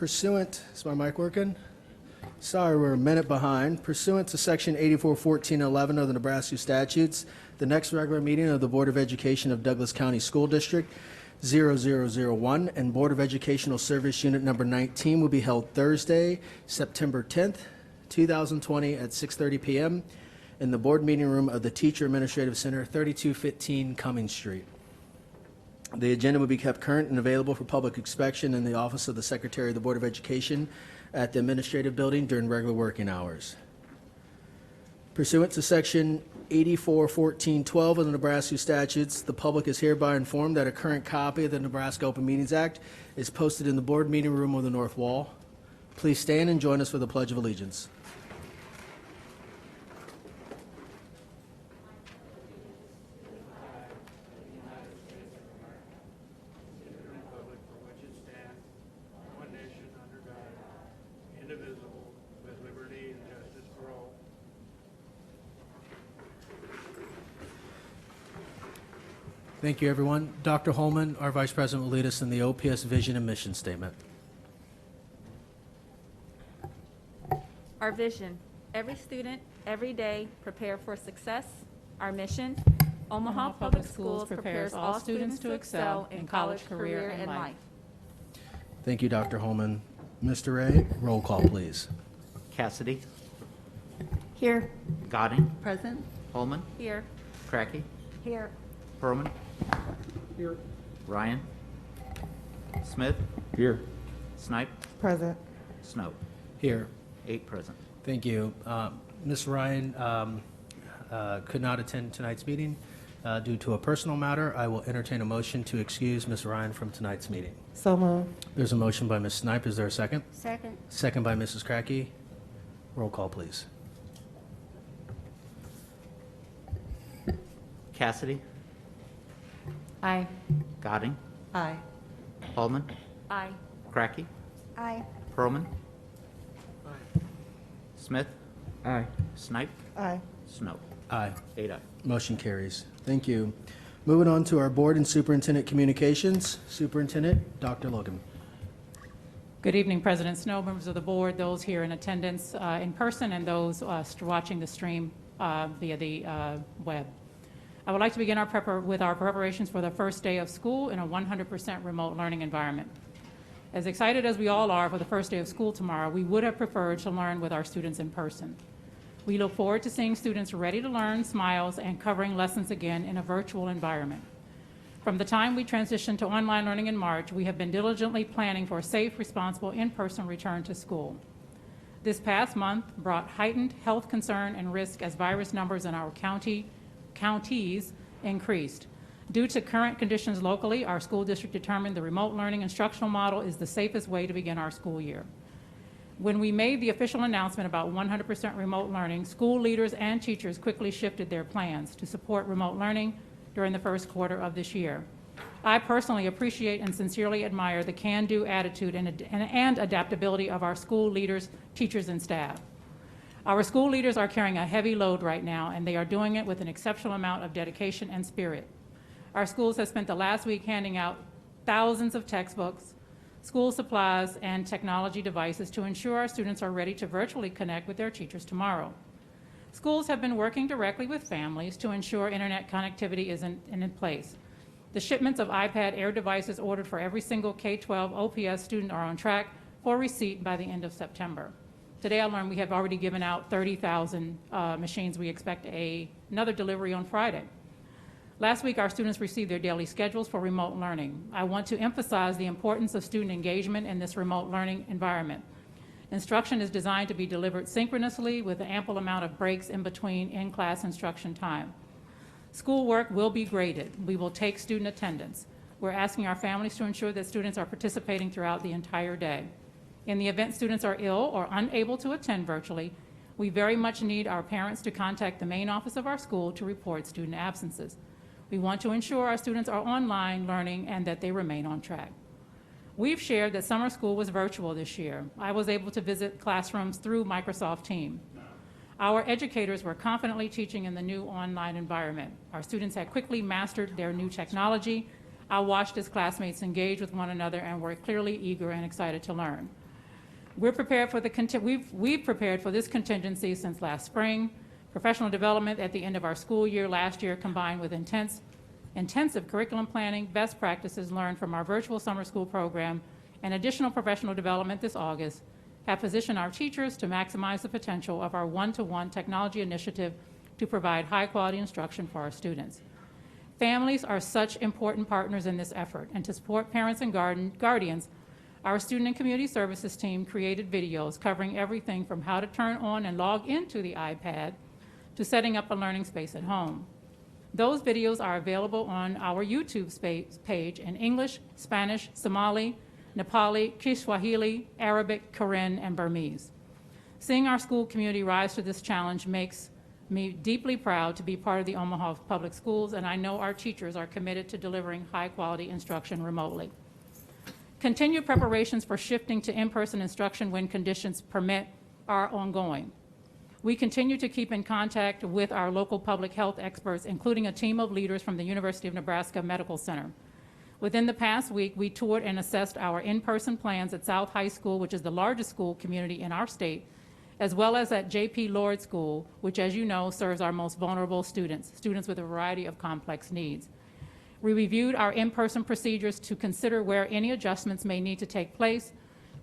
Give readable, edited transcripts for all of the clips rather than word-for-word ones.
Pursuant, is my mic working? Sorry, we're a minute behind. Pursuant to Section 841411 of the Nebraska statutes, the next regular meeting of the Board of Education of Douglas County School District 0001 and Board of Educational Service Unit Number 19 will be held Thursday, September 10th, 2020 at 6:30 p.m. in the Board Meeting Room of the Teacher Administrative Center, 3215 Cummings Street. The agenda will be kept current and available for public inspection in the office of the Secretary of the Board of Education at the Administrative Building during regular working hours. Pursuant to Section 841412 of the Nebraska statutes, the public is hereby informed that a current copy of the Nebraska Open Meetings Act is posted in the Board Meeting Room on the north wall. Please stand and join us for the Pledge of Allegiance. Thank you, everyone. Dr. Holman, our Vice President, will lead us in the OPS Vision and Mission Statement. Our vision: every student, every day, prepare for success. Our mission: Omaha Public Schools prepares all students to excel in college, career, and life. Thank you, Dr. Holman. Mr. Ray, roll call, please. Cassidy. Here. Godding. Present. Holman. Here. Cracky. Here. Perlman. Here. Ryan. Smith. Here. Snipe. Present. Snow. Here. 8 present. Thank you. Ms. Ryan could not attend tonight's meeting due to a personal matter. I will entertain a motion to excuse Ms. Ryan from tonight's meeting. So moved. There's a motion by Ms. Snipe. Is there a second? Second. Second by Mrs. Cracky. Roll call, please. Cassidy. Aye. Godding. Aye. Holman. Aye. Cracky. Aye. Perlman. Smith. Aye. Snipe. Aye. Snow. Aye. 8 ayes. Motion carries. Thank you. Moving on to our board and superintendent communications. Superintendent, Dr. Logan. Good evening, President Snow, members of the board, those here in attendance in person, and those watching the stream via the web. I would like to begin with our preparations for the first day of school in a 100% remote learning environment. As excited as we all are for the first day of school tomorrow, we would have preferred to learn with our students in person. We look forward to seeing students ready to learn, smiles, and covering lessons again in a virtual environment. From the time we transitioned to online learning in March, we have been diligently planning for a safe, responsible, in-person return to school. This past month brought heightened health concern and risk as virus numbers in our counties increased. Due to current conditions locally, our school district determined the remote learning instructional model is the safest way to begin our school year. When we made the official announcement about 100% remote learning, school leaders and teachers quickly shifted their plans to support remote learning during the first quarter of this year. I personally appreciate and sincerely admire the can-do attitude and adaptability of our school leaders, teachers, and staff. Our school leaders are carrying a heavy load right now, and they are doing it with an exceptional amount of dedication and spirit. Our schools have spent the last week handing out thousands of textbooks, school supplies, and technology devices to ensure our students are ready to virtually connect with their teachers tomorrow. Schools have been working directly with families to ensure internet connectivity is in place. The shipments of iPad Air devices ordered for every single K-12 OPS student are on track for receipt by the end of September. Today I learned we have already given out 30,000 machines. We expect another delivery on Friday. Last week, our students received their daily schedules for remote learning. I want to emphasize the importance of student engagement in this remote learning environment. Instruction is designed to be delivered synchronously with an ample amount of breaks in between in-class instruction time. Schoolwork will be graded. We will take student attendance. We're asking our families to ensure that students are participating throughout the entire day. In the event students are ill or unable to attend virtually, we very much need our parents to contact the main office of our school to report student absences. We want to ensure our students are online learning and that they remain on track. We've shared that summer school was virtual this year. I was able to visit classrooms through Microsoft Teams. Our educators were confidently teaching in the new online environment. Our students had quickly mastered their new technology. I watched as classmates engaged with one another and were clearly eager and excited to learn. We've prepared for this contingency since last spring. Professional development at the end of our school year last year, combined with intensive curriculum planning, best practices learned from our virtual summer school program, and additional professional development this August, have positioned our teachers to maximize the potential of our one-to-one technology initiative to provide high-quality instruction for our students. Families are such important partners in this effort, and to support parents and guardians, our Student and Community Services team created videos covering everything from how to turn on and log into the iPad to setting up a learning space at home. Those videos are available on our YouTube page in English, Spanish, Somali, Nepali, Kiswahili, Arabic, Karen, and Burmese. Seeing our school community rise to this challenge makes me deeply proud to be part of the Omaha Public Schools, and I know our teachers are committed to delivering high-quality instruction remotely. Continued preparations for shifting to in-person instruction when conditions permit are ongoing. We continue to keep in contact with our local public health experts, including a team of leaders from the University of Nebraska Medical Center. Within the past week, we toured and assessed our in-person plans at South High School, which is the largest school community in our state, as well as at J.P. Lord School, which, as you know, serves our most vulnerable students with a variety of complex needs. We reviewed our in-person procedures to consider where any adjustments may need to take place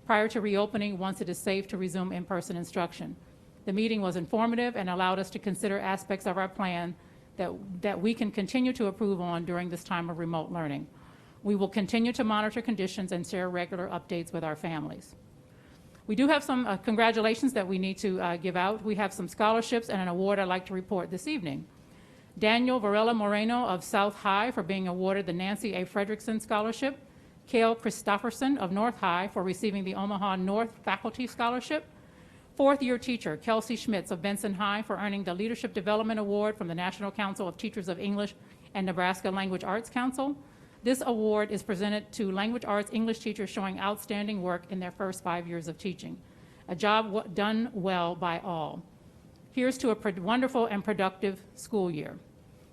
prior to reopening once it is safe to resume in-person instruction. The meeting was informative and allowed us to consider aspects of our plan that we can continue to improve on during this time of remote learning. We will continue to monitor conditions and share regular updates with our families. We do have some congratulations that we need to give out. We have some scholarships and an award I'd like to report this evening. Daniel Varela Moreno of South High for being awarded the Nancy A. Fredrickson Scholarship. Kale Christofferson of North High for receiving the Omaha North Faculty Scholarship. Fourth-year teacher Kelsey Schmitz of Benson High for earning the Leadership Development Award from the National Council of Teachers of English and Nebraska Language Arts Council. This award is presented to language arts English teachers showing outstanding work in their first 5 years of teaching. A job done well by all. Here's to a wonderful and productive school year.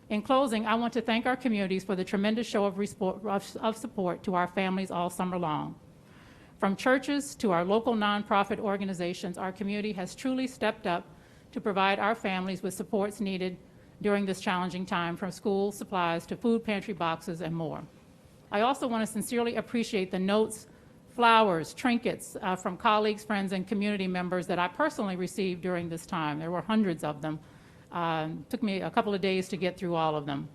In closing, I want to thank our communities for the tremendous show of support to our families all summer long. From churches to our local nonprofit organizations, our community has truly stepped up to provide our families with supports needed during this challenging time, from school supplies to food pantry boxes and more. I also want to sincerely appreciate the notes, flowers, trinkets from colleagues, friends, and community members that I personally received during this time. There were hundreds of them. Took me a couple of days to get through all of them.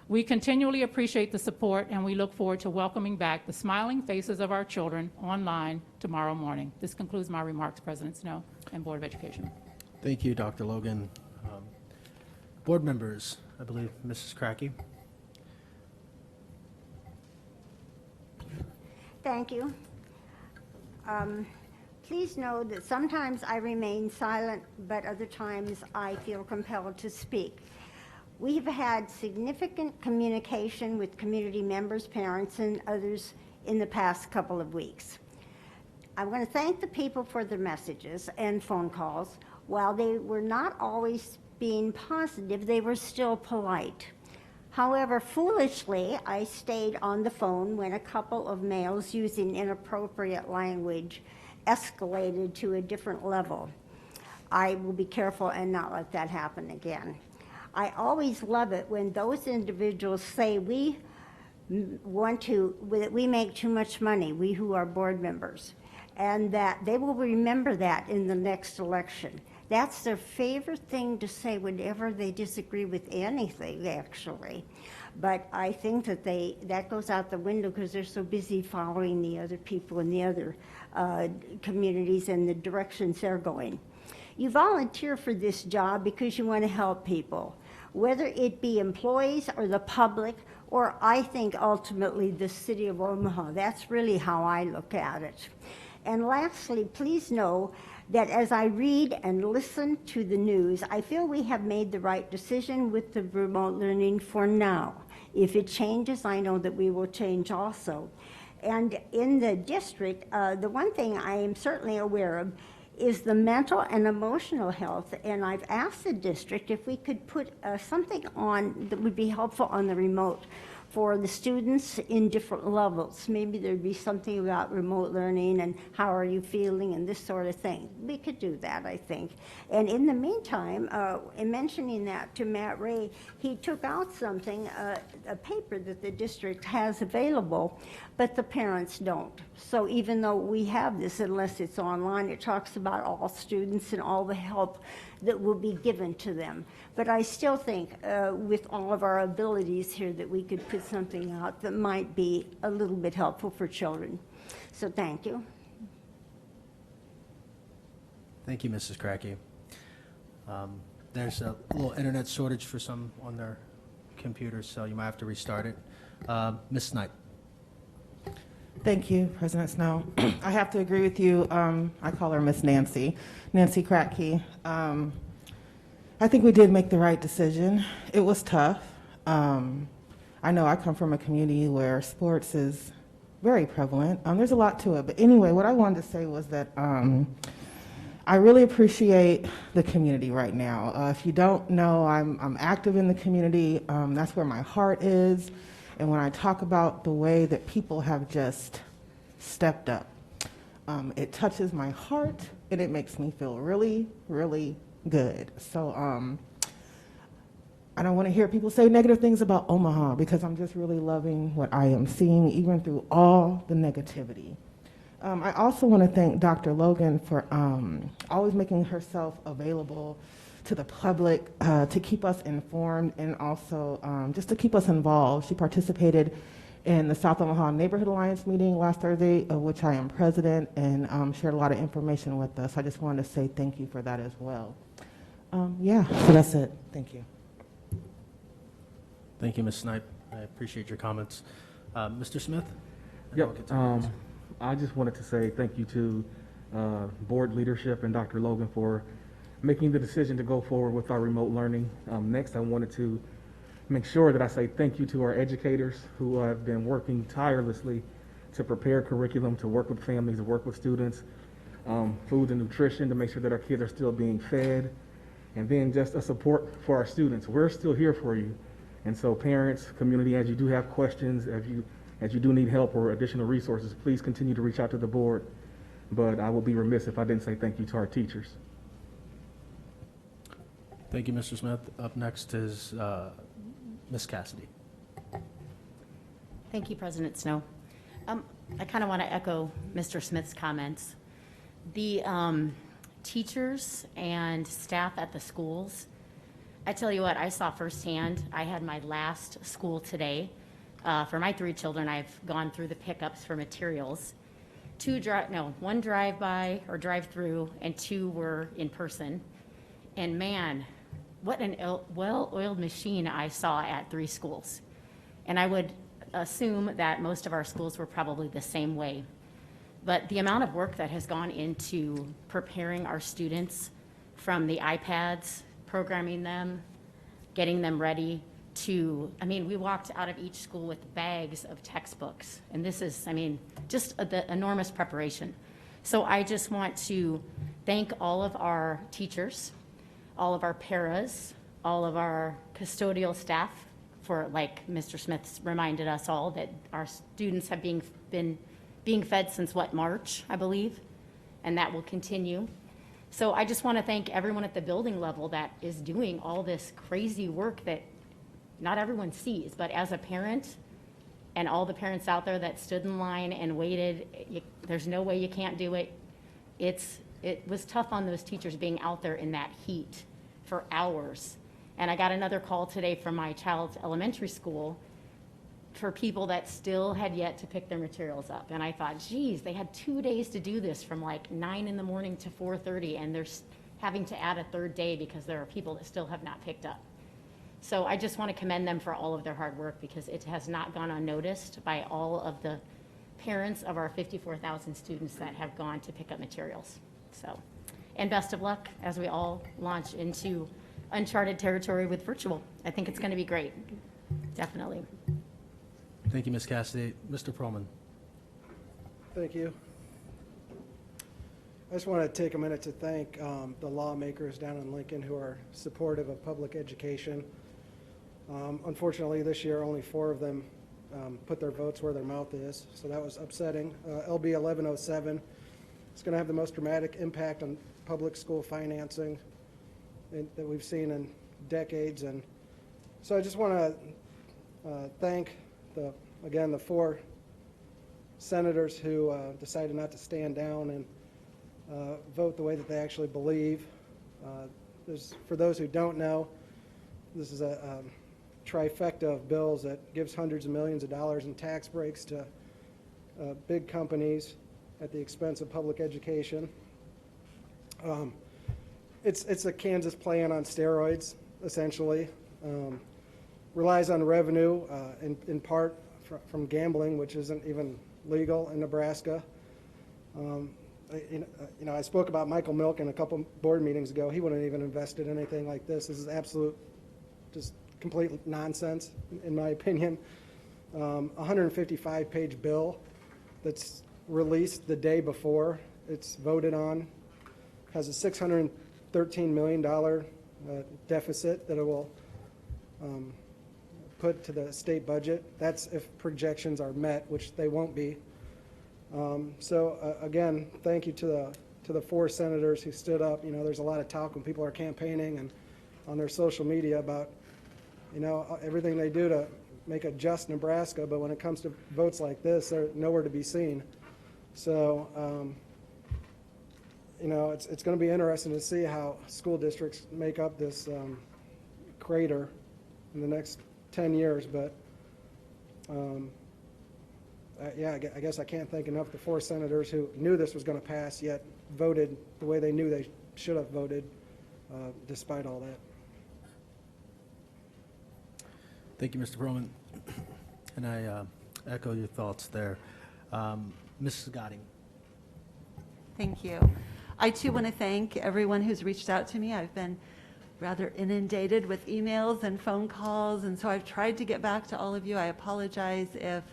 We continually appreciate the support, and we look forward to welcoming back the smiling faces of our children online tomorrow morning. This concludes my remarks, President Snow and Board of Education. Thank you, Dr. Logan. Board members, I believe Mrs. Cracky. Thank you. Please know that sometimes I remain silent, but other times I feel compelled to speak. We've had significant communication with community members, parents, and others in the past couple of weeks. I want to thank the people for their messages and phone calls. While they were not always being positive, they were still polite. However, foolishly, I stayed on the phone when a couple of males using inappropriate language escalated to a different level. I will be careful and not let that happen again. I always love it when those individuals say we make too much money, we who are board members, and that they will remember that in the next election. That's their favorite thing to say whenever they disagree with anything, actually. But I think that that goes out the window because they're so busy following the other people in the other communities and the directions they're going. You volunteer for this job because you want to help people, whether it be employees or the public, or I think ultimately the city of Omaha. That's really how I look at it. And lastly, please know that as I read and listen to the news, I feel we have made the right decision with the remote learning for now. If it changes, I know that we will change also. And in the district, the one thing I am certainly aware of is the mental and emotional health, and I've asked the district if we could put something on that would be helpful on the remote for the students in different levels. Maybe there'd be something about remote learning and how are you feeling and this sort of thing. We could do that, I think. And in the meantime, in mentioning that to Matt Ray, he took out something, a paper that the district has available, but the parents don't. So even though we have this, unless it's online, it talks about all students and all the help that will be given to them. But I still think with all of our abilities here that we could put something out that might be a little bit helpful for children. So thank you. Thank you, Mrs. Cracky. There's a little internet shortage for some on their computers, so you might have to restart it. Ms. Snipe. Thank you, President Snow. I have to agree with you. I call her Miss Nancy Kratke. I think we did make the right decision. It was tough. I know I come from a community where sports is very prevalent. There's a lot to it. But anyway, what I wanted to say was that I really appreciate the community right now. If you don't know, I'm active in the community. That's where my heart is. And when I talk about the way that people have just stepped up, it touches my heart and it makes me feel really, really good. So I don't want to hear people say negative things about Omaha because I'm just really loving what I am seeing even through all the negativity. I also want to thank Dr. Logan for always making herself available to the public to keep us informed and also just to keep us involved. She participated in the South Omaha Neighborhood Alliance meeting last Thursday, of which I am president, and shared a lot of information with us. I just wanted to say thank you for that as well. Yeah, so that's it. Thank you. Thank you, Ms. Snipe. I appreciate your comments. Mr. Smith? Yep. I just wanted to say thank you to board leadership and Dr. Logan for making the decision to go forward with our remote learning. Next, I wanted to make sure that I say thank you to our educators who have been working tirelessly to prepare curriculum, to work with families, to work with students, food and nutrition, to make sure that our kids are still being fed, and then just a support for our students. We're still here for you. And so parents, community, as you do have questions, as you do need help or additional resources, please continue to reach out to the board. But I would be remiss if I didn't say thank you to our teachers. Thank you, Mr. Smith. Up next is Ms. Cassidy. Thank you, President Snow. I kind of want to echo Mr. Smith's comments. The teachers and staff at the schools, I tell you what, I saw firsthand. I had my last school today. For my 3 children, I've gone through the pickups for materials. One drive-by or drive-through, and 2 were in person. And man, what an well-oiled machine I saw at 3 schools. And I would assume that most of our schools were probably the same way. But the amount of work that has gone into preparing our students from the iPads, programming them, getting them ready to, we walked out of each school with bags of textbooks. And this is, just the enormous preparation. So I just want to thank all of our teachers, all of our paras, all of our custodial staff for, like Mr. Smith reminded us all, that our students have been being fed since March, I believe, and that will continue. So I just want to thank everyone at the building level that is doing all this crazy work that not everyone sees, but as a parent and all the parents out there that stood in line and waited, there's no way you can't do it. It was tough on those teachers being out there in that heat for hours. And I got another call today from my child's elementary school for people that still had yet to pick their materials up. And I thought, geez, they had 2 days to do this from 9 in the morning to 4:30, and they're having to add a 3rd day because there are people that still have not picked up. So I just want to commend them for all of their hard work because it has not gone unnoticed by all of the parents of our 54,000 students that have gone to pick up materials. So, and best of luck as we all launch into uncharted territory with virtual. I think it's going to be great, definitely. Thank you, Ms. Cassidy. Mr. Perlman. Thank you. I just want to take a minute to thank the lawmakers down in Lincoln who are supportive of public education. Unfortunately, this year only 4 of them put their votes where their mouth is, so that was upsetting. LB 1107, it's going to have the most dramatic impact on public school financing that we've seen in decades. And so I just want to thank, again, the 4 senators who decided not to stand down and vote the way that they actually believe. For those who don't know, this is a trifecta of bills that gives hundreds of millions of dollars in tax breaks to big companies at the expense of public education. It's a Kansas plan on steroids, essentially. Relies on revenue in part from gambling, which isn't even legal in Nebraska. I spoke about Michael Milken a couple board meetings ago. He wouldn't even invest in anything like this. This is absolute, just complete nonsense, in my opinion. 155-page bill that's released the day before it's voted on, has a $613 million deficit that it will put to the state budget. That's if projections are met, which they won't be. Again, thank you to the 4 senators who stood up. There's a lot of talk when people are campaigning and on their social media about, everything they do to make a just Nebraska, but when it comes to votes like this, they're nowhere to be seen. So, it's going to be interesting to see how school districts make up this crater in the next 10 years. But, I guess I can't thank enough the 4 senators who knew this was going to pass, yet voted the way they knew they should have voted, despite all that. Thank you, Mr. Perlman. And I echo your thoughts there. Mrs. Gotting. Thank you. I too want to thank everyone who's reached out to me. I've been rather inundated with emails and phone calls, and so I've tried to get back to all of you. I apologize if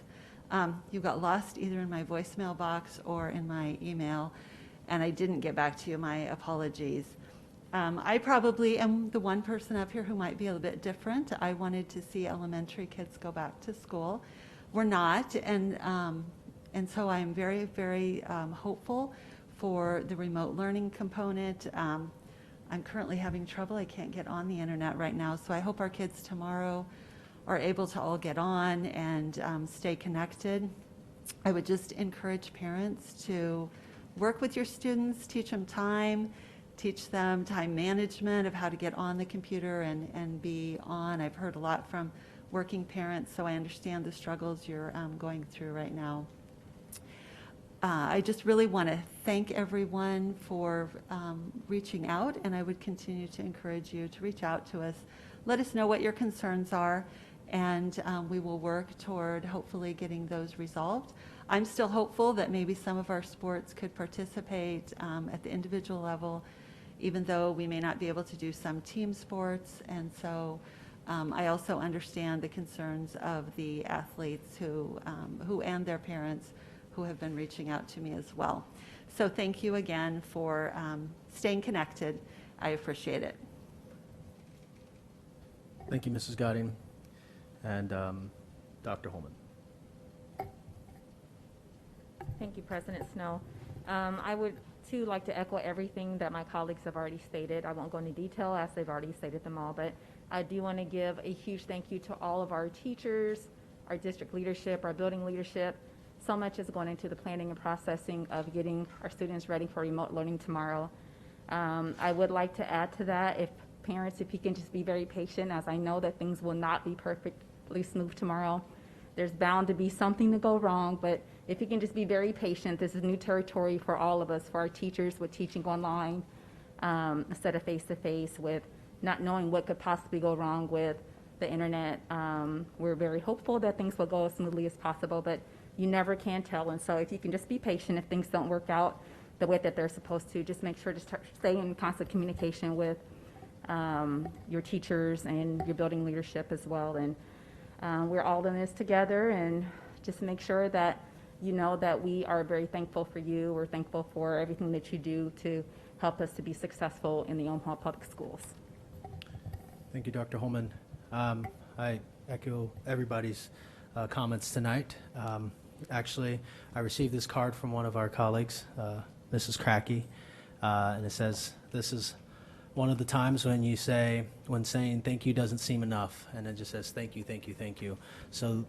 you got lost either in my voicemail box or in my email, and I didn't get back to you. My apologies. I probably am the one person up here who might be a little bit different. I wanted to see elementary kids go back to school. We're not, and so I'm very, very hopeful for the remote learning component. I'm currently having trouble. I can't get on the internet right now, so I hope our kids tomorrow are able to all get on and stay connected. I would just encourage parents to work with your students, teach them time management of how to get on the computer and be on. I've heard a lot from working parents, so I understand the struggles you're going through right now. I just really want to thank everyone for reaching out, and I would continue to encourage you to reach out to us. Let us know what your concerns are, and we will work toward hopefully getting those resolved. I'm still hopeful that maybe some of our sports could participate at the individual level, even though we may not be able to do some team sports. And so I also understand the concerns of the athletes who and their parents who have been reaching out to me as well. So thank you again for staying connected. I appreciate it. Thank you, Mrs. Gotting. And Dr. Holman. Thank you, President Snow. I would, too, like to echo everything that my colleagues have already stated. I won't go into detail as they've already stated them all, but I do want to give a huge thank you to all of our teachers, our district leadership, our building leadership. So much is going into the planning and processing of getting our students ready for remote learning tomorrow. I would like to add to that, if you can just be very patient, as I know that things will not be perfectly smooth tomorrow. There's bound to be something to go wrong, but if you can just be very patient, this is new territory for all of us, for our teachers with teaching online instead of face-to-face, with not knowing what could possibly go wrong with the internet. We're very hopeful that things will go as smoothly as possible, but you never can tell. And so if you can just be patient, if things don't work out the way that they're supposed to, just make sure to stay in constant communication with your teachers and your building leadership as well. And we're all in this together, and just make sure that you know that we are very thankful for you. We're thankful for everything that you do to help us to be successful in the Omaha Public Schools. Thank you, Dr. Holman. I echo everybody's comments tonight. Actually, I received this card from one of our colleagues, Mrs. Cracky, and it says, "This is one of the times when saying thank you doesn't seem enough," and it just says thank you, thank you, thank you. So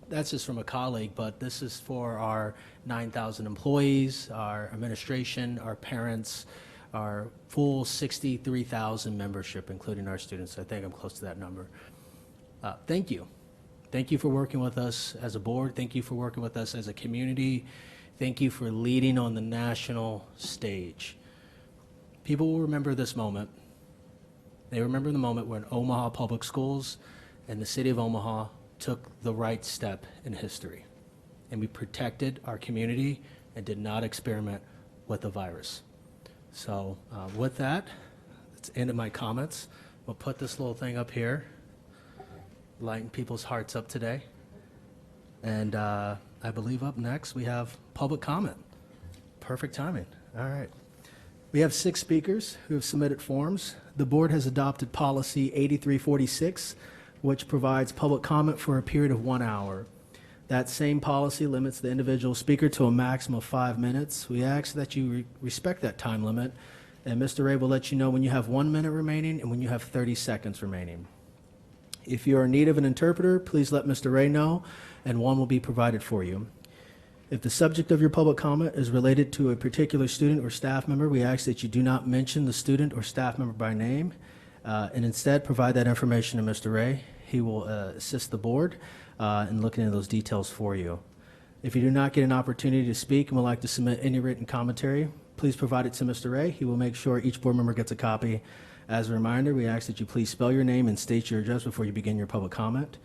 that's just from a colleague, but this is for our 9,000 employees, our administration, our parents, our full 63,000 membership, including our students. I think I'm close to that number. Thank you. Thank you for working with us as a board. Thank you for working with us as a community. Thank you for leading on the national stage. People will remember this moment. They remember the moment when Omaha Public Schools and the city of Omaha took the right step in history. And we protected our community and did not experiment with the virus. So with that, that's the end of my comments. We'll put this little thing up here, lighten people's hearts up today. And I believe up next we have public comment. Perfect timing. All right. We have 6 speakers who have submitted forms. The board has adopted policy 8346, which provides public comment for a period of 1 hour. That same policy limits the individual speaker to a maximum of 5 minutes. We ask that you respect that time limit, and Mr. Ray will let you know when you have 1 minute remaining and when you have 30 seconds remaining. If you are in need of an interpreter, please let Mr. Ray know, and one will be provided for you. If the subject of your public comment is related to a particular student or staff member, we ask that you do not mention the student or staff member by name, and instead provide that information to Mr. Ray. He will assist the board in looking into those details for you. If you do not get an opportunity to speak and would like to submit any written commentary, please provide it to Mr. Ray. He will make sure each board member gets a copy. As a reminder, we ask that you please spell your name and state your address before you begin your public comment.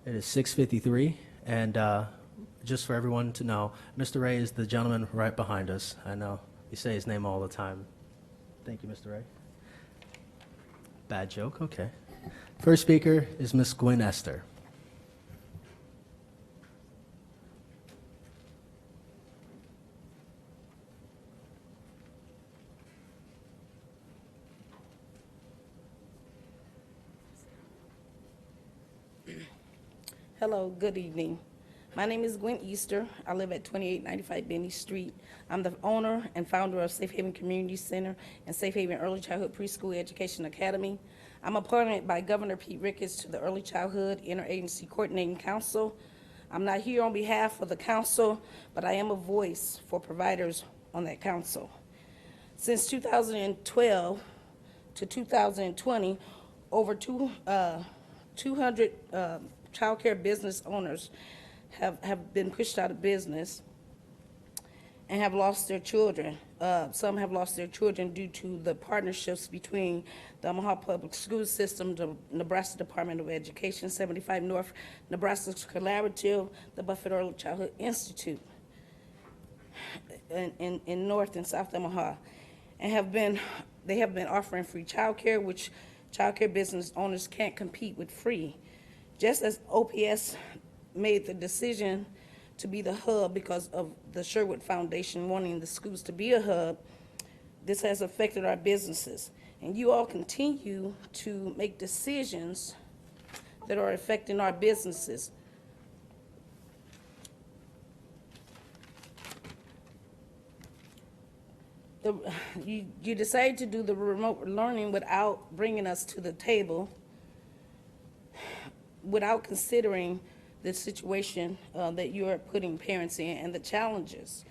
It is 6:53, and just for everyone to know, Mr. Ray is the gentleman right behind us. I know you say his name all the time. Thank you, Mr. Ray. Bad joke, okay. First speaker is Ms. Gwen Esther. Hello, good evening. My name is Gwen Easter. I live at 2895 Benny Street. I'm the owner and founder of Safe Haven Community Center and Safe Haven Early Childhood Preschool Education Academy. I'm appointed by Governor Pete Ricketts to the Early Childhood Interagency Coordinating Council. I'm not here on behalf of the council, but I am a voice for providers on that council. Since 2012 to 2020, over 200 child care business owners have been pushed out of business and have lost their children. Some have lost their children due to the partnerships between the Omaha Public School System, the Nebraska Department of Education, 75 North Nebraska Collaborative, the Buffett Early Childhood Institute in North and South Omaha, and they have been offering free child care, which child care business owners can't compete with free. Just as OPS made the decision to be the hub because of the Sherwood Foundation wanting the schools to be a hub, this has affected our businesses. And you all continue to make decisions that are affecting our businesses. You decided to do the remote learning without bringing us to the table, without considering the situation that you are putting parents in and the challenges.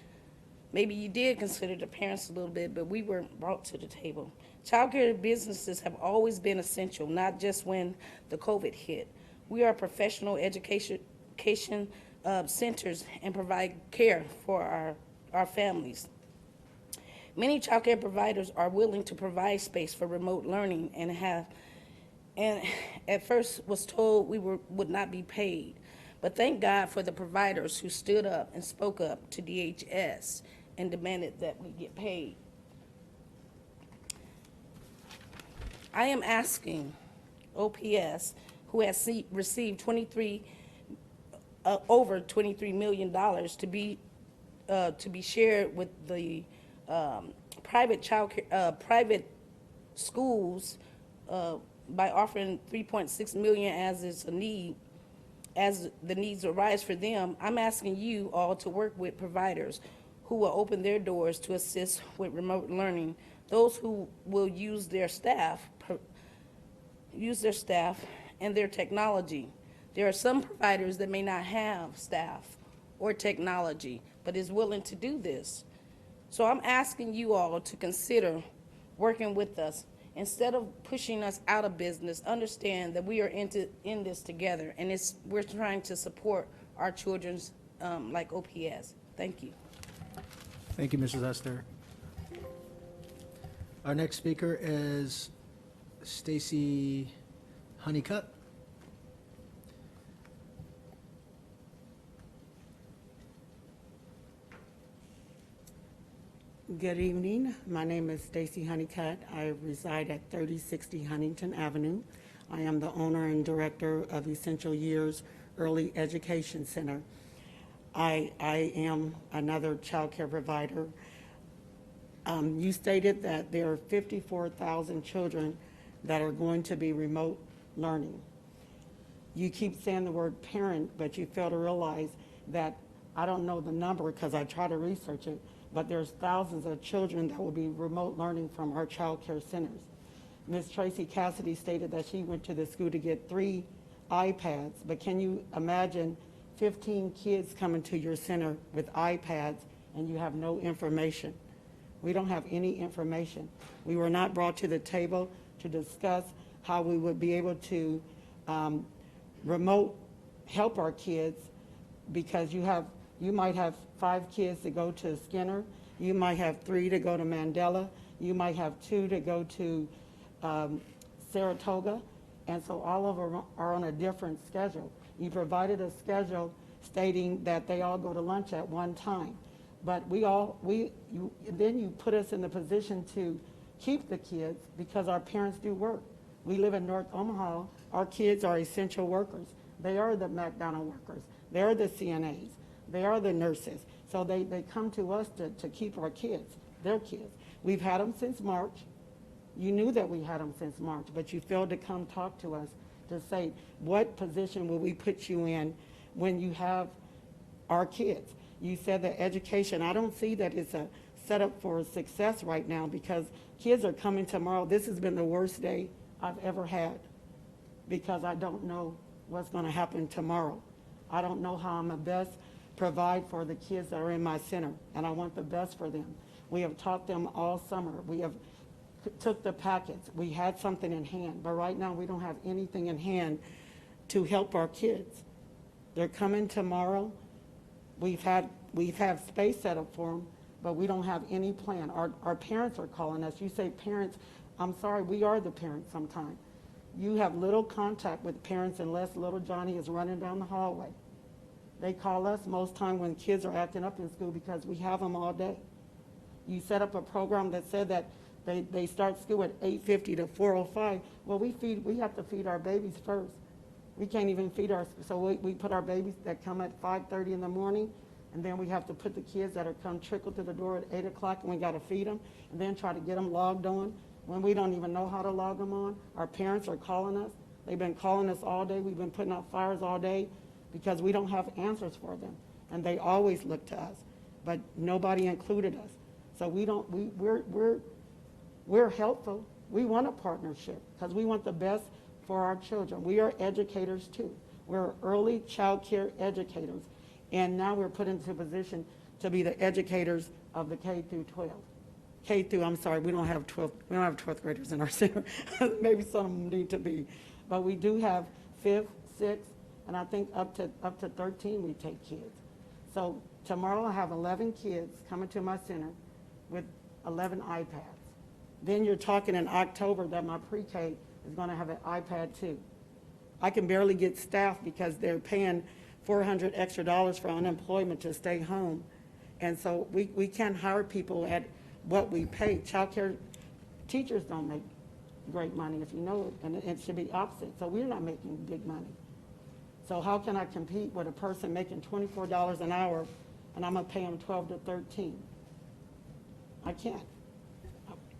Maybe you did consider the parents a little bit, but we weren't brought to the table. Child care businesses have always been essential, not just when the COVID hit. We are professional education centers and provide care for our families. Many child care providers are willing to provide space for remote learning and at first was told we would not be paid. But thank God for the providers who stood up and spoke up to DHS and demanded that we get paid. I am asking OPS, who has received over $23 million to be shared with the private schools by offering $3.6 million as is a need, as the needs arise for them, I'm asking you all to work with providers who will open their doors to assist with remote learning, those who will use their staff and their technology. There are some providers that may not have staff or technology, but is willing to do this. So I'm asking you all to consider working with us. Instead of pushing us out of business, understand that we are in this together, and we're trying to support our children's like OPS. Thank you. Thank you, Mrs. Esther. Our next speaker is Stacy Honeycutt. Good evening. My name is Stacy Honeycutt. I reside at 3060 Huntington Avenue. I am the owner and director of Essential Years Early Education Center. I am another child care provider. You stated that there are 54,000 children that are going to be remote learning. You keep saying the word parent, but you fail to realize that I don't know the number because I try to research it, but there's thousands of children that will be remote learning from our child care centers. Ms. Tracy Cassidy stated that she went to the school to get 3 iPads, but can you imagine 15 kids coming to your center with iPads and you have no information? We don't have any information. We were not brought to the table to discuss how we would be able to remote help our kids, because you might have 5 kids to go to Skinner, you might have 3 to go to Mandela, you might have 2 to go to Saratoga, and so all of them are on a different schedule. You provided a schedule stating that they all go to lunch at one time, but then you put us in the position to keep the kids because our parents do work. We live in North Omaha. Our kids are essential workers. They are the McDonald's workers. They are the CNAs. They are the nurses. So they come to us to keep our kids, their kids. We've had them since March. You knew that we had them since March, but you failed to come talk to us to say, what position will we put you in when you have our kids? You said that education, I don't see that it's a setup for success right now because kids are coming tomorrow. This has been the worst day I've ever had because I don't know what's going to happen tomorrow. I don't know how I'm the best provide for the kids that are in my center, and I want the best for them. We have taught them all summer. We have took the packets. We had something in hand, but right now we don't have anything in hand to help our kids. They're coming tomorrow. We've had space set up for them, but we don't have any plan. Our parents are calling us. You say parents, I'm sorry, we are the parents sometimes. You have little contact with parents unless little Johnny is running down the hallway. They call us most time when kids are acting up in school because we have them all day. You set up a program that said that they start school at 8:50 to 4:05. Well, we have to feed our babies first. We can't even feed so we put our babies that come at 5:30 in the morning, and then we have to put the kids that are come trickle to the door at 8 o'clock, and we got to feed them, and then try to get them logged on when we don't even know how to log them on. Our parents are calling us. They've been calling us all day. We've been putting out fires all day because we don't have answers for them, and they always look to us, but nobody included us. So we're helpful. We want a partnership because we want the best for our children. We are educators too. We're early child care educators, and now we're put into a position to be the educators of the K through 12. We don't have 12th graders in our center. Maybe some of them need to be, but we do have 5th, 6th, and I think up to 13 we take kids. So tomorrow I have 11 kids coming to my center with 11 iPads. Then you're talking in October that my pre-K is going to have an iPad too. I can barely get staff because they're paying $400 extra for unemployment to stay home. And so we can't hire people at what we pay. Child care teachers don't make great money, if you know it, and it should be opposite. So we're not making big money. So how can I compete with a person making $24 an hour and I'm going to pay them 12 to 13? I can't.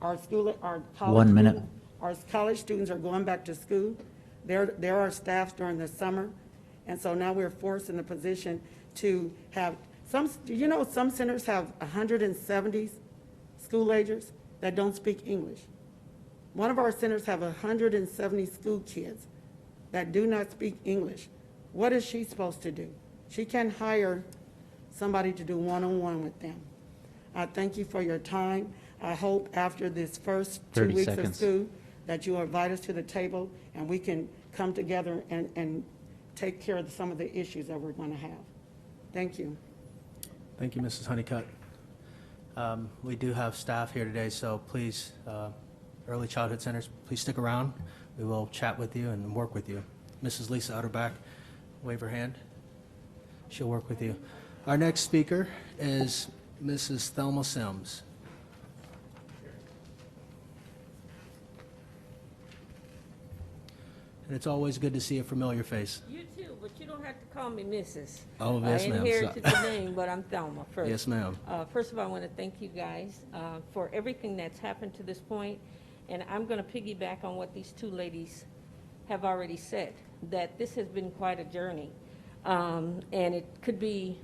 Our college 1 minute. Our college students are going back to school. There are staffs during the summer, And so now we're forced in the position to have, some centers have 170 school agers that don't speak English. One of our centers have 170 school kids that do not speak English. What is she supposed to do? She can't hire somebody to do one-on-one with them. I thank you for your time. I hope after this first 2 30 weeks of seconds. school that you will invite us to the table and we can come together and take care of some of the issues that we're going to have. Thank you. Thank you, Mrs. Honeycutt. We do have staff here today, so please, early childhood centers, please stick around. We will chat with you and work with you. Mrs. Lisa Utterback, wave her hand. She'll work with you. Our next speaker is Mrs. Thelma Sims. And it's always good to see a familiar face. You too, but you don't have to call me Mrs. Oh, yes, ma'am. I inherited the name, but I'm Thelma first. Yes, ma'am. First of all, I want to thank you guys for everything that's happened to this point, and I'm going to piggyback on what these two ladies have already said, that this has been quite a journey, and it could be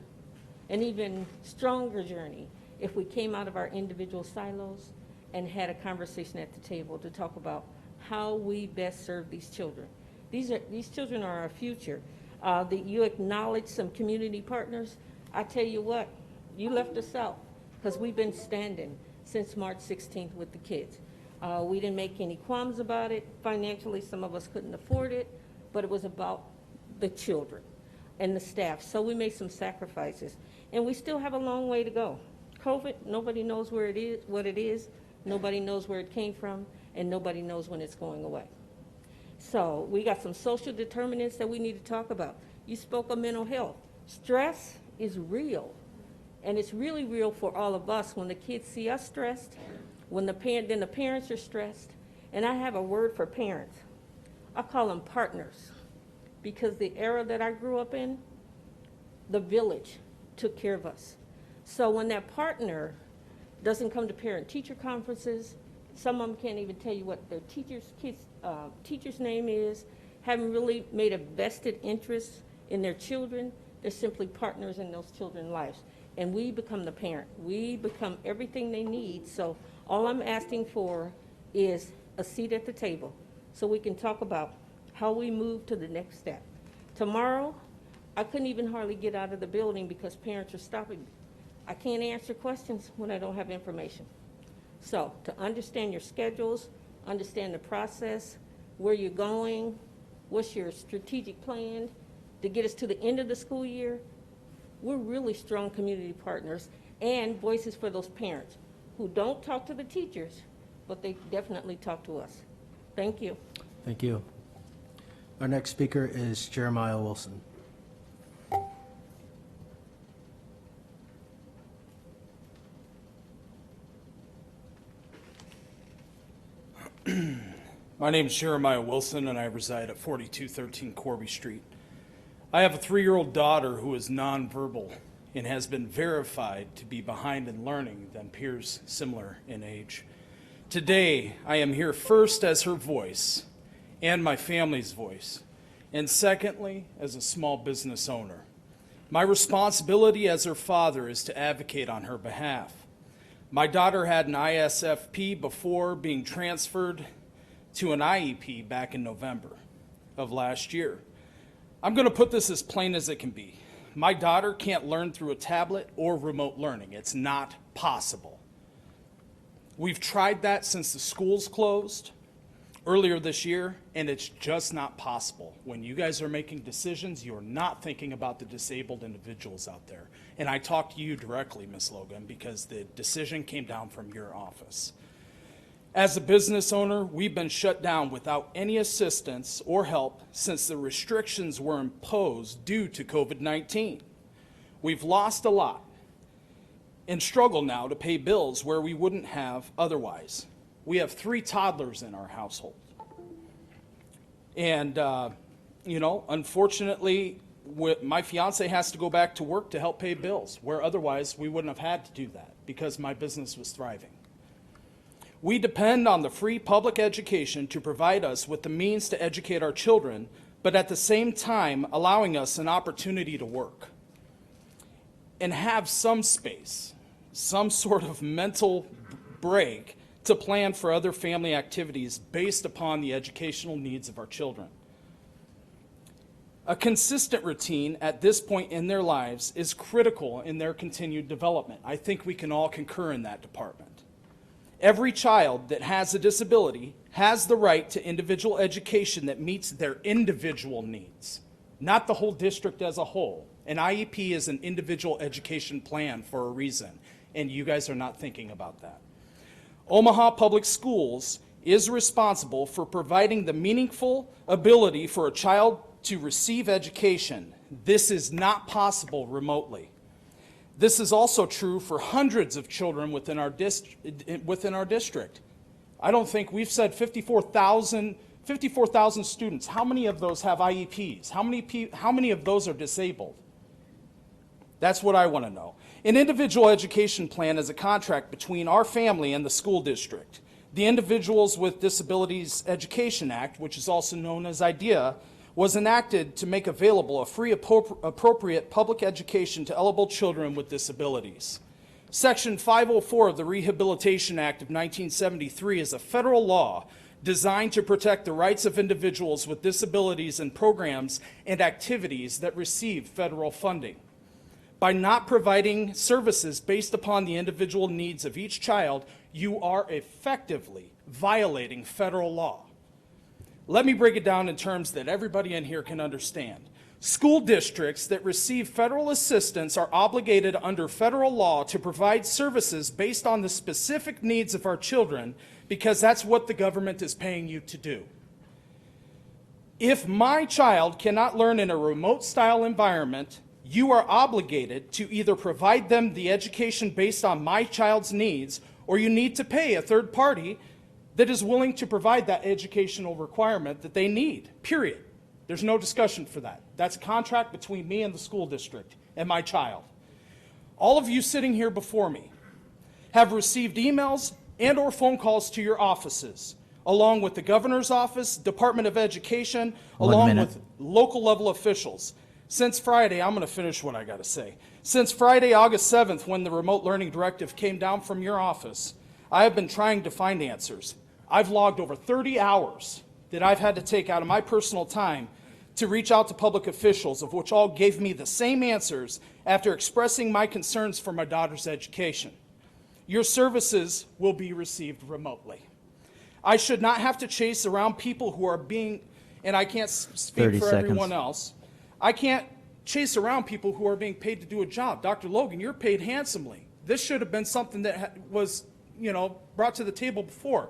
an even stronger journey if we came out of our individual silos and had a conversation at the table to talk about how we best serve these children. These children are our future. That you acknowledge some community partners. I tell you what, you left us out because we've been standing since March 16th with the kids. We didn't make any qualms about it. Financially, some of us couldn't afford it, but it was about the children and the staff. So we made some sacrifices, and we still have a long way to go. COVID, nobody knows where it is, what it is. Nobody knows where it came from, and nobody knows when it's going away. So we got some social determinants that we need to talk about. You spoke of mental health. Stress is real, and it's really real for all of us. When the kids see us stressed, when the parents are stressed, and I have a word for parents. I call them partners, because the era that I grew up in, the village took care of us. So when that partner doesn't come to parent-teacher conferences, some of them can't even tell you what their teacher's name is, haven't really made a vested interest in their children. They're simply partners in those children's lives. And we become the parent. We become everything they need. So all I'm asking for is a seat at the table so we can talk about how we move to the next step. Tomorrow, I couldn't even hardly get out of the building because parents are stopping me. I can't answer questions when I don't have information. So to understand your schedules, understand the process, where you're going, what's your strategic plan to get us to the end of the school year, we're really strong community partners and voices for those parents who don't talk to the teachers, but they definitely talk to us. Thank you. Thank you. Our next speaker is Jeremiah Wilson. My name is Jeremiah Wilson, and I reside at 4213 Corby Street. I have a 3-year-old daughter who is nonverbal and has been verified to be behind in learning than peers similar in age. Today, I am here first as her voice and my family's voice, and secondly, as a small business owner. My responsibility as her father is to advocate on her behalf. My daughter had an ISFP before being transferred to an IEP back in November of last year. I'm going to put this as plain as it can be. My daughter can't learn through a tablet or remote learning. It's not possible. We've tried that since the schools closed earlier this year, and it's just not possible. When you guys are making decisions, you're not thinking about the disabled individuals out there. And I talk to you directly, Ms. Logan, because the decision came down from your office. As a business owner, we've been shut down without any assistance or help since the restrictions were imposed due to COVID-19. We've lost a lot and struggle now to pay bills where we wouldn't have otherwise. We have 3 toddlers in our household. And, unfortunately, my fiance has to go back to work to help pay bills, where otherwise we wouldn't have had to do that because my business was thriving. We depend on the free public education to provide us with the means to educate our children, but at the same time allowing us an opportunity to work and have some space, some sort of mental break to plan for other family activities based upon the educational needs of our children. A consistent routine at this point in their lives is critical in their continued development. I think we can all concur in that department. Every child that has a disability has the right to individual education that meets their individual needs, not the whole district as a whole. An IEP is an individual education plan for a reason, and you guys are not thinking about that. Omaha Public Schools is responsible for providing the meaningful ability for a child to receive education. This is not possible remotely. This is also true for hundreds of children within our district. I don't think we've said 54,000 students. How many of those have IEPs? How many of those are disabled? That's what I want to know. An individual education plan is a contract between our family and the school district. The Individuals with Disabilities Education Act, which is also known as IDEA, was enacted to make available a free appropriate public education to eligible children with disabilities. Section 504 of the Rehabilitation Act of 1973 is a federal law designed to protect the rights of individuals with disabilities in programs and activities that receive federal funding. By not providing services based upon the individual needs of each child, you are effectively violating federal law. Let me break it down in terms that everybody in here can understand. School districts that receive federal assistance are obligated under federal law to provide services based on the specific needs of our children because that's what the government is paying you to do. If my child cannot learn in a remote-style environment, you are obligated to either provide them the education based on my child's needs, or you need to pay a third party that is willing to provide that educational requirement that they need, period. There's no discussion for that. That's a contract between me and the school district and my child. All of you sitting here before me have received emails and or phone calls to your offices, along with the governor's office, Department of Education, along with local level officials. Since Friday, I'm going to finish what I got to say. Since Friday, August 7th, when the remote learning directive came down from your office, I have been trying to find answers. I've logged over 30 hours that I've had to take out of my personal time to reach out to public officials, of which all gave me the same answers after expressing my concerns for my daughter's education. Your services will be received remotely. I should not have to chase around people who are being, and I can't speak for everyone else, I can't chase around people who are being paid to do a job. Dr. Logan, you're paid handsomely. This should have been something that was, brought to the table before.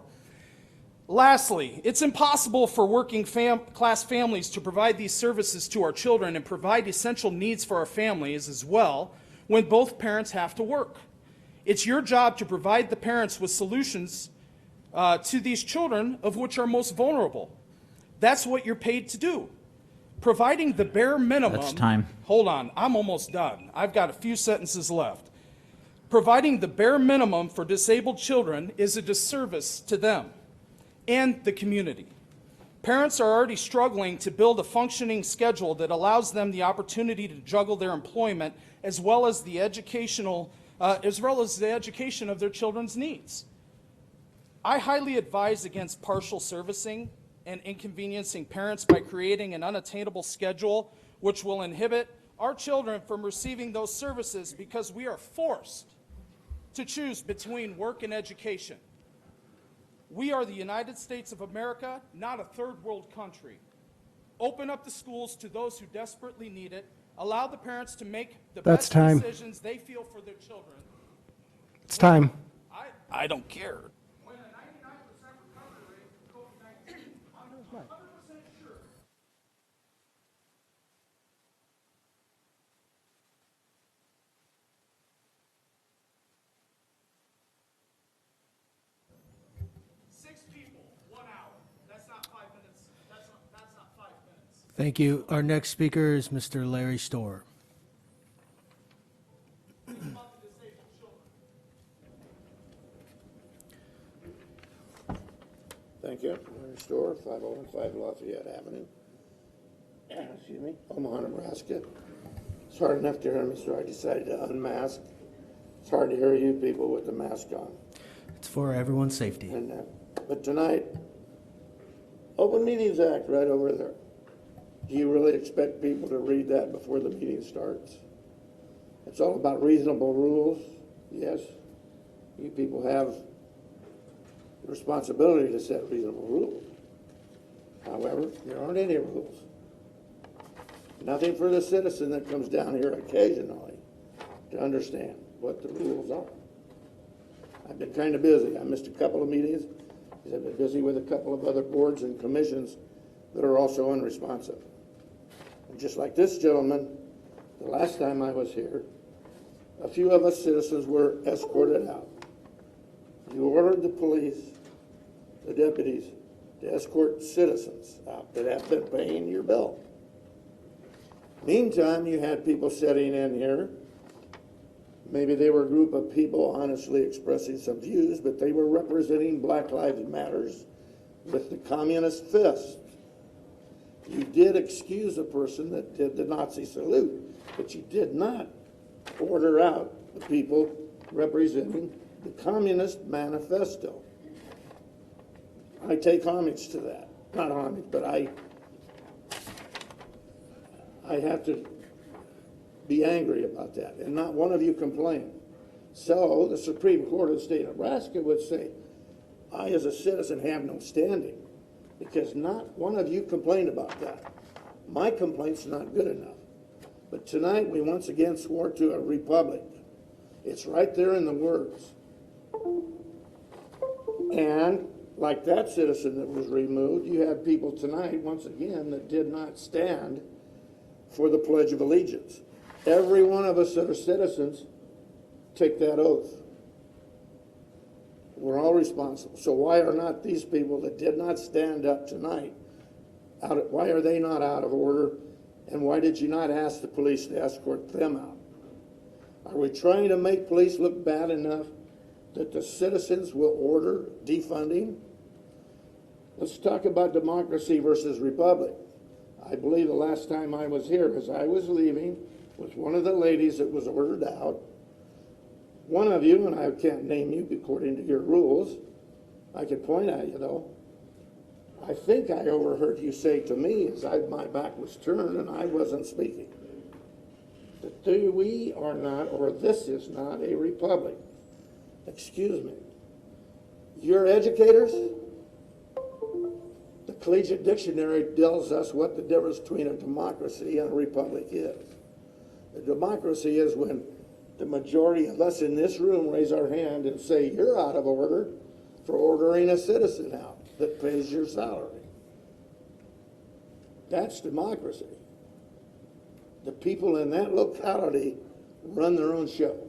Lastly, it's impossible for working class families to provide these services to our children and provide essential needs for our families as well when both parents have to work. It's your job to provide the parents with solutions to these children of which are most vulnerable. That's what you're paid to do. Providing the bare minimum. That's time. Hold on, I'm almost done. I've got a few sentences left. Providing the bare minimum for disabled children is a disservice to them and the community. Parents are already struggling to build a functioning schedule that allows them the opportunity to juggle their employment as well as the education of their children's needs. I highly advise against partial servicing and inconveniencing parents by creating an unattainable schedule which will inhibit our children from receiving those services because we are forced to choose between work and education. We are the United States of America, not a third world country. Open up the schools to those who desperately need it. Allow the parents to make the best decisions they feel for their children. It's time. I don't care. When a 99% recovery rate for COVID-19, I'm 100% sure. Thank you. Our next speaker is Mr. Larry Storr. Thank you. Larry Storr, 505 Lafayette Avenue. Omaha, Nebraska. It's hard enough to hear me, so I decided to unmask. It's hard to hear you people with the mask on. It's for everyone's safety. But tonight, Open Meetings Act right over there. Do you really expect people to read that before the meeting starts? It's all about reasonable rules. Yes, you people have the responsibility to set reasonable rules. However, there aren't any rules. Nothing for the citizen that comes down here occasionally to understand what the rules are. I've been kind of busy. I missed a couple of meetings because I've been busy with a couple of other boards and commissions that are also unresponsive. And just like this gentleman, the last time I was here, a few of us citizens were escorted out. You ordered the police, the deputies, to escort citizens out that have been paying your bill. Meantime, you had people sitting in here. Maybe they were a group of people honestly expressing some views, but they were representing Black Lives Matters with the communist fist. You did excuse a person that did the Nazi salute, but you did not order out the people representing the Communist Manifesto. I take homage to that. Not homage, but I have to be angry about that, and not one of you complained. So the Supreme Court of the state of Nebraska would say, I as a citizen have no standing, because not one of you complained about that. My complaint's not good enough. But tonight we once again swore to a republic. It's right there in the words. And like that citizen that was removed, you had people tonight, once again, that did not stand for the Pledge of Allegiance. Every one of us that are citizens take that oath. We're all responsible. So why are not these people that did not stand up tonight, why are they not out of order? And why did you not ask the police to escort them out? Are we trying to make police look bad enough that the citizens will order defunding? Let's talk about democracy versus republic. I believe the last time I was here, as I was leaving, was one of the ladies that was ordered out. One of you, and I can't name you according to your rules, I could point at you though. I think I overheard you say to me as my back was turned and I wasn't speaking, that we are not, or this is not a republic. Excuse me. You're educators? The Collegiate Dictionary tells us what the difference between a democracy and a republic is. A democracy is when the majority of us in this room raise our hand and say, you're out of order for ordering a citizen out that pays your salary. That's democracy. The people in that locality run their own show.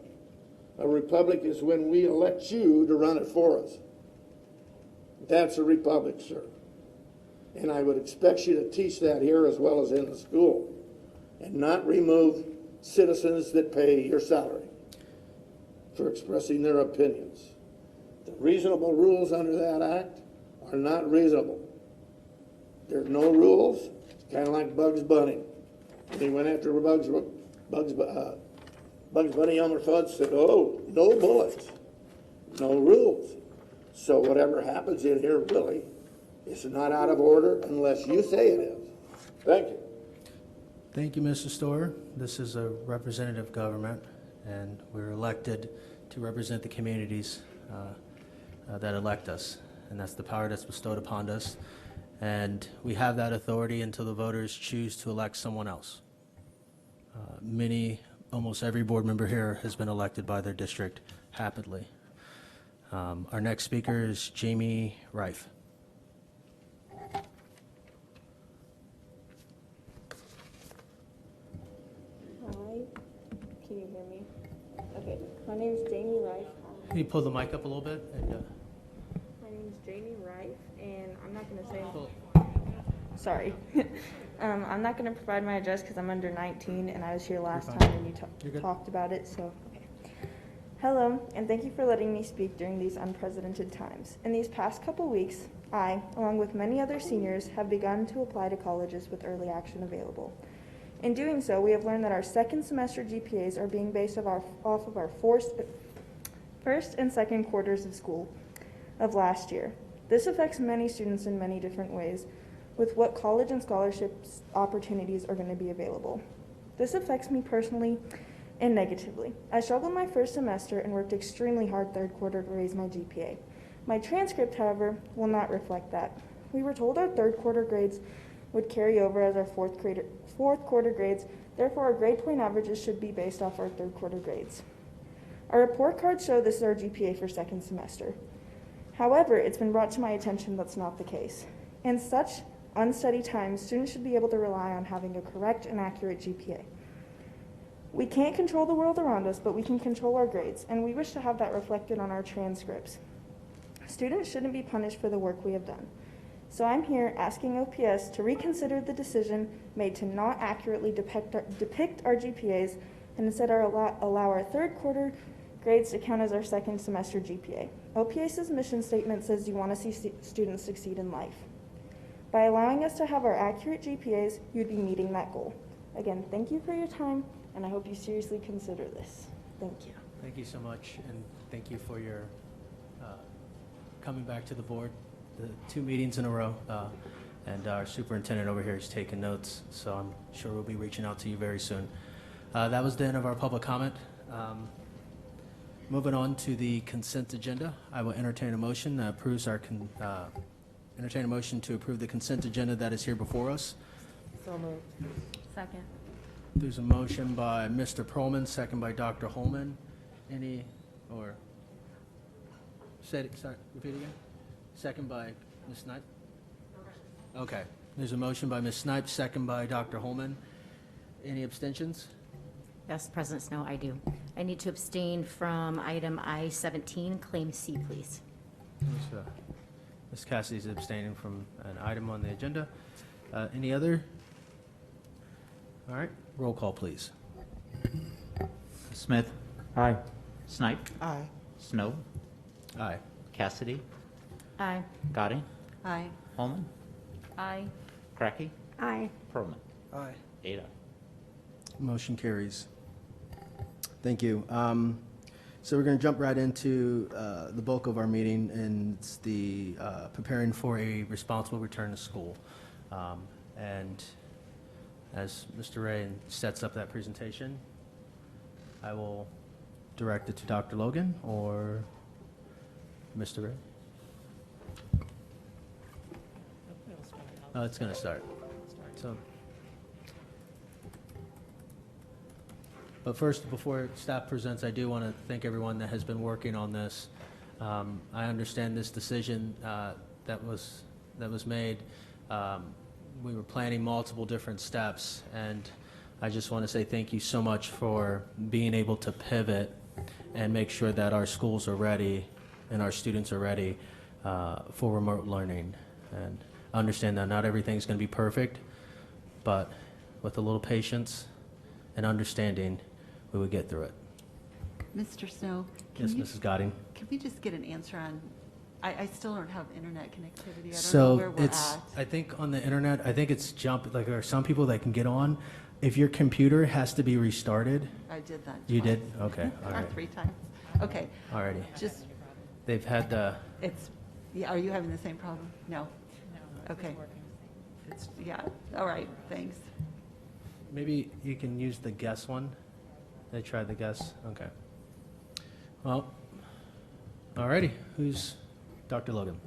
A republic is when we elect you to run it for us. That's a republic, sir. And I would expect you to teach that here as well as in the school, and not remove citizens that pay your salary for expressing their opinions. The reasonable rules under that act are not reasonable. There's no rules. It's kind of like Bugs Bunny. When he went after Bugs Bunny, Elmer Fudd said, oh, no bullets, no rules. So whatever happens in here, Willie, is not out of order unless you say it is. Thank you. Thank you, Mr. Storer. This is a representative government, and we're elected to represent the communities that elect us, and that's the power that's bestowed upon us. And we have that authority until the voters choose to elect someone else. Almost every board member here has been elected by their district happily. Our next speaker is Jamie Reif. Hi, can you hear me? Okay, my name is Jamie Reif. Can you pull the mic up a little bit? My name is Jamie Reif, and I'm not going to say. Sorry. I'm not going to provide my address because I'm under 19, and I was here last time and you talked about it. So, okay. Hello, and thank you for letting me speak during these unprecedented times. In these past couple weeks, I, along with many other seniors, have begun to apply to colleges with early action available. In doing so, we have learned that our second semester GPAs are being based off of our first and second quarters of school of last year. This affects many students in many different ways with what college and scholarships opportunities are going to be available. This affects me personally and negatively. I struggled my first semester and worked extremely hard third quarter to raise my GPA. My transcript, however, will not reflect that. We were told our third quarter grades would carry over as our fourth quarter grades, therefore our grade point averages should be based off our third quarter grades. Our report cards show this is our GPA for second semester. However, it's been brought to my attention that's not the case. In such unsteady times, students should be able to rely on having a correct and accurate GPA. We can't control the world around us, but we can control our grades, and we wish to have that reflected on our transcripts. Students shouldn't be punished for the work we have done. So I'm here asking OPS to reconsider the decision made to not accurately depict our GPAs and instead allow our third quarter grades to count as our second semester GPA. OPS's mission statement says you want to see students succeed in life. By allowing us to have our accurate GPAs, you'd be meeting that goal. Again, thank you for your time, and I hope you seriously consider this. Thank you. Thank you so much, and thank you for your coming back to the board, the 2 meetings in a row, and our superintendent over here is taking notes, so I'm sure we'll be reaching out to you very soon. That was the end of our public comment. Moving on to the consent agenda, I will entertain a motion that approves our entertain a motion to approve the consent agenda that is here before us. So moved. Second. There's a motion by Mr. Perlman, second by Dr. Holman. Repeat again? Second by Ms. Snipe? Okay. There's a motion by Ms. Snipe, second by Dr. Holman. Any abstentions? Yes, President Snow, I do. I need to abstain from item I-17, Claim C, please. Ms. Cassidy is abstaining from an item on the agenda. Any other? All right, roll call, please. Smith, Aye. Snipe, Aye. Snow, Aye. Cassidy, Aye. Gadding, Aye. Holman, Aye. Cracky, Aye. Perlman. Aye. 8 ayes. Motion carries. Thank you. So we're going to jump right into the bulk of our meeting, and it's the preparing for a responsible return to school. And as Mr. Ray sets up that presentation, I will direct it to Dr. Logan or Mr. Ray. It's going to start. So. But first, before staff presents, I do want to thank everyone that has been working on this. I understand this decision that was made. We were planning multiple different steps, and I just want to say thank you so much for being able to pivot and make sure that our schools are ready and our students are ready for remote learning. And I understand that not everything's going to be perfect, but with a little patience and understanding, we would get through it. Mr. Snow, Yes, Mrs. Gadding. can we just get an answer on, I still don't have internet connectivity. I don't know So where we're it's, at. I think on the internet, I think it's like there are some people that can get on. If your computer has to be restarted, I did that. you twice. did? Okay, all Or right. 3 times. Okay. Alrighty. Just, They've had the, it's, yeah, are you having the same problem? No? Okay. It's, yeah, all right, thanks. maybe you can use the guess one. They tried the guess, okay. Well, alrighty, who's Dr. Logan?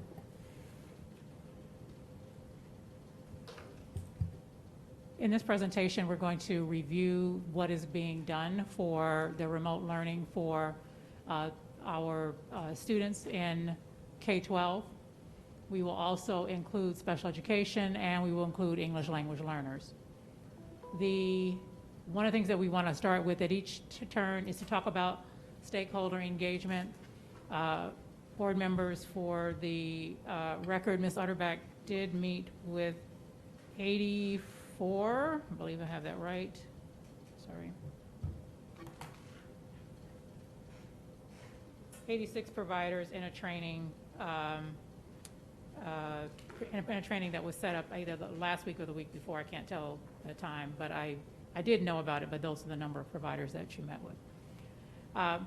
In this presentation, we're going to review what is being done for the remote learning for our students in K-12. We will also include special education, and we will include English language learners. One of the things that we want to start with at each turn is to talk about stakeholder engagement. Board members, for the record, Ms. Utterback did meet with 84, I believe I have that right, sorry. 86 providers in a training, in a training that was set up either the last week or the week before. I can't tell the time, but I did know about it, but those are the number of providers that you met with.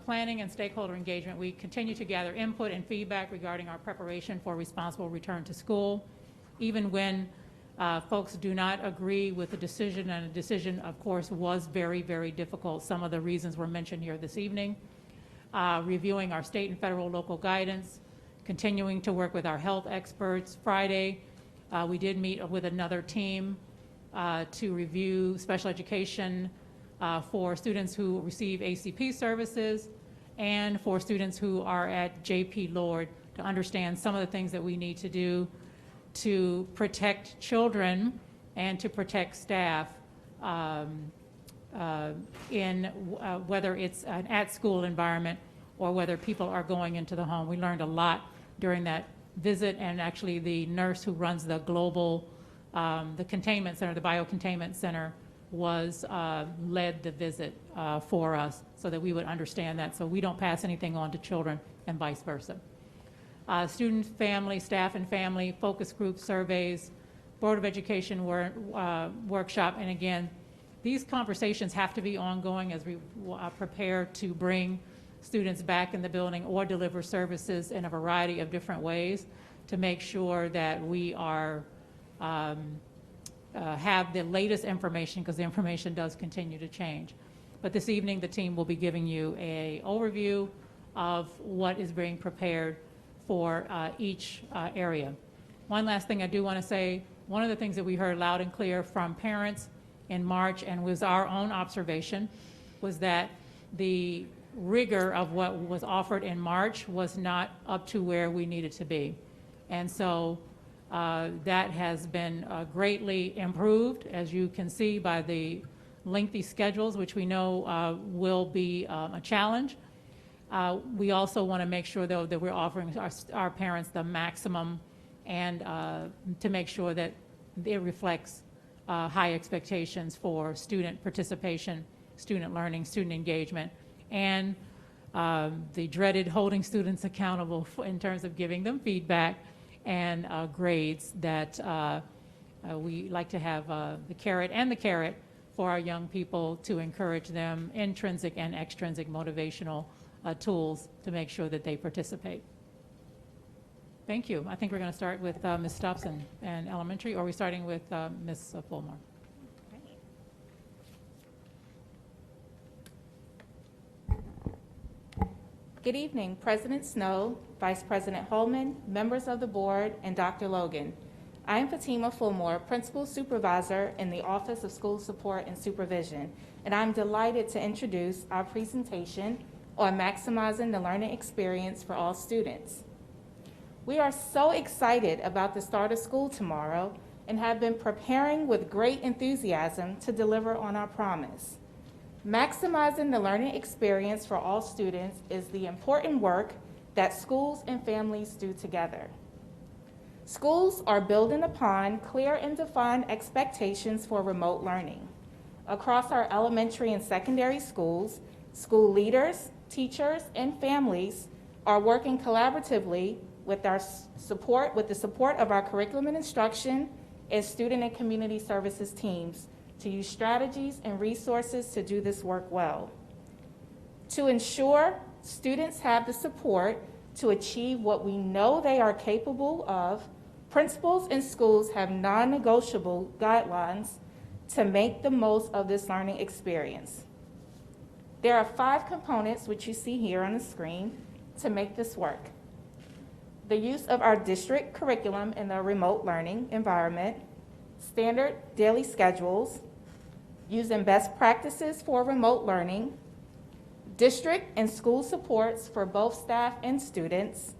Planning and stakeholder engagement, we continue to gather input and feedback regarding our preparation for responsible return to school. Even when folks do not agree with the decision, and the decision, of course, was very, very difficult. Some of the reasons were mentioned here this evening. Reviewing our state and federal local guidance, continuing to work with our health experts. Friday, we did meet with another team to review special education for students who receive ACP services and for students who are at JP Lord to understand some of the things that we need to do to protect children and to protect staff in whether it's an at-school environment or whether people are going into the home. We learned a lot during that visit, and actually the nurse who runs the global, the containment center, the biocontainment center, was led the visit for us so that we would understand that, so we don't pass anything on to children and vice versa. Student, family, staff and family, focus group surveys, Board of Education workshop, and again, these conversations have to be ongoing as we prepare to bring students back in the building or deliver services in a variety of different ways to make sure that we are have the latest information, because the information does continue to change. But this evening, the team will be giving you an overview of what is being prepared for each area. One last thing I do want to say, one of the things that we heard loud and clear from parents in March, and was our own observation, was that the rigor of what was offered in March was not up to where we needed to be. And so that has been greatly improved, as you can see by the lengthy schedules, which we know will be a challenge. We also want to make sure, though, that we're offering our parents the maximum, and to make sure that it reflects high expectations for student participation, student learning, student engagement, and the dreaded holding students accountable in terms of giving them feedback and grades, that we like to have the carrot and the carrot for our young people to encourage them, intrinsic and extrinsic motivational tools to make sure that they participate. Thank you. I think we're going to start with Ms. Stopson and elementary, or are we starting with Ms. Fulmore? Good evening, President Snow, Vice President Holman, members of the board, and Dr. Logan. I am Fatima Fulmore, Principal Supervisor in the Office of School Support and Supervision, and I'm delighted to introduce our presentation on maximizing the learning experience for all students. We are so excited about the start of school tomorrow and have been preparing with great enthusiasm to deliver on our promise. Maximizing the learning experience for all students is the important work that schools and families do together. Schools are building upon clear and defined expectations for remote learning. Across our elementary and secondary schools, school leaders, teachers, and families are working collaboratively with the support of our curriculum and instruction and student and community services teams to use strategies and resources to do this work well. To ensure students have the support to achieve what we know they are capable of, principals and schools have non-negotiable guidelines to make the most of this learning experience. There are 5 components, which you see here on the screen, to make this work. The use of our district curriculum in the remote learning environment, standard daily schedules, using best practices for remote learning, district and school supports for both staff and students,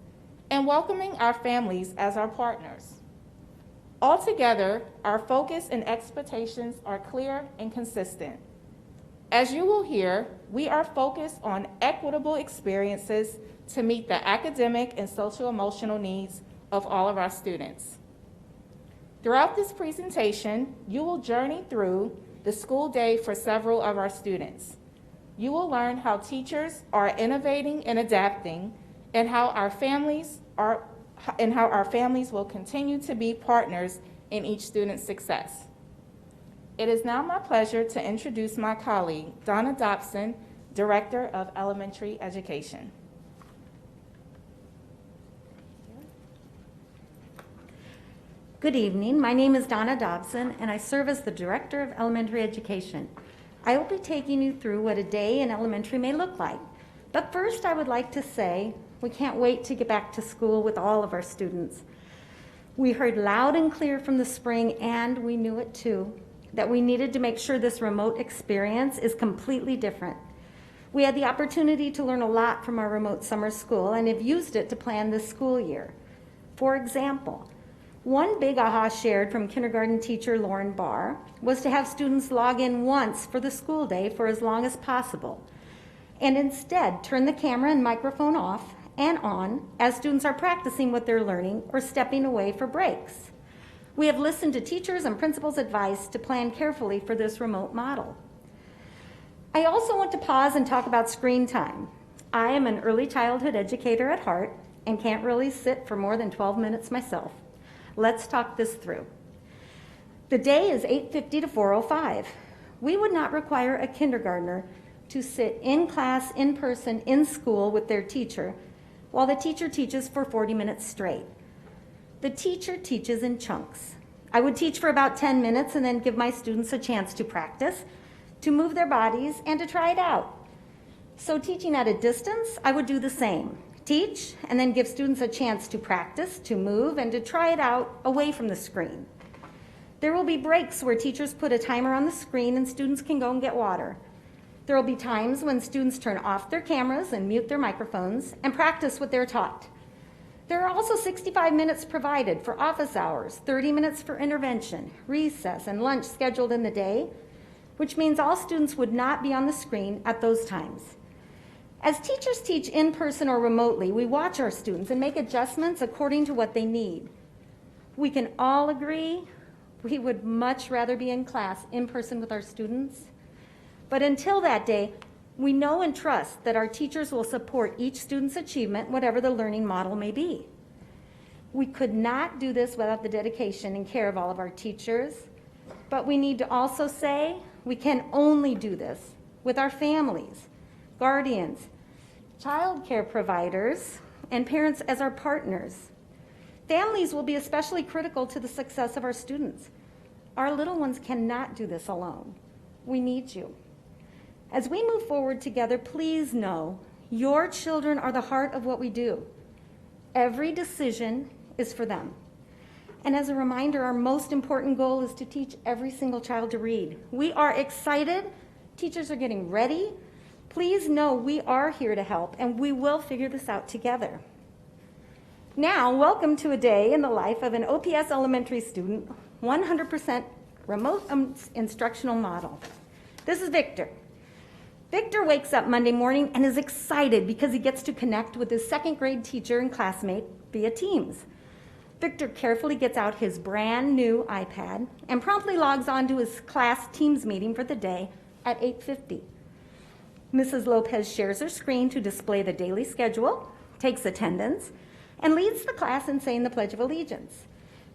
and welcoming our families as our partners. Altogether, our focus and expectations are clear and consistent. As you will hear, we are focused on equitable experiences to meet the academic and social-emotional needs of all of our students. Throughout this presentation, you will journey through the school day for several of our students. You will learn how teachers are innovating and adapting and how our families will continue to be partners in each student's success. It is now my pleasure to introduce my colleague, Donna Dobson, Director of Elementary Education. Good evening. My name is Donna Dobson, and I serve as the Director of Elementary Education. I will be taking you through what a day in elementary may look like. But first, I would like to say we can't wait to get back to school with all of our students. We heard loud and clear from the spring, and we knew it too, that we needed to make sure this remote experience is completely different. We had the opportunity to learn a lot from our remote summer school and have used it to plan this school year. For example, one big aha shared from kindergarten teacher Lauren Barr was to have students log in once for the school day for as long as possible, and instead turn the camera and microphone off and on as students are practicing what they're learning or stepping away for breaks. We have listened to teachers' and principals' advice to plan carefully for this remote model. I also want to pause and talk about screen time. I am an early childhood educator at heart and can't really sit for more than 12 minutes myself. Let's talk this through. The day is 8:50 to 4:05. We would not require a kindergartner to sit in class, in person, in school with their teacher while the teacher teaches for 40 minutes straight. The teacher teaches in chunks. I would teach for about 10 minutes and then give my students a chance to practice, to move their bodies, and to try it out. So teaching at a distance, I would do the same. Teach, and then give students a chance to practice, to move, and to try it out away from the screen. There will be breaks where teachers put a timer on the screen and students can go and get water. There will be times when students turn off their cameras and mute their microphones and practice what they're taught. There are also 65 minutes provided for office hours, 30 minutes for intervention, recess, and lunch scheduled in the day, which means all students would not be on the screen at those times. As teachers teach in person or remotely, we watch our students and make adjustments according to what they need. We can all agree we would much rather be in class in person with our students. But until that day, we know and trust that our teachers will support each student's achievement, whatever the learning model may be. We could not do this without the dedication and care of all of our teachers, but we need to also say we can only do this with our families, guardians, child care providers, and parents as our partners. Families will be especially critical to the success of our students. Our little ones cannot do this alone. We need you. As we move forward together, please know your children are the heart of what we do. Every decision is for them. And as a reminder, our most important goal is to teach every single child to read. We are excited. Teachers are getting ready. Please know we are here to help, and we will figure this out together. Now, welcome to a day in the life of an OPS elementary student, 100% remote instructional model. This is Victor. Victor wakes up Monday morning and is excited because he gets to connect with his second grade teacher and classmate via Teams. Victor carefully gets out his brand new iPad and promptly logs on to his class Teams meeting for the day at 8:50. Mrs. Lopez shares her screen to display the daily schedule, takes attendance, and leads the class in saying the Pledge of Allegiance.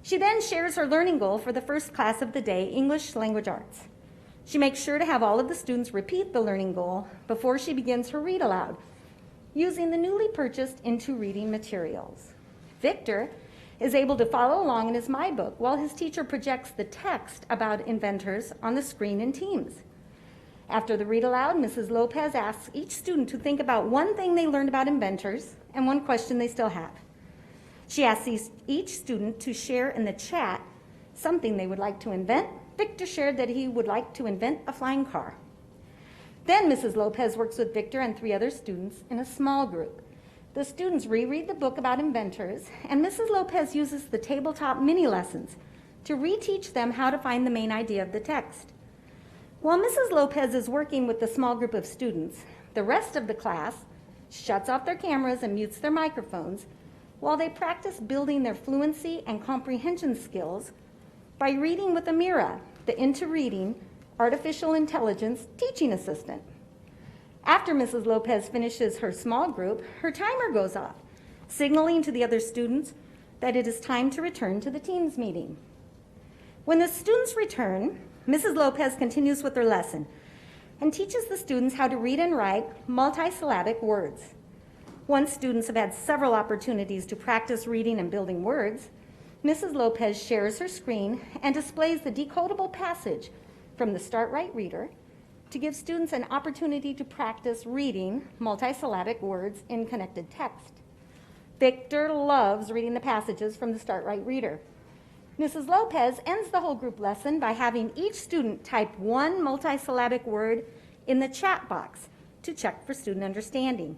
She then shares her learning goal for the first class of the day, English Language Arts. She makes sure to have all of the students repeat the learning goal before she begins her read aloud, using the newly purchased Into Reading materials. Victor is able to follow along in his My Book while his teacher projects the text about inventors on the screen in Teams. After the read aloud, Mrs. Lopez asks each student to think about one thing they learned about inventors and one question they still have. She asks each student to share in the chat something they would like to invent. Victor shared that he would like to invent a flying car. Then Mrs. Lopez works with Victor and 3 other students in a small group. The students reread the book about inventors, and Mrs. Lopez uses the tabletop mini lessons to reteach them how to find the main idea of the text. While Mrs. Lopez is working with the small group of students, the rest of the class shuts off their cameras and mutes their microphones while they practice building their fluency and comprehension skills by reading with Amira, the Into Reading artificial intelligence teaching assistant. After Mrs. Lopez finishes her small group, her timer goes off, signaling to the other students that it is time to return to the teams meeting. When the students return, Mrs. Lopez continues with their lesson and teaches the students how to read and write multisyllabic words. Once students have had several opportunities to practice reading and building words, Mrs. Lopez shares her screen and displays the decodable passage from the Start Right Reader to give students an opportunity to practice reading multisyllabic words in connected text. Victor loves reading the passages from the Start Right Reader. Mrs. Lopez ends the whole group lesson by having each student type one multisyllabic word in the chat box to check for student understanding.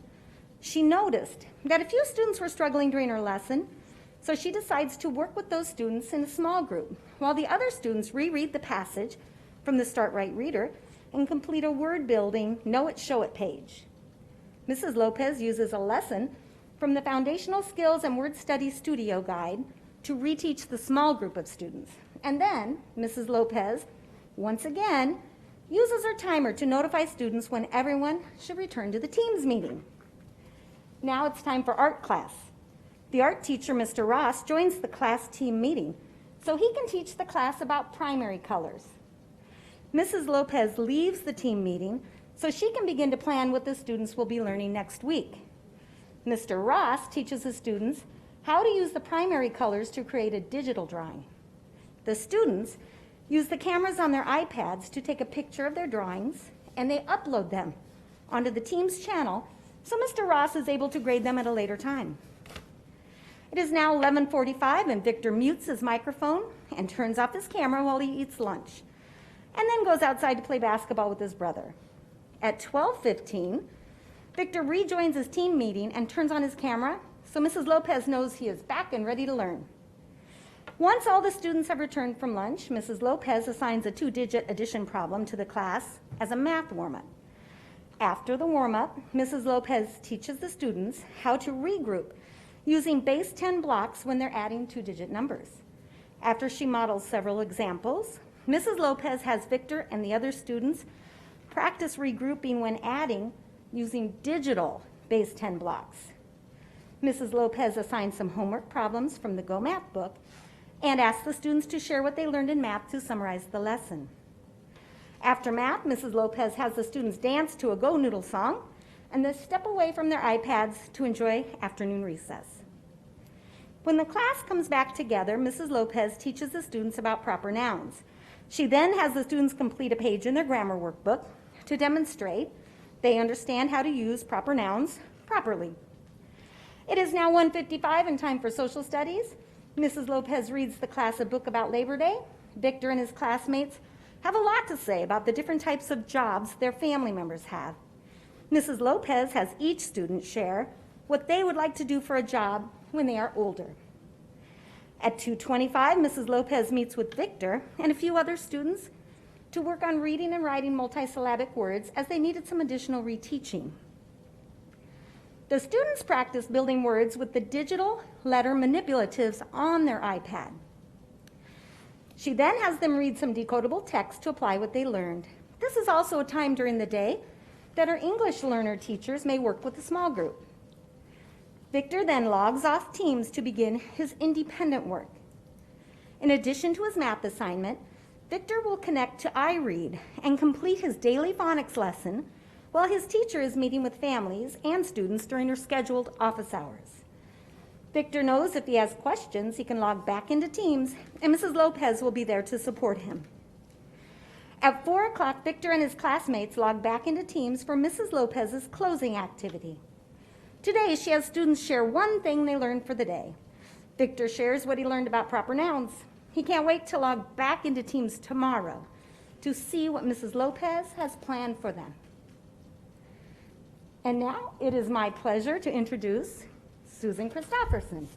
She noticed that a few students were struggling during her lesson, so she decides to work with those students in a small group while the other students reread the passage from the Start Right Reader and complete a word-building Know It, Show It page. Mrs. Lopez uses a lesson from the Foundational Skills and Word Study Studio Guide to reteach the small group of students. And then Mrs. Lopez, once again, uses her timer to notify students when everyone should return to the teams meeting. Now it's time for art class. The art teacher, Mr. Ross, joins the class team meeting so he can teach the class about primary colors. Mrs. Lopez leaves the team meeting so she can begin to plan what the students will be learning next week. Mr. Ross teaches the students how to use the primary colors to create a digital drawing. The students use the cameras on their iPads to take a picture of their drawings, and they upload them onto the team's channel so Mr. Ross is able to grade them at a later time. It is now 11:45 and Victor mutes his microphone and turns off his camera while he eats lunch, and then goes outside to play basketball with his brother. At 12:15, Victor rejoins his team meeting and turns on his camera so Mrs. Lopez knows he is back and ready to learn. Once all the students have returned from lunch, Mrs. Lopez assigns a 2-digit addition problem to the class as a math warm-up. After the warm-up, Mrs. Lopez teaches the students how to regroup using base 10 blocks when they're adding 2-digit numbers. After she models several examples, Mrs. Lopez has Victor and the other students practice regrouping when adding using digital base 10 blocks. Mrs. Lopez assigns some homework problems from the Go Math book and asks the students to share what they learned in math to summarize the lesson. After math, Mrs. Lopez has the students dance to a Go Noodle song and then step away from their iPads to enjoy afternoon recess. When the class comes back together, Mrs. Lopez teaches the students about proper nouns. She then has the students complete a page in their grammar workbook to demonstrate they understand how to use proper nouns properly. It is now 1:55 and time for social studies. Mrs. Lopez reads the class a book about Labor Day. Victor and his classmates have a lot to say about the different types of jobs their family members have. Mrs. Lopez has each student share what they would like to do for a job when they are older. At 2:25, Mrs. Lopez meets with Victor and a few other students to work on reading and writing multisyllabic words as they needed some additional reteaching. The students practice building words with the digital letter manipulatives on their iPad. She then has them read some decodable text to apply what they learned. This is also a time during the day that our English learner teachers may work with a small group. Victor then logs off Teams to begin his independent work. In addition to his math assignment, Victor will connect to iRead and complete his daily phonics lesson while his teacher is meeting with families and students during her scheduled office hours. Victor knows if he has questions, he can log back into Teams, and Mrs. Lopez will be there to support him. At 4 o'clock, Victor and his classmates log back into Teams for Mrs. Lopez's closing activity. Today, she has students share one thing they learned for the day. Victor shares what he learned about proper nouns. He can't wait to log back into Teams tomorrow to see what Mrs. Lopez has planned for them. And now it is my pleasure to introduce Susan Christofferson.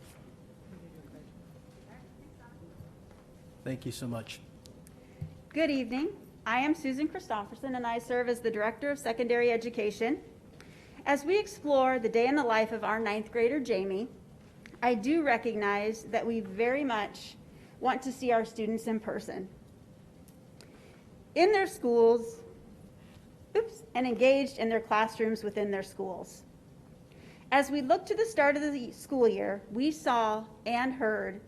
Thank you so much. Good evening. I am Susan Christofferson, and I serve as the Director of Secondary Education. As we explore the day in the life of our 9th grader, Jamie, I do recognize that we very much want to see our students in person, in their schools, and engaged in their classrooms within their schools. As we look to the start of the school year, we saw and heard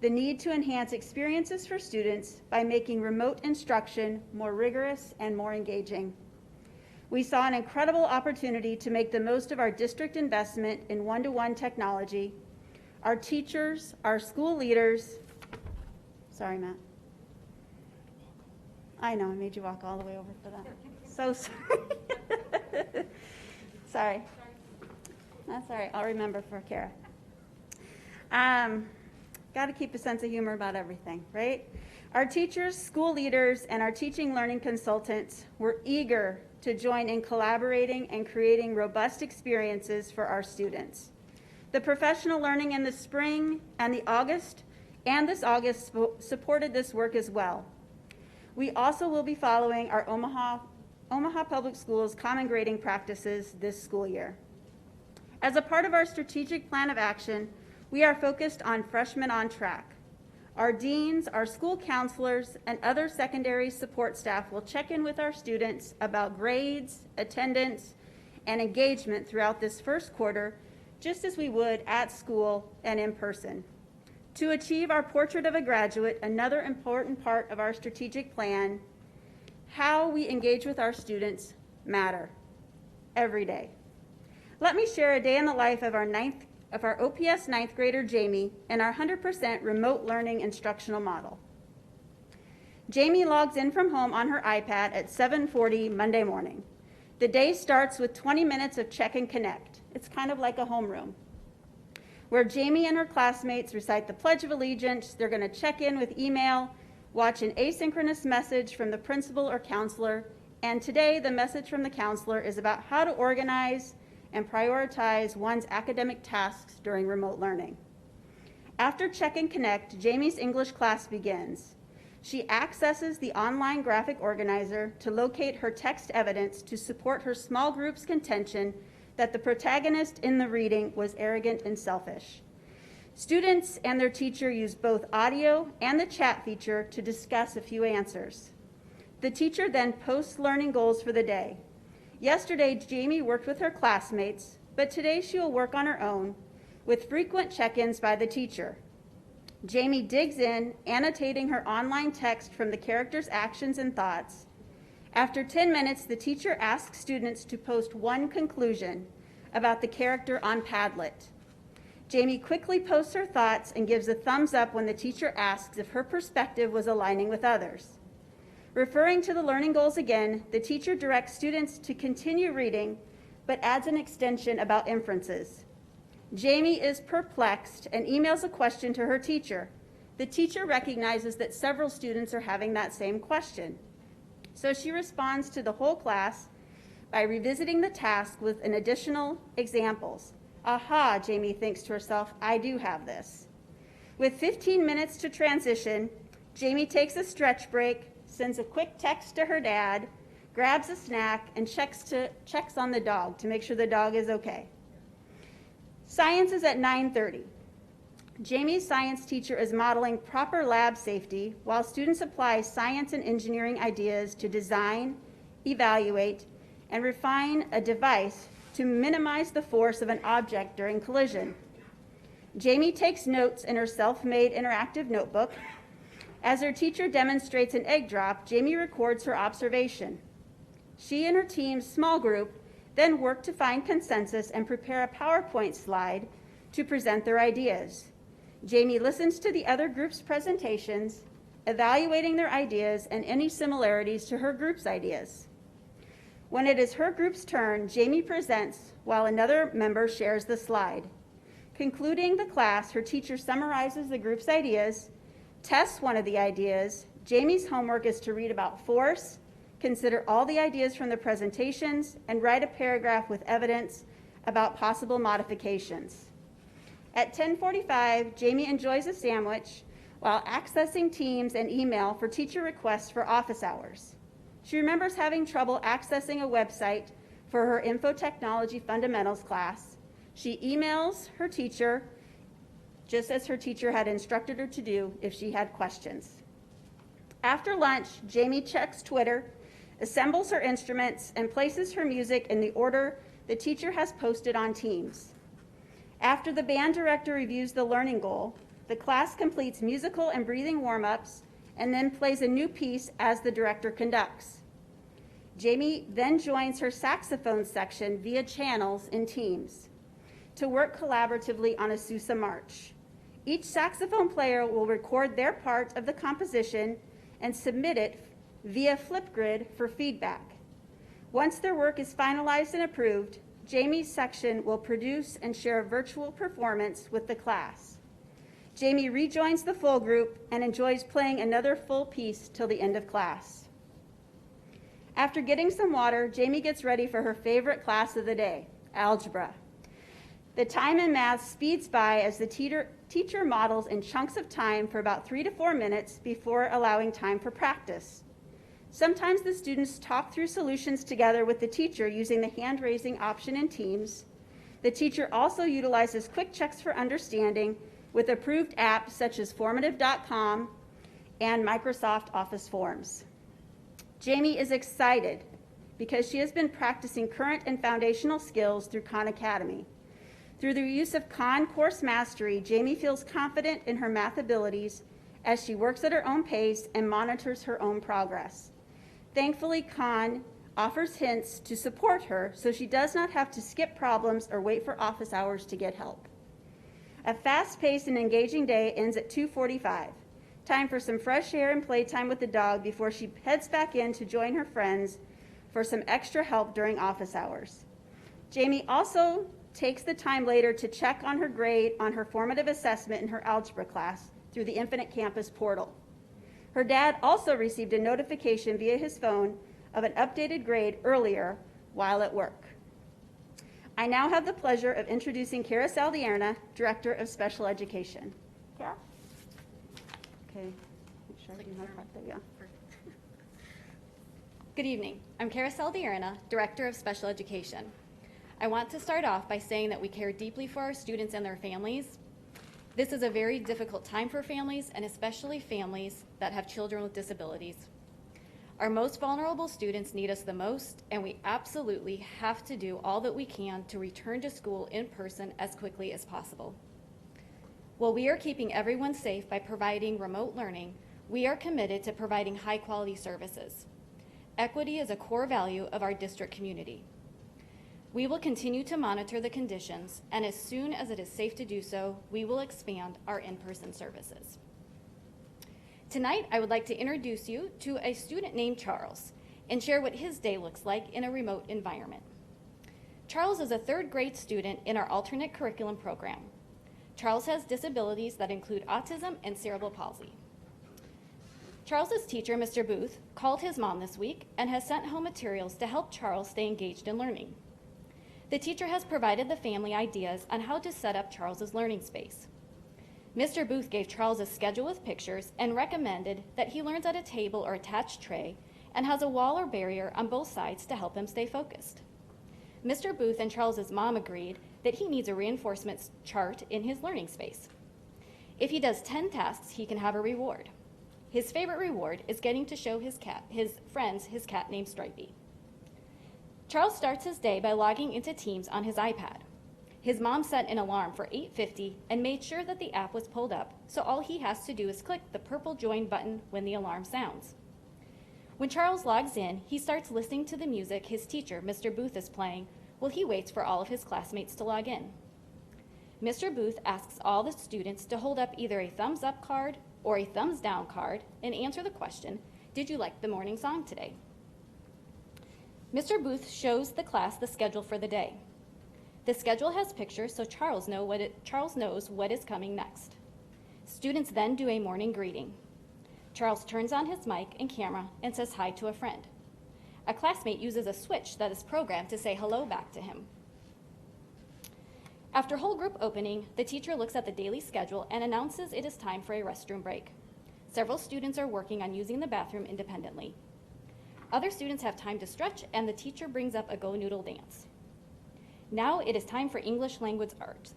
the need to enhance experiences for students by making remote instruction more rigorous and more engaging. We saw an incredible opportunity to make the most of our district investment in one-to-one technology. Our teachers, our school leaders, sorry, Matt. I know, I made you walk all the way over for that. So sorry. Sorry. That's all right, I'll remember for Kara. Got to keep a sense of humor about everything, right? Our teachers, school leaders, and our teaching learning consultants were eager to join in collaborating and creating robust experiences for our students. The professional learning in the spring and this August supported this work as well. We also will be following our Omaha Public Schools common grading practices this school year. As a part of our strategic plan of action, we are focused on freshmen on track. Our deans, our school counselors, and other secondary support staff will check in with our students about grades, attendance, and engagement throughout this first quarter, just as we would at school and in person. To achieve our portrait of a graduate, another important part of our strategic plan, how we engage with our students matter every day. Let me share a day in the life of our OPS ninth grader, Jamie, and our 100% remote learning instructional model. Jamie logs in from home on her iPad at 7:40 Monday morning. The day starts with 20 minutes of check and connect. It's kind of like a homeroom, where Jamie and her classmates recite the Pledge of Allegiance. They're going to check in with email, watch an asynchronous message from the principal or counselor, and today the message from the counselor is about how to organize and prioritize one's academic tasks during remote learning. After Check and Connect, Jamie's English class begins. She accesses the online graphic organizer to locate her text evidence to support her small group's contention that the protagonist in the reading was arrogant and selfish. Students and their teacher use both audio and the chat feature to discuss a few answers. The teacher then posts learning goals for the day. Yesterday, Jamie worked with her classmates, but today she will work on her own with frequent check-ins by the teacher. Jamie digs in, annotating her online text from the character's actions and thoughts. After 10 minutes, the teacher asks students to post one conclusion about the character on Padlet. Jamie quickly posts her thoughts and gives a thumbs up when the teacher asks if her perspective was aligning with others. Referring to the learning goals again, the teacher directs students to continue reading, but adds an extension about inferences. Jamie is perplexed and emails a question to her teacher. The teacher recognizes that several students are having that same question. So she responds to the whole class by revisiting the task with an additional examples. Aha, Jamie thinks to herself, I do have this. With 15 minutes to transition, Jamie takes a stretch break, sends a quick text to her dad, grabs a snack, and checks on the dog to make sure the dog is okay. Science is at 9:30. Jamie's science teacher is modeling proper lab safety while students apply science and engineering ideas to design, evaluate, and refine a device to minimize the force of an object during collision. Jamie takes notes in her self-made interactive notebook. As her teacher demonstrates an egg drop, Jamie records her observation. She and her team's small group then work to find consensus and prepare a PowerPoint slide to present their ideas. Jamie listens to the other group's presentations, evaluating their ideas and any similarities to her group's ideas. When it is her group's turn, Jamie presents while another member shares the slide. Concluding the class, her teacher summarizes the group's ideas, tests one of the ideas. Jamie's homework is to read about force, consider all the ideas from the presentations, and write a paragraph with evidence about possible modifications. At 10:45, Jamie enjoys a sandwich while accessing Teams and email for teacher requests for office hours. She remembers having trouble accessing a website for her info technology fundamentals class. She emails her teacher, just as her teacher had instructed her to do if she had questions. After lunch, Jamie checks Twitter, assembles her instruments, and places her music in the order the teacher has posted on Teams. After the band director reviews the learning goal, the class completes musical and breathing warm-ups and then plays a new piece as the director conducts. Jamie then joins her saxophone section via channels in teams to work collaboratively on a Sousa march. Each saxophone player will record their part of the composition and submit it via Flipgrid for feedback. Once their work is finalized and approved, Jamie's section will produce and share a virtual performance with the class. Jamie rejoins the full group and enjoys playing another full piece till the end of class. After getting some water, Jamie gets ready for her favorite class of the day, algebra. The time in math speeds by as the teacher models in chunks of time for about 3 to 4 minutes before allowing time for practice. Sometimes the students talk through solutions together with the teacher using the hand-raising option in Teams. The teacher also utilizes quick checks for understanding with approved apps such as Formative.com and Microsoft Office Forms. Jamie is excited because she has been practicing current and foundational skills through Khan Academy. Through the use of Khan Course Mastery, Jamie feels confident in her math abilities as she works at her own pace and monitors her own progress. Thankfully, Khan offers hints to support her so she does not have to skip problems or wait for office hours to get help. A fast-paced and engaging day ends at 2:45. Time for some fresh air and playtime with the dog before she heads back in to join her friends for some extra help during office hours. Jamie also takes the time later to check on her grade on her formative assessment in her algebra class through the Infinite Campus portal. Her dad also received a notification via his phone of an updated grade earlier while at work. I now have the pleasure of introducing Kara Saldierna, Director of Special Education. Kara? Okay. Make sure I do my part. There you go. Good evening. I'm Kara Saldierna, Director of Special Education. I want to start off by saying that we care deeply for our students and their families. This is a very difficult time for families, and especially families that have children with disabilities. Our most vulnerable students need us the most, and we absolutely have to do all that we can to return to school in person as quickly as possible. While we are keeping everyone safe by providing remote learning, we are committed to providing high-quality services. Equity is a core value of our district community. We will continue to monitor the conditions, and as soon as it is safe to do so, we will expand our in-person services. Tonight, I would like to introduce you to a student named Charles and share what his day looks like in a remote environment. Charles is a third-grade student in our alternate curriculum program. Charles has disabilities that include autism and cerebral palsy. Charles's teacher, Mr. Booth, called his mom this week and has sent home materials to help Charles stay engaged in learning. The teacher has provided the family ideas on how to set up Charles's learning space. Mr. Booth gave Charles a schedule with pictures and recommended that he learns at a table or attached tray and has a wall or barrier on both sides to help him stay focused. Mr. Booth and Charles's mom agreed that he needs a reinforcement chart in his learning space. If he does 10 tasks, he can have a reward. His favorite reward is getting to show his friends his cat named Stripey. Charles starts his day by logging into Teams on his iPad. His mom set an alarm for 8:50 and made sure that the app was pulled up, so all he has to do is click the purple join button when the alarm sounds. When Charles logs in, he starts listening to the music his teacher, Mr. Booth, is playing while he waits for all of his classmates to log in. Mr. Booth asks all the students to hold up either a thumbs up card or a thumbs down card and answer the question, "Did you like the morning song today?" Mr. Booth shows the class the schedule for the day. The schedule has pictures so Charles knows what is coming next. Students then do a morning greeting. Charles turns on his mic and camera and says hi to a friend. A classmate uses a switch that is programmed to say hello back to him. After whole group opening, the teacher looks at the daily schedule and announces it is time for a restroom break. Several students are working on using the bathroom independently. Other students have time to stretch, and the teacher brings up a Go Noodle dance. Now it is time for English language arts.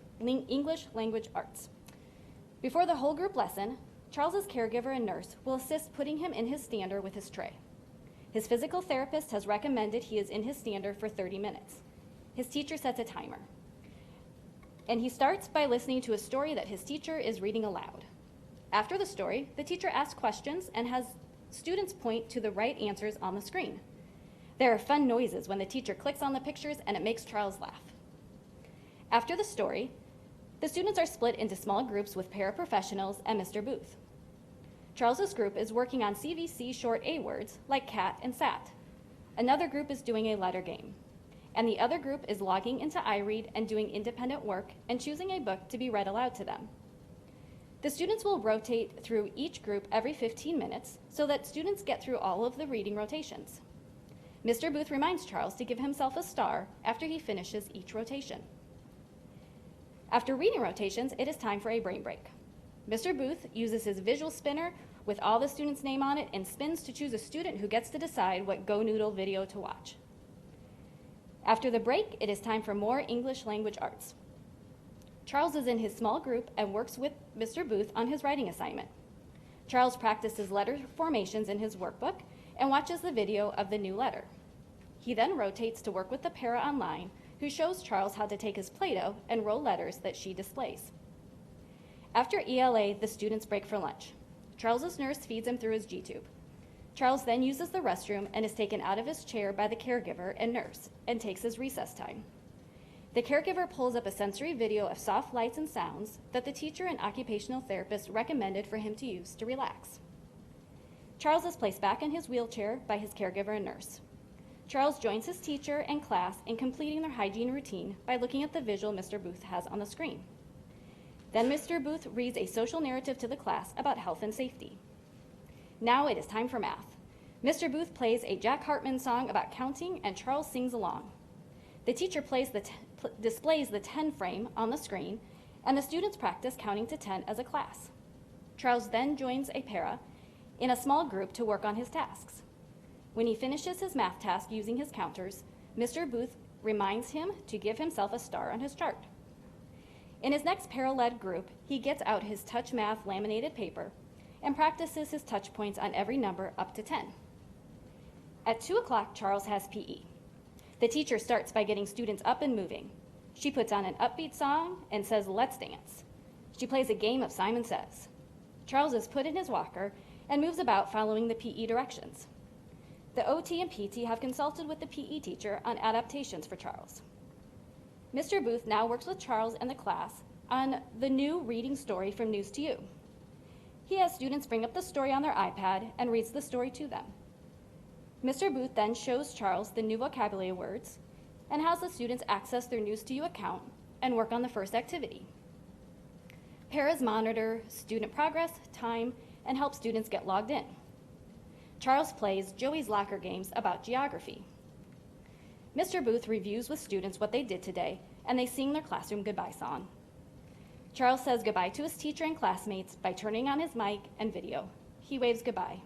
Before the whole group lesson, Charles's caregiver and nurse will assist putting him in his stander with his tray. His physical therapist has recommended he is in his stander for 30 minutes. His teacher sets a timer. And he starts by listening to a story that his teacher is reading aloud. After the story, the teacher asks questions and has students point to the right answers on the screen. There are fun noises when the teacher clicks on the pictures, and it makes Charles laugh. After the story, the students are split into small groups with paraprofessionals and Mr. Booth. Charles's group is working on CVC short A words like cat and sat. Another group is doing a letter game. And the other group is logging into iRead and doing independent work and choosing a book to be read aloud to them. The students will rotate through each group every 15 minutes so that students get through all of the reading rotations. Mr. Booth reminds Charles to give himself a star after he finishes each rotation. After reading rotations, it is time for a brain break. Mr. Booth uses his visual spinner with all the students' name on it and spins to choose a student who gets to decide what Go Noodle video to watch. After the break, it is time for more English language arts. Charles is in his small group and works with Mr. Booth on his writing assignment. Charles practices letter formations in his workbook and watches the video of the new letter. He then rotates to work with the para online, who shows Charles how to take his Play-Doh and roll letters that she displays. After ELA, the students break for lunch. Charles's nurse feeds him through his G-tube. Charles then uses the restroom and is taken out of his chair by the caregiver and nurse and takes his recess time. The caregiver pulls up a sensory video of soft lights and sounds that the teacher and occupational therapist recommended for him to use to relax. Charles is placed back in his wheelchair by his caregiver and nurse. Charles joins his teacher and class in completing their hygiene routine by looking at the visual Mr. Booth has on the screen. Then Mr. Booth reads a social narrative to the class about health and safety. Now it is time for math. Mr. Booth plays a Jack Hartman song about counting, and Charles sings along. The teacher displays the 10 frame on the screen, and the students practice counting to 10 as a class. Charles then joins a para in a small group to work on his tasks. When he finishes his math task using his counters, Mr. Booth reminds him to give himself a star on his chart. In his next para-led group, he gets out his Touch Math laminated paper and practices his touch points on every number up to 10. At 2 o'clock, Charles has PE. The teacher starts by getting students up and moving. She puts on an upbeat song and says, "Let's dance." She plays a game of Simon Says. Charles is put in his walker and moves about following the PE directions. The OT and PT have consulted with the PE teacher on adaptations for Charles. Mr. Booth now works with Charles and the class on the new reading story from News to You. He has students bring up the story on their iPad and reads the story to them. Mr. Booth then shows Charles the new vocabulary words and has the students access their News to You account and work on the first activity. Paras monitor student progress, time, and help students get logged in. Charles plays Joey's Locker games about geography. Mr. Booth reviews with students what they did today, and they sing their classroom goodbye song. Charles says goodbye to his teacher and classmates by turning on his mic and video. He waves goodbye.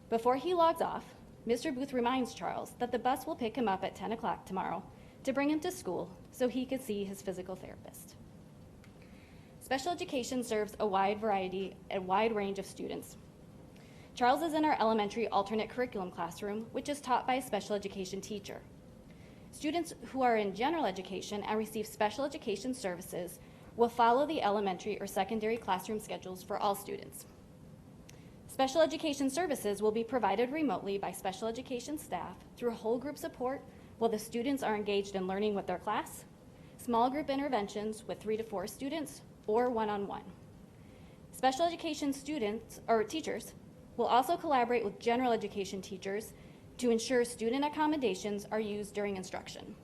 Before he logs off, Mr. Booth reminds Charles that the bus will pick him up at 10 o'clock tomorrow to bring him to school so he can see his physical therapist. Special education serves a wide range of students. Charles is in our elementary alternate curriculum classroom, which is taught by a special education teacher. Students who are in general education and receive special education services will follow the elementary or secondary classroom schedules for all students. Special education services will be provided remotely by special education staff through whole group support while the students are engaged in learning with their class, small group interventions with 3 to 4 students, or one-on-one. Special education students or teachers will also collaborate with general education teachers to ensure student accommodations are used during instruction.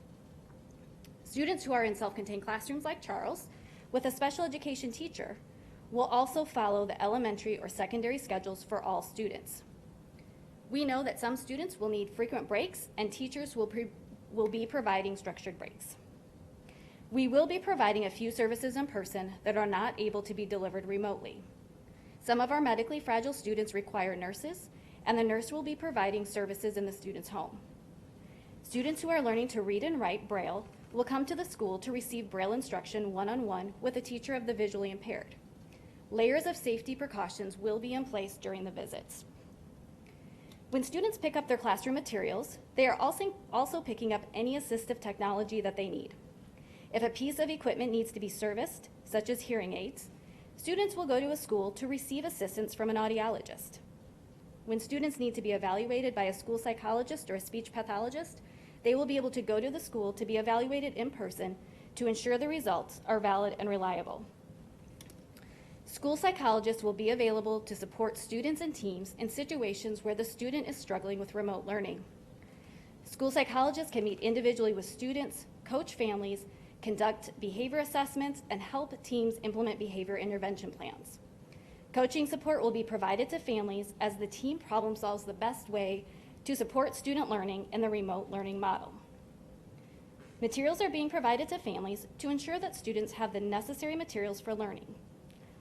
Students who are in self-contained classrooms like Charles with a special education teacher will also follow the elementary or secondary schedules for all students. We know that some students will need frequent breaks, and teachers will be providing structured breaks. We will be providing a few services in person that are not able to be delivered remotely. Some of our medically fragile students require nurses, and the nurse will be providing services in the student's home. Students who are learning to read and write Braille will come to the school to receive Braille instruction one-on-one with a teacher of the visually impaired. Layers of safety precautions will be in place during the visits. When students pick up their classroom materials, they are also picking up any assistive technology that they need. If a piece of equipment needs to be serviced, such as hearing aids, students will go to a school to receive assistance from an audiologist. When students need to be evaluated by a school psychologist or a speech pathologist, they will be able to go to the school to be evaluated in person to ensure the results are valid and reliable. School psychologists will be available to support students and teams in situations where the student is struggling with remote learning. School psychologists can meet individually with students, coach families, conduct behavior assessments, and help teams implement behavior intervention plans. Coaching support will be provided to families as the team problem solves the best way to support student learning in the remote learning model. Materials are being provided to families to ensure that students have the necessary materials for learning.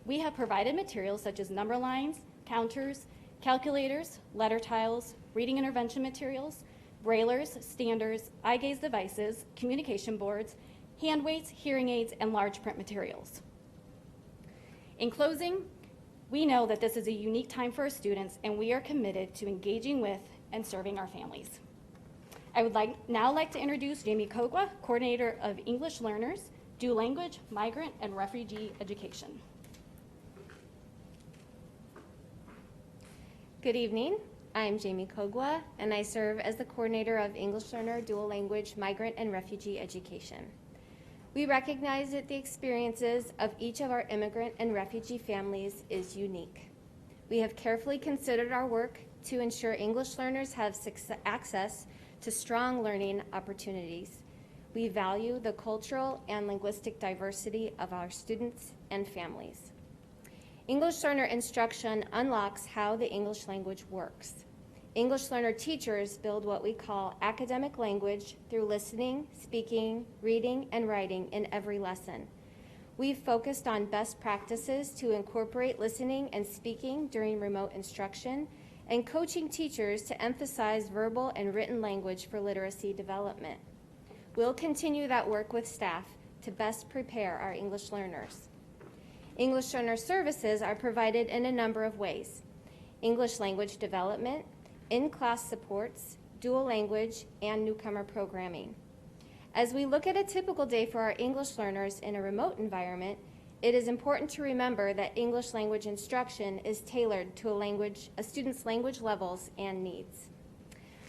We have provided materials such as number lines, counters, calculators, letter tiles, reading intervention materials, braillers, standers, eye gaze devices, communication boards, hand weights, hearing aids, and large print materials. In closing, we know that this is a unique time for our students, and we are committed to engaging with and serving our families. I would now like to introduce Jamie Kogwa, Coordinator of English Learners, Dual Language, Migrant, and Refugee Education. Good evening. I'm Jamie Kogwa, and I serve as the Coordinator of English Learner, Dual Language, Migrant, and Refugee Education. We recognize that the experiences of each of our immigrant and refugee families is unique. We have carefully considered our work to ensure English learners have access to strong learning opportunities. We value the cultural and linguistic diversity of our students and families. English learner instruction unlocks how the English language works. English learner teachers build what we call academic language through listening, speaking, reading, and writing in every lesson. We've focused on best practices to incorporate listening and speaking during remote instruction and coaching teachers to emphasize verbal and written language for literacy development. We'll continue that work with staff to best prepare our English learners. English learner services are provided in a number of ways: English language development, in-class supports, dual language, and newcomer programming. As we look at a typical day for our English learners in a remote environment, it is important to remember that English language instruction is tailored to a student's language levels and needs.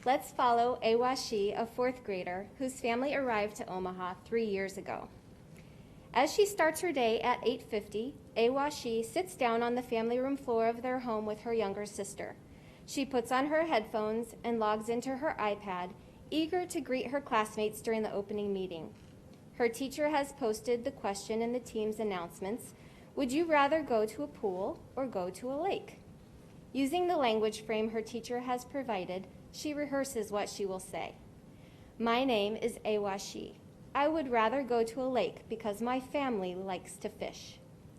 Let's follow Awa Shi, a fourth grader whose family arrived to Omaha 3 years ago. As she starts her day at 8:50, Awa Shi sits down on the family room floor of their home with her younger sister. She puts on her headphones and logs into her iPad, eager to greet her classmates during the opening meeting. Her teacher has posted the question in the team's announcements: would you rather go to a pool or go to a lake? Using the language frame her teacher has provided, she rehearses what she will say. My name is Awa Shi. I would rather go to a lake because my family likes to fish.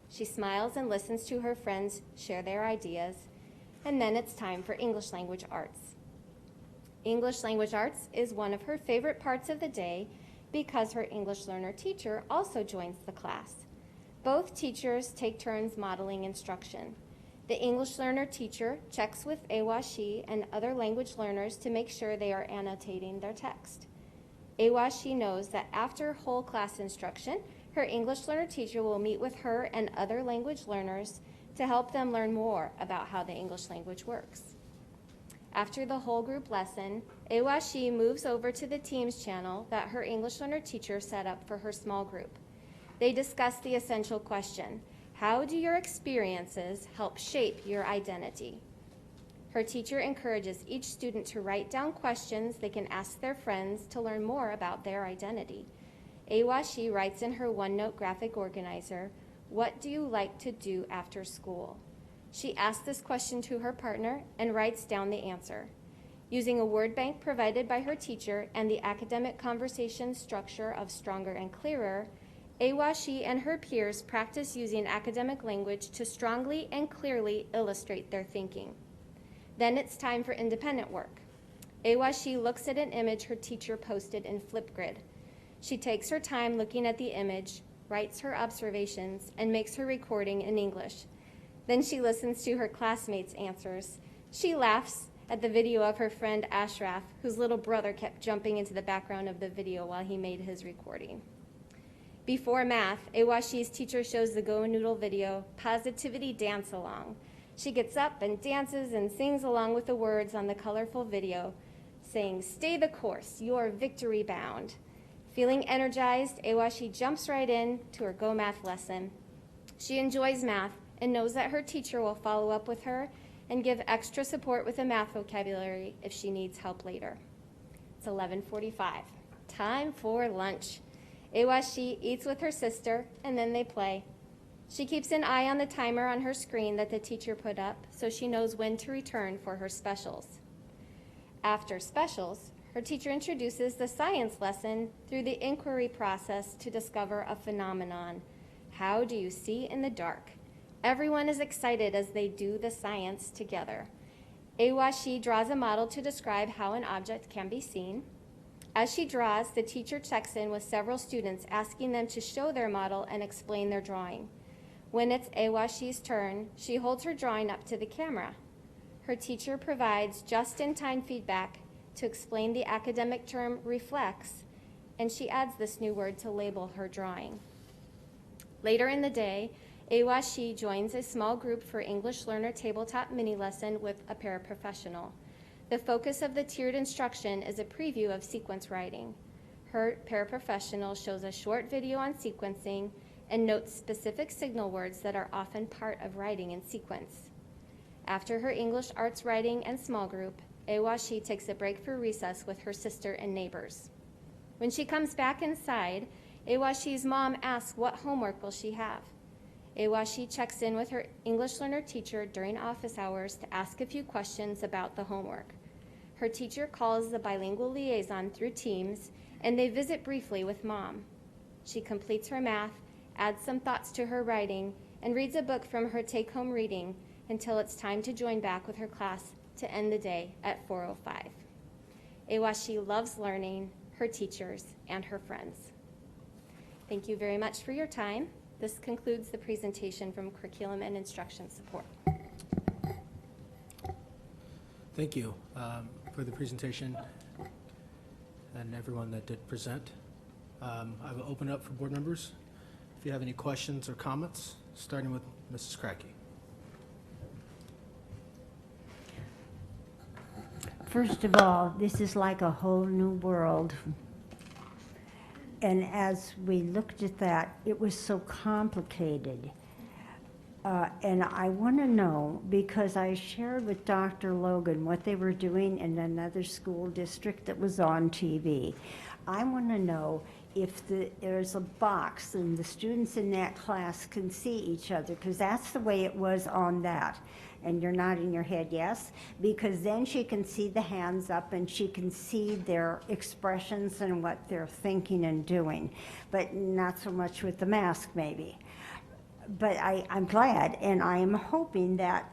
She smiles and listens to her friends share their ideas, and then it's time for English language arts. English language arts is one of her favorite parts of the day because her English learner teacher also joins the class. Both teachers take turns modeling instruction. The English learner teacher checks with Awa Shi and other language learners to make sure they are annotating their text. Awa Shi knows that after whole class instruction, her English learner teacher will meet with her and other language learners to help them learn more about how the English language works. After the whole group lesson, Awa Shi moves over to the Teams channel that her English learner teacher set up for her small group. They discuss the essential question: how do your experiences help shape your identity? Her teacher encourages each student to write down questions they can ask their friends to learn more about their identity. Awa Shi writes in her OneNote graphic organizer, "What do you like to do after school?" She asks this question to her partner and writes down the answer. Using a word bank provided by her teacher and the academic conversation structure of Stronger and Clearer, Awa Shi and her peers practice using academic language to strongly and clearly illustrate their thinking. Then it's time for independent work. Awa Shi looks at an image her teacher posted in Flipgrid. She takes her time looking at the image, writes her observations, and makes her recording in English. Then she listens to her classmates' answers. She laughs at the video of her friend Ashraf, whose little brother kept jumping into the background of the video while he made his recording. Before math, AWASH's teacher shows the Go Noodle video, Positivity Dance Along. She gets up and dances and sings along with the words on the colorful video, saying, "Stay the course, you're victory bound." Feeling energized, AWASHi jumps right in to her Go Math lesson. She enjoys math and knows that her teacher will follow up with her and give extra support with the math vocabulary if she needs help later. It's 11:45. Time for lunch. AWASHi eats with her sister, and then they play. She keeps an eye on the timer on her screen that the teacher put up so she knows when to return for her specials. After specials, her teacher introduces the science lesson through the inquiry process to discover a phenomenon. How do you see in the dark? Everyone is excited as they do the science together. AWASHi draws a model to describe how an object can be seen. As she draws, the teacher checks in with several students, asking them to show their model and explain their drawing. When it's AWASHi's turn, she holds her drawing up to the camera. Her teacher provides just-in-time feedback to explain the academic term reflects, and she adds this new word to label her drawing. Later in the day, AWASHi joins a small group for English Learner tabletop mini lesson with a paraprofessional. The focus of the tiered instruction is a preview of sequence writing. Her paraprofessional shows a short video on sequencing and notes specific signal words that are often part of writing in sequence. After her English arts writing and small group, AWASHi takes a break for recess with her sister and neighbors. When she comes back inside, AWASHi's mom asks what homework will she have. AWASHi checks in with her English learner teacher during office hours to ask a few questions about the homework. Her teacher calls the bilingual liaison through Teams, and they visit briefly with mom. She completes her math, adds some thoughts to her writing, and reads a book from her take-home reading until it's time to join back with her class to end the day at 4:05. AWASHi loves learning, her teachers, and her friends. Thank you very much for your time. This concludes the presentation from Curriculum and Instruction Support. Thank you for the presentation and everyone that did present. I will open it up for board members. If you have any questions or comments, starting with Mrs. Cracky. First of all, this is like a whole new world. And as we looked at that, it was so complicated. And I want to know, because I shared with Dr. Logan what they were doing in another school district that was on TV. I want to know if there's a box and the students in that class can see each other, because that's the way it was on that. And you're nodding your head yes, because then she can see the hands up and she can see their expressions and what they're thinking and doing, but not so much with the mask maybe. But I'm glad, and I am hoping that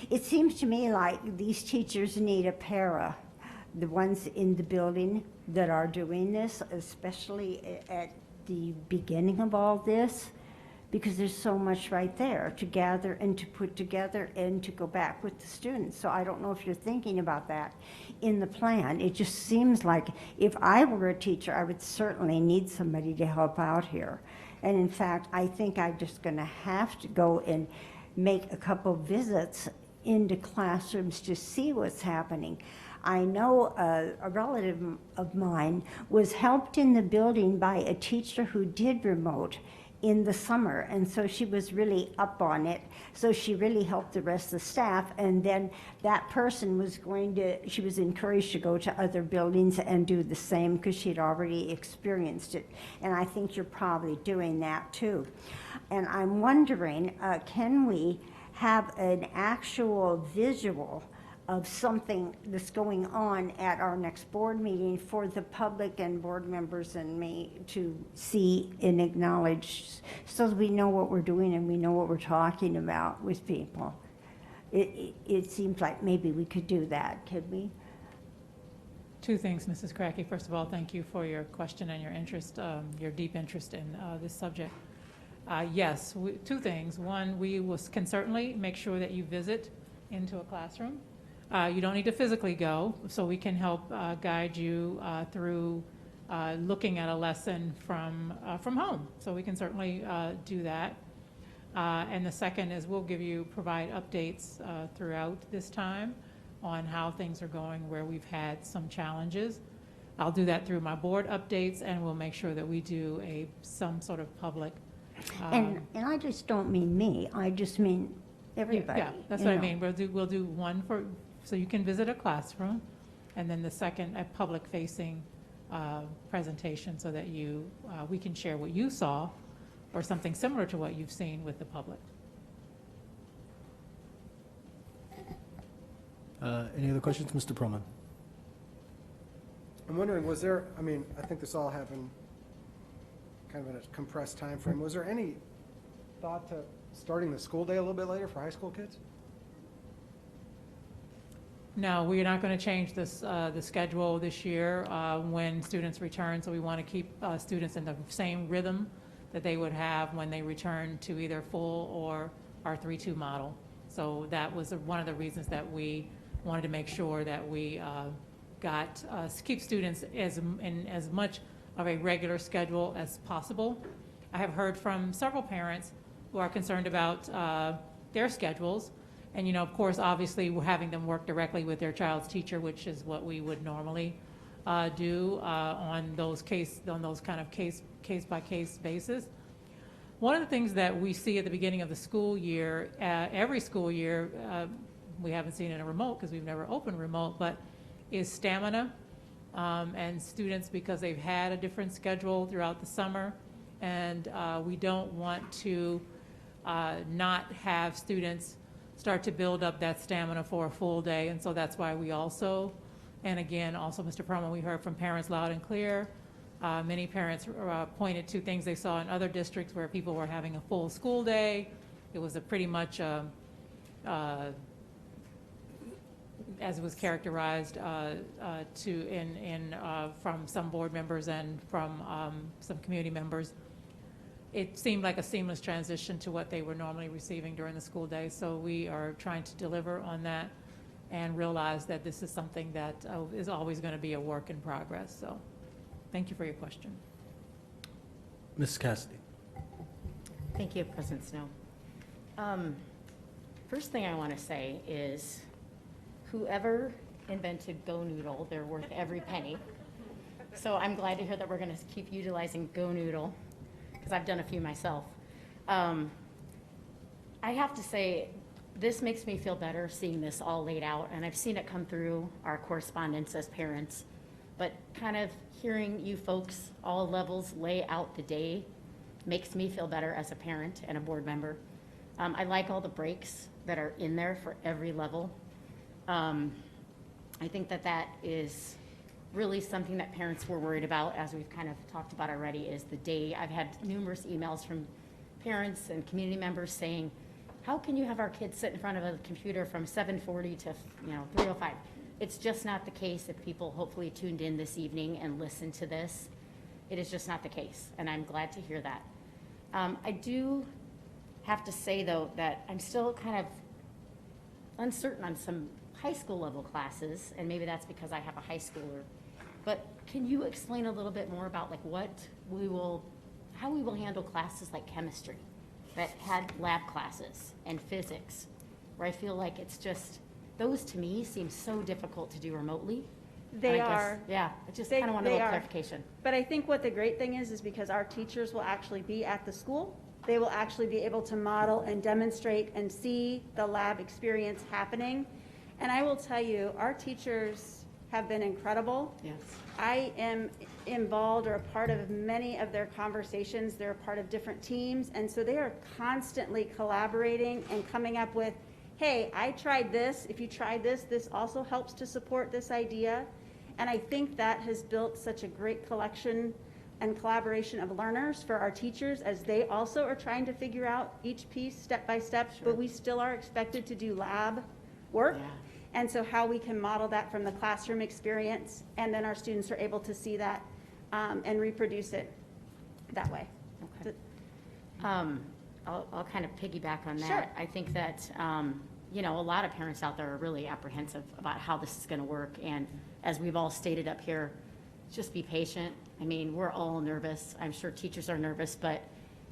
it seems to me like these teachers need a para, the ones in the building that are doing this, especially at the beginning of all this, because there's so much right there to gather and to put together and to go back with the students. So I don't know if you're thinking about that in the plan. It just seems like if I were a teacher, I would certainly need somebody to help out here. And in fact, I think I'm just going to have to go and make a couple visits into classrooms to see what's happening. I know a relative of mine was helped in the building by a teacher who did remote in the summer, and so she was really up on it. So she really helped the rest of the staff, and then that person was she was encouraged to go to other buildings and do the same because she'd already experienced it. And I think you're probably doing that too. And I'm wondering, can we have an actual visual of something that's going on at our next board meeting for the public and board members and me to see and acknowledge, so that we know what we're doing and we know what we're talking about with people. It seems like maybe we could do that, could we? Two things, Mrs. Cracky. First of all, thank you for your question and your interest, your deep interest in this subject. Yes, two things. One, we can certainly make sure that you visit into a classroom. You don't need to physically go, so we can help guide you through looking at a lesson from home. So we can certainly do that. And the second is we'll provide updates throughout this time on how things are going, where we've had some challenges. I'll do that through my board updates, and we'll make sure that we do some sort of public. And I just don't mean me, I just mean everybody. Yeah, that's what I mean. We'll do one so you can visit a classroom, and then the second, a public-facing presentation so that we can share what you saw or something similar to what you've seen with the public. Any other questions, Mr. Perlman? I'm wondering, I think this all happened kind of in a compressed time frame. Was there any thought to starting the school day a little bit later for high school kids? No, we're not going to change the schedule this year when students return, so we want to keep students in the same rhythm that they would have when they return to either full or our 3-2 model. So that was one of the reasons that we wanted to make sure that we keep students in as much of a regular schedule as possible. I have heard from several parents who are concerned about their schedules. And, of course, obviously, we're having them work directly with their child's teacher, which is what we would normally do on those kind of case-by-case basis. One of the things that we see at the beginning of the school year, every school year, we haven't seen it in a remote because we've never opened remote, but is stamina. And students, because they've had a different schedule throughout the summer, and we don't want to not have students start to build up that stamina for a full day. And so that's why we also, and again, also Mr. Perlman, we heard from parents loud and clear. Many parents pointed to things they saw in other districts where people were having a full school day. It was a pretty much, as it was characterized from some board members and from some community members. It seemed like a seamless transition to what they were normally receiving during the school day. So we are trying to deliver on that and realize that this is something that is always going to be a work in progress. So thank you for your question. Mrs. Cassidy. Thank you, President Snow. First thing I want to say is whoever invented Go Noodle, they're worth every penny. So I'm glad to hear that we're going to keep utilizing Go Noodle, because I've done a few myself. I have to say, this makes me feel better seeing this all laid out, and I've seen it come through our correspondence as parents, but kind of hearing you folks, all levels, lay out the day makes me feel better as a parent and a board member. I like all the breaks that are in there for every level. I think that is really something that parents were worried about, as we've kind of talked about already, is the day. I've had numerous emails from parents and community members saying, how can you have our kids sit in front of a computer from 7:40 to 3:05? It's just not the case. If people hopefully tuned in this evening and listened to this, it is just not the case, and I'm glad to hear that. I do have to say, though, that I'm still kind of uncertain on some high school level classes, and maybe that's because I have a high schooler. But can you explain a little bit more about how we will handle classes like chemistry that had lab classes and physics, where I feel like it's just, those to me seem so difficult to do remotely. They are. Yeah, I just kind of want a little clarification. But I think what the great thing is because our teachers will actually be at the school. They will actually be able to model and demonstrate and see the lab experience happening. And I will tell you, our teachers have been incredible. Yes. I am involved or a part of many of their conversations. They're a part of different teams. And so they are constantly collaborating and coming up with, hey, I tried this. If you tried this, this also helps to support this idea. And I think that has built such a great collection and collaboration of learners for our teachers, as they also are trying to figure out each piece step by step, but we still are expected to do lab work. Yeah. And so how we can model that from the classroom experience, and then our students are able to see that and reproduce it that way. Okay. I'll kind of piggyback on that. Sure. I think that, a lot of parents out there are really apprehensive about how this is going to work. And as we've all stated up here, just be patient. I mean, we're all nervous. I'm sure teachers are nervous, but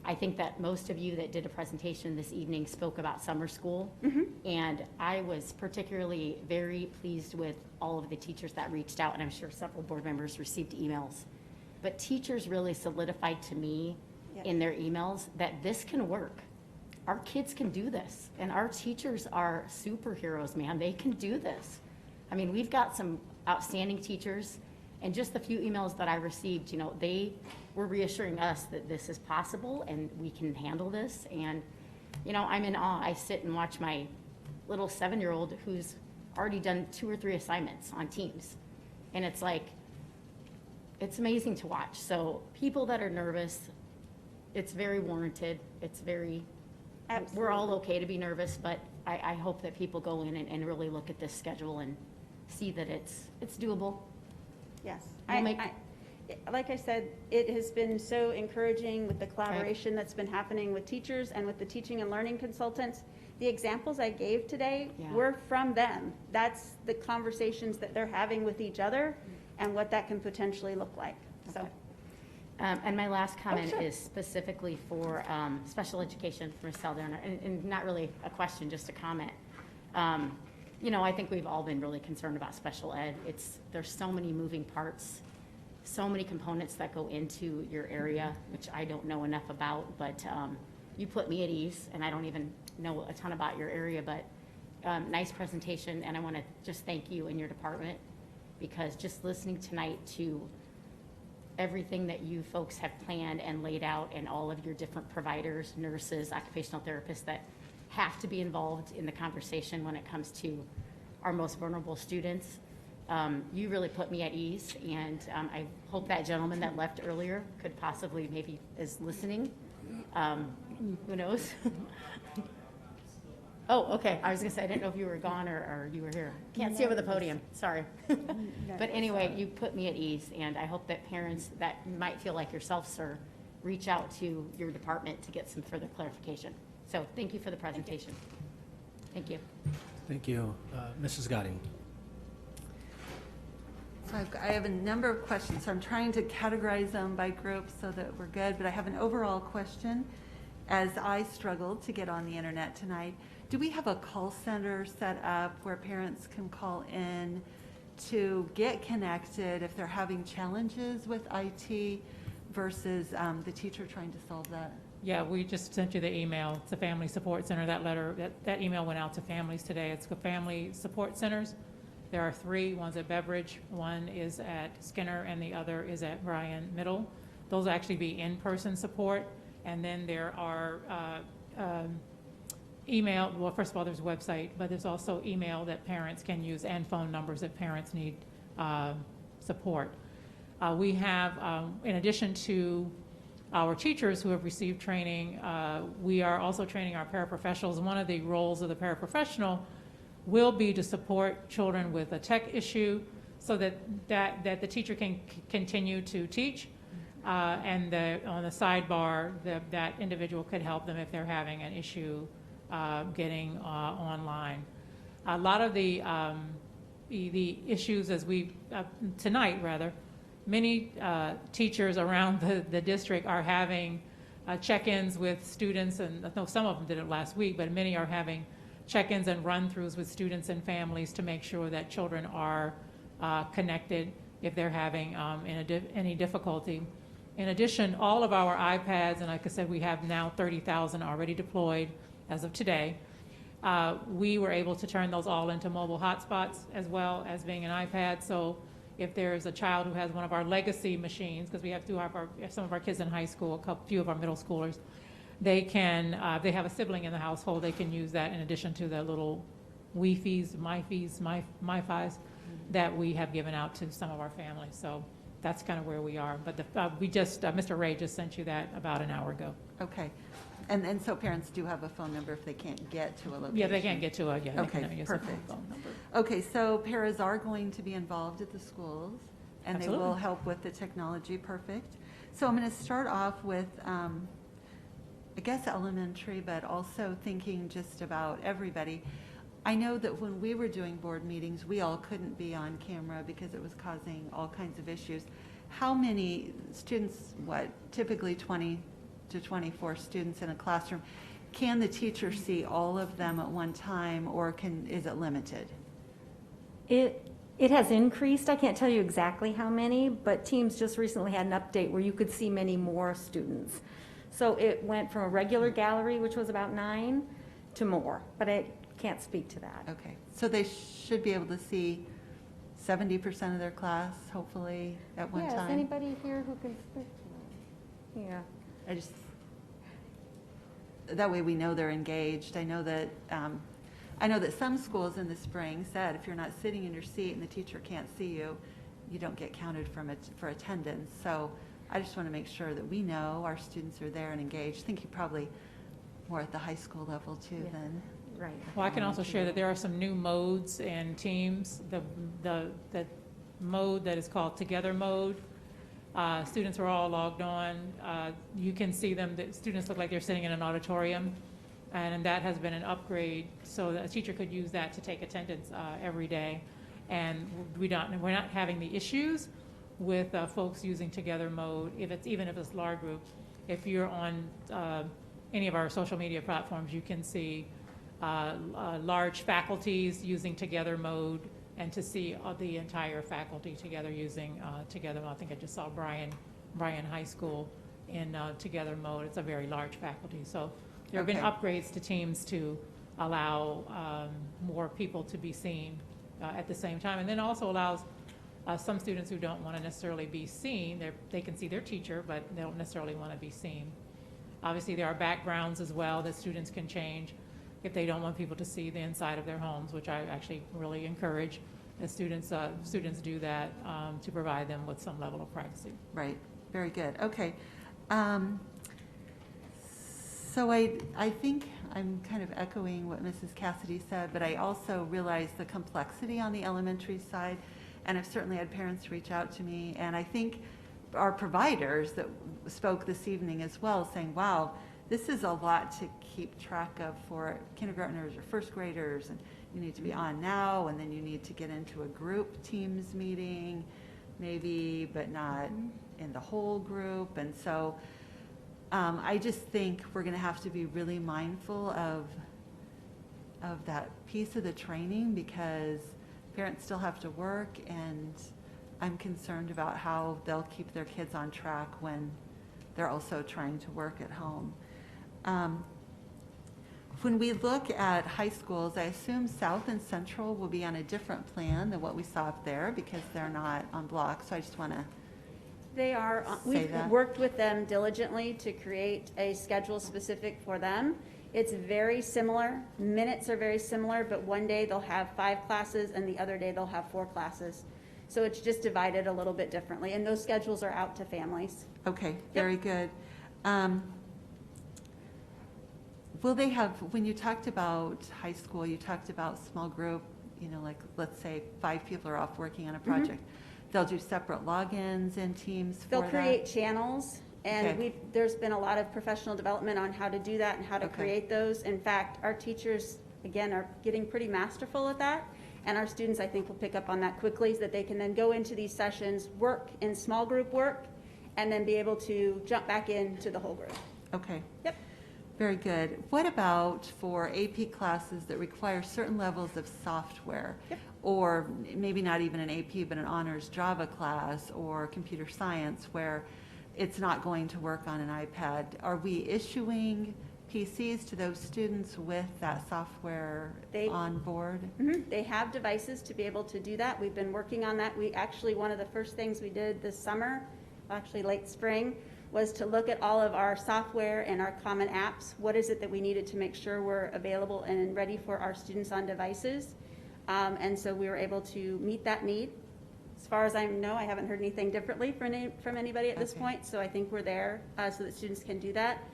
I think that most of you that did a presentation this evening spoke about summer school. And I was particularly very pleased with all of the teachers that reached out, and I'm sure several board members received emails. But teachers really solidified to me in their emails that this can work. Our kids can do this, and our teachers are superheroes, man. They can do this. I mean, we've got some outstanding teachers, and just the few emails that I received, you know, they were reassuring us that this is possible and we can handle this. And, you know, I'm in awe. I sit and watch my little 7-year-old who's already done 2 or 3 assignments on Teams. And it's like, it's amazing to watch. So people that are nervous, it's very warranted. It's very, we're all okay to be nervous, but I hope that people go in and really look at this schedule and see that it's doable. Yes. We'll Like I said, it has been so encouraging with the collaboration that's been happening with teachers and with the teaching and learning consultants. The examples I gave today were from them. That's the conversations that they're having with each other and what that can potentially look like. So. And my last comment is specifically for special education for Ms. Salderna, and not really a question, just a comment. You know, I think we've all been really concerned about special ed. There's so many moving parts, so many components that go into your area, which I don't know enough about, but you put me at ease, and I don't even know a ton about your area, but nice presentation, and I want to just thank you and your department, because just listening tonight to everything that you folks have planned and laid out, and all of your different providers, nurses, occupational therapists that have to be involved in the conversation when it comes to our most vulnerable students. You really put me at ease, and I hope that gentleman that left earlier could possibly maybe is listening. Who knows? Oh, okay. I was gonna say, I didn't know if you were gone or you were here. Can't see over the podium, sorry. But anyway, you put me at ease, and I hope that parents that might feel like yourself, sir, reach out to your department to get some further clarification. So thank you for the presentation. Thank you. Thank you. Mrs. Godding. So I have a number of questions, so I'm trying to categorize them by group so that we're good, but I have an overall question. As I struggled to get on the internet tonight, do we have a call center set up where parents can call in to get connected if they're having challenges with IT versus the teacher trying to solve that? Yeah, we just sent you the email. It's a Family Support Center. That letter, that email went out to families today. It's the Family Support Centers. There are 3. One's at Beveridge, one is at Skinner, and the other is at Bryan Middle. Those will actually be in-person support. And then there are email, well, first of all, there's a website, but there's also email that parents can use and phone numbers if parents need support. We have, in addition to our teachers who have received training, we are also training our paraprofessionals. One of the roles of the paraprofessional will be to support children with a tech issue so that the teacher can continue to teach. And on the sidebar, that individual could help them if they're having an issue getting online. A lot of the issues as tonight rather, many teachers around the district are having check-ins with students, and I know some of them did it last week, but many are having check-ins and run-throughs with students and families to make sure that children are connected if they're having any difficulty. In addition, all of our iPads, and like I said, we have now 30,000 already deployed as of today. We were able to turn those all into mobile hotspots as well as being an iPad. So if there's a child who has one of our legacy machines, because we have some of our kids in high school, few of our middle schoolers, they can, they have a sibling in the household, they can use that in addition to the little Wi-Fi's, MiFis that we have given out to some of our families. So that's kind of where we are. But Mr. Ray just sent you that about an hour ago. Okay. And so parents do have a phone number if they can't get to a location? Yeah, they can't get to Okay, use perfect. a phone number. Okay, so paras are going to be involved at the schools, and Absolutely. they will help with the technology. Perfect. So I'm going to start off with, I guess, elementary, but also thinking just about everybody. I know that when we were doing board meetings, we all couldn't be on camera because it was causing all kinds of issues. how many students, typically 20 to 24 students in a classroom, can the teacher see all of them at one time, or is it limited? It has increased. I can't tell you exactly how many, but Teams just recently had an update where you could see many more students. So it went from a regular gallery, which was about 9, to more, but I can't speak to that. Okay, so they should be able to see 70% of their class, hopefully, at one time? Is anybody here who can speak to that? Yeah. That way we know they're engaged. I know that some schools in the spring said if you're not sitting in your seat and the teacher can't see you, you don't get counted for attendance. So I just want to make sure that we know our students are there and engaged. I think you probably more at the high school level too than. Right. Well, I can also share that there are some new modes in Teams. The mode that is called Together mode. Students are all logged on. You can see them. The students look like they're sitting in an auditorium, and that has been an upgrade. So that a teacher could use that to take attendance every day, and we're not having the issues with folks using Together mode. Even if it's large group, if you're on any of our social media platforms, you can see large faculties using Together mode, and to see the entire faculty together using Together mode. I think I just saw Bryan High School in Together mode. It's a very large faculty. So there have been upgrades to Teams to allow more people to be seen at the same time, and then also allows some students who don't want to necessarily be seen, they can see their teacher, but they don't necessarily want to be seen. Obviously, there are backgrounds as well that students can change if they don't want people to see the inside of their homes, which I actually really encourage that students do that to provide them with some level of privacy. Right. Very good. Okay. So I think I'm kind of echoing what Mrs. Cassidy said, but I also realize the complexity on the elementary side, and I've certainly had parents reach out to me, and I think our providers that spoke this evening as well, saying, wow, this is a lot to keep track of for kindergartners or first graders, and you need to be on now, and then you need to get into a group Teams meeting, maybe, but not in the whole group. And so I just think we're going to have to be really mindful of that piece of the training, because parents still have to work, and I'm concerned about how they'll keep their kids on track when they're also trying to work at home. When we look at high schools, I assume South and Central will be on a different plan than what we saw up there, because they're not on blocks. So I just want to They are, we've worked with them diligently to create a schedule specific for them. It's very similar. Minutes are very similar, but one day they'll have 5 classes and the other day they'll have 4 classes. So it's just divided a little bit differently, and those schedules are out to families. Okay, very good. Will they have, when you talked about high school, you talked about small group, like let's say 5 people are off working on a project. They'll do separate logins in Teams for that? They'll create channels, and there's been a lot of professional development on how to do that and how to create those. In fact, our teachers, again, are getting pretty masterful at that, and our students, I think, will pick up on that quickly, so that they can then go into these sessions, work in small group work, and then be able to jump back into the whole group. Okay. Yep. Very good. What about for AP classes that require certain levels of software? Yep. Or maybe not even an AP, but an honors Java class or computer science, where it's not going to work on an iPad? Are we issuing PCs to those students with that software on board? They have devices to be able to do that. We've been working on that. We actually, one of the first things we did this summer, actually late spring, was to look at all of our software and our common apps. What is it that we needed to make sure we're available and ready for our students on devices? And so we were able to meet that need. As far as I know, I haven't heard anything differently from anybody at this point, so I think we're there so that students can do that.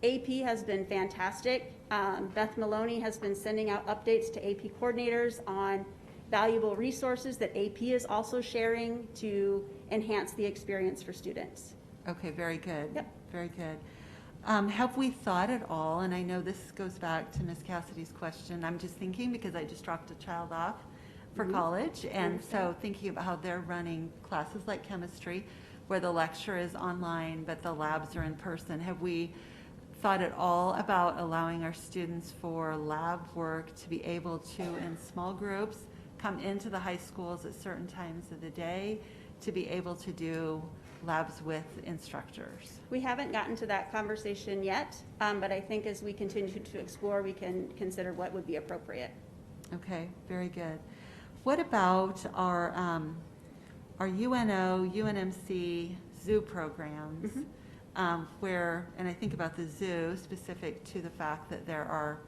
AP has been fantastic. Beth Maloney has been sending out updates to AP coordinators on valuable resources that AP is also sharing to enhance the experience for students. Okay, very good. Yep. Very good. Have we thought at all, and I know this goes back to Ms. Cassidy's question, I'm just thinking because I just dropped a child off for college, and so thinking about how they're running classes like chemistry, where the lecture is online, but the labs are in person. Have we thought at all about allowing our students for lab work to be able to, in small groups, come into the high schools at certain times of the day to be able to do labs with instructors? We haven't gotten to that conversation yet, but I think as we continue to explore, we can consider what would be appropriate. Okay, very good. What about our UNO, UNMC zoo programs, where, and I think about the zoo specific to the fact that there are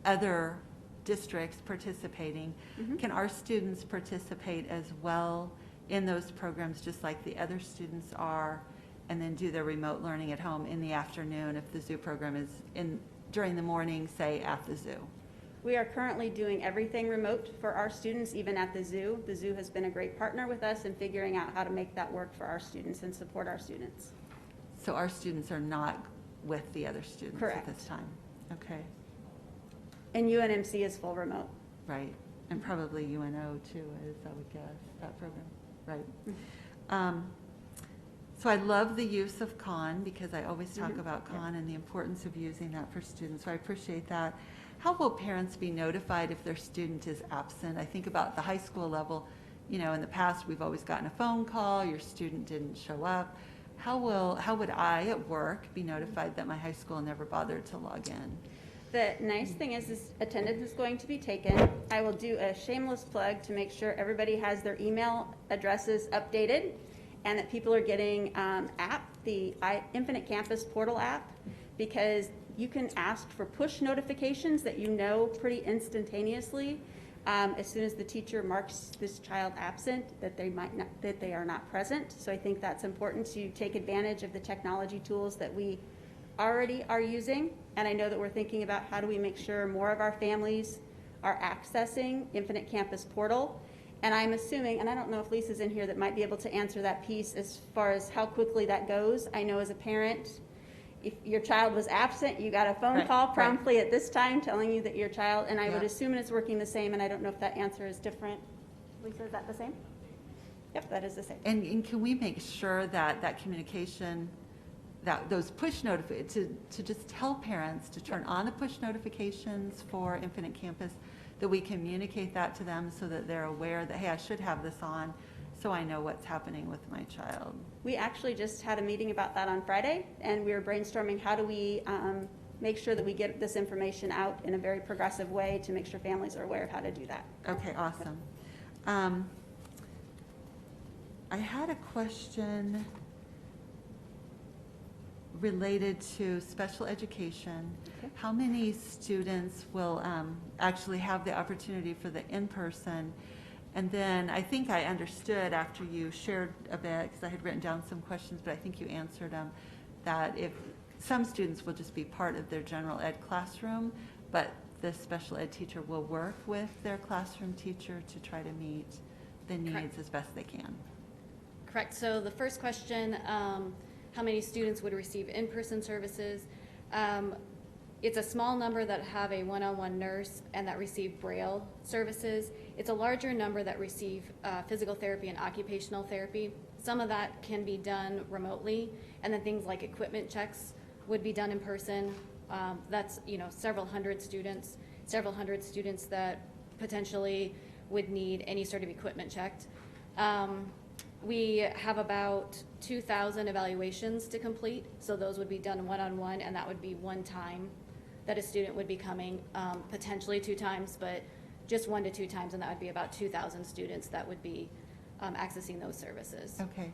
other districts participating. Can our students participate as well in those programs just like the other students are, and then do their remote learning at home in the afternoon if the zoo program is during the morning, say at the zoo? We are currently doing everything remote for our students, even at the zoo. The zoo has been a great partner with us in figuring out how to make that work for our students and support our students. So our students are not with the other students Correct. at this time? Okay. And UNMC is full remote. Right, and probably UNO too, is, I would guess, that program, right? So I love the use of Khan, because I always talk about Khan and the importance of using that for students, so I appreciate that. How will parents be notified if their student is absent? I think about the high school level, you know, in the past, we've always gotten a phone call, your student didn't show up. How would I at work be notified that my high school never bothered to log in? The nice thing is attendance is going to be taken. I will do a shameless plug to make sure everybody has their email addresses updated and that people are getting the Infinite Campus portal app, because you can ask for push notifications that you know pretty instantaneously as soon as the teacher marks this child absent, that they are not present. So I think that's important to take advantage of the technology tools that we already are using. And I know that we're thinking about how do we make sure more of our families are accessing Infinite Campus portal. And I'm assuming, and I don't know if Lisa's in here that might be able to answer that piece as far as how quickly that goes. I know as a parent, if your child was absent, you got a phone call promptly at this time telling you that your child, and I would assume it's working the same, and I don't know if that answer is different. Lisa, is that the same? Yep, that is the same. And can we make sure that that communication, that those push notifications, to just tell parents to turn on the push notifications for Infinite Campus, that we communicate that to them so that they're aware that, hey, I should have this on so I know what's happening with my child? We actually just had a meeting about that on Friday, and we were brainstorming how do we make sure that we get this information out in a very progressive way to make sure families are aware of how to do that. Okay, awesome. I had a question related to special education. Okay. How many students will actually have the opportunity for the in-person? And then I think I understood after you shared a bit, because I had written down some questions, but I think you answered them, that if some students will just be part of their general ed classroom, but the special ed teacher will work with their classroom teacher to try to meet the needs Correct. As best they can. Correct. So the first question, how many students would receive in-person services? It's a small number that have a one-on-one nurse and that receive Braille services. It's a larger number that receive physical therapy and occupational therapy. Some of that can be done remotely, and then things like equipment checks would be done in person. That's several hundred students that potentially would need any sort of equipment checked. We have about 2,000 evaluations to complete, so those would be done one-on-one, and that would be one time that a student would be coming, potentially 2 times, but just 1 to 2 times, and that would be about 2,000 students that would be accessing those services. Okay.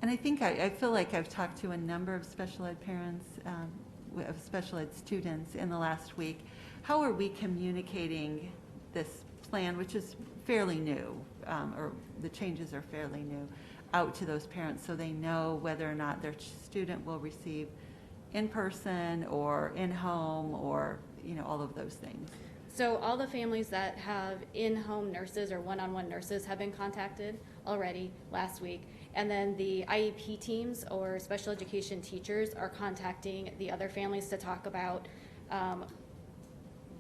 And I think I feel like I've talked to a number of special ed parents, of special ed students in the last week. How are we communicating this plan, which is fairly new, or the changes are fairly new, out to those parents so they know whether or not their student will receive in-person or in-home or, all of those things? So all the families that have in-home nurses or one-on-one nurses have been contacted already last week. And then the IEP teams or special education teachers are contacting the other families to talk about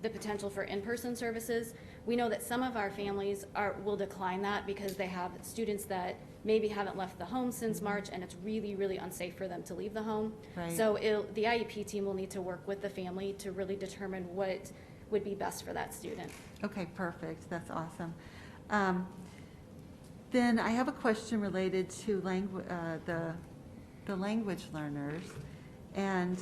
the potential for in-person services. We know that some of our families will decline that because they have students that maybe haven't left the home since March, and it's really, really unsafe for them to leave the home. Right. So the IEP team will need to work with the family to really determine what would be best for that student. Okay, perfect. That's awesome. Then I have a question related to the language learners. And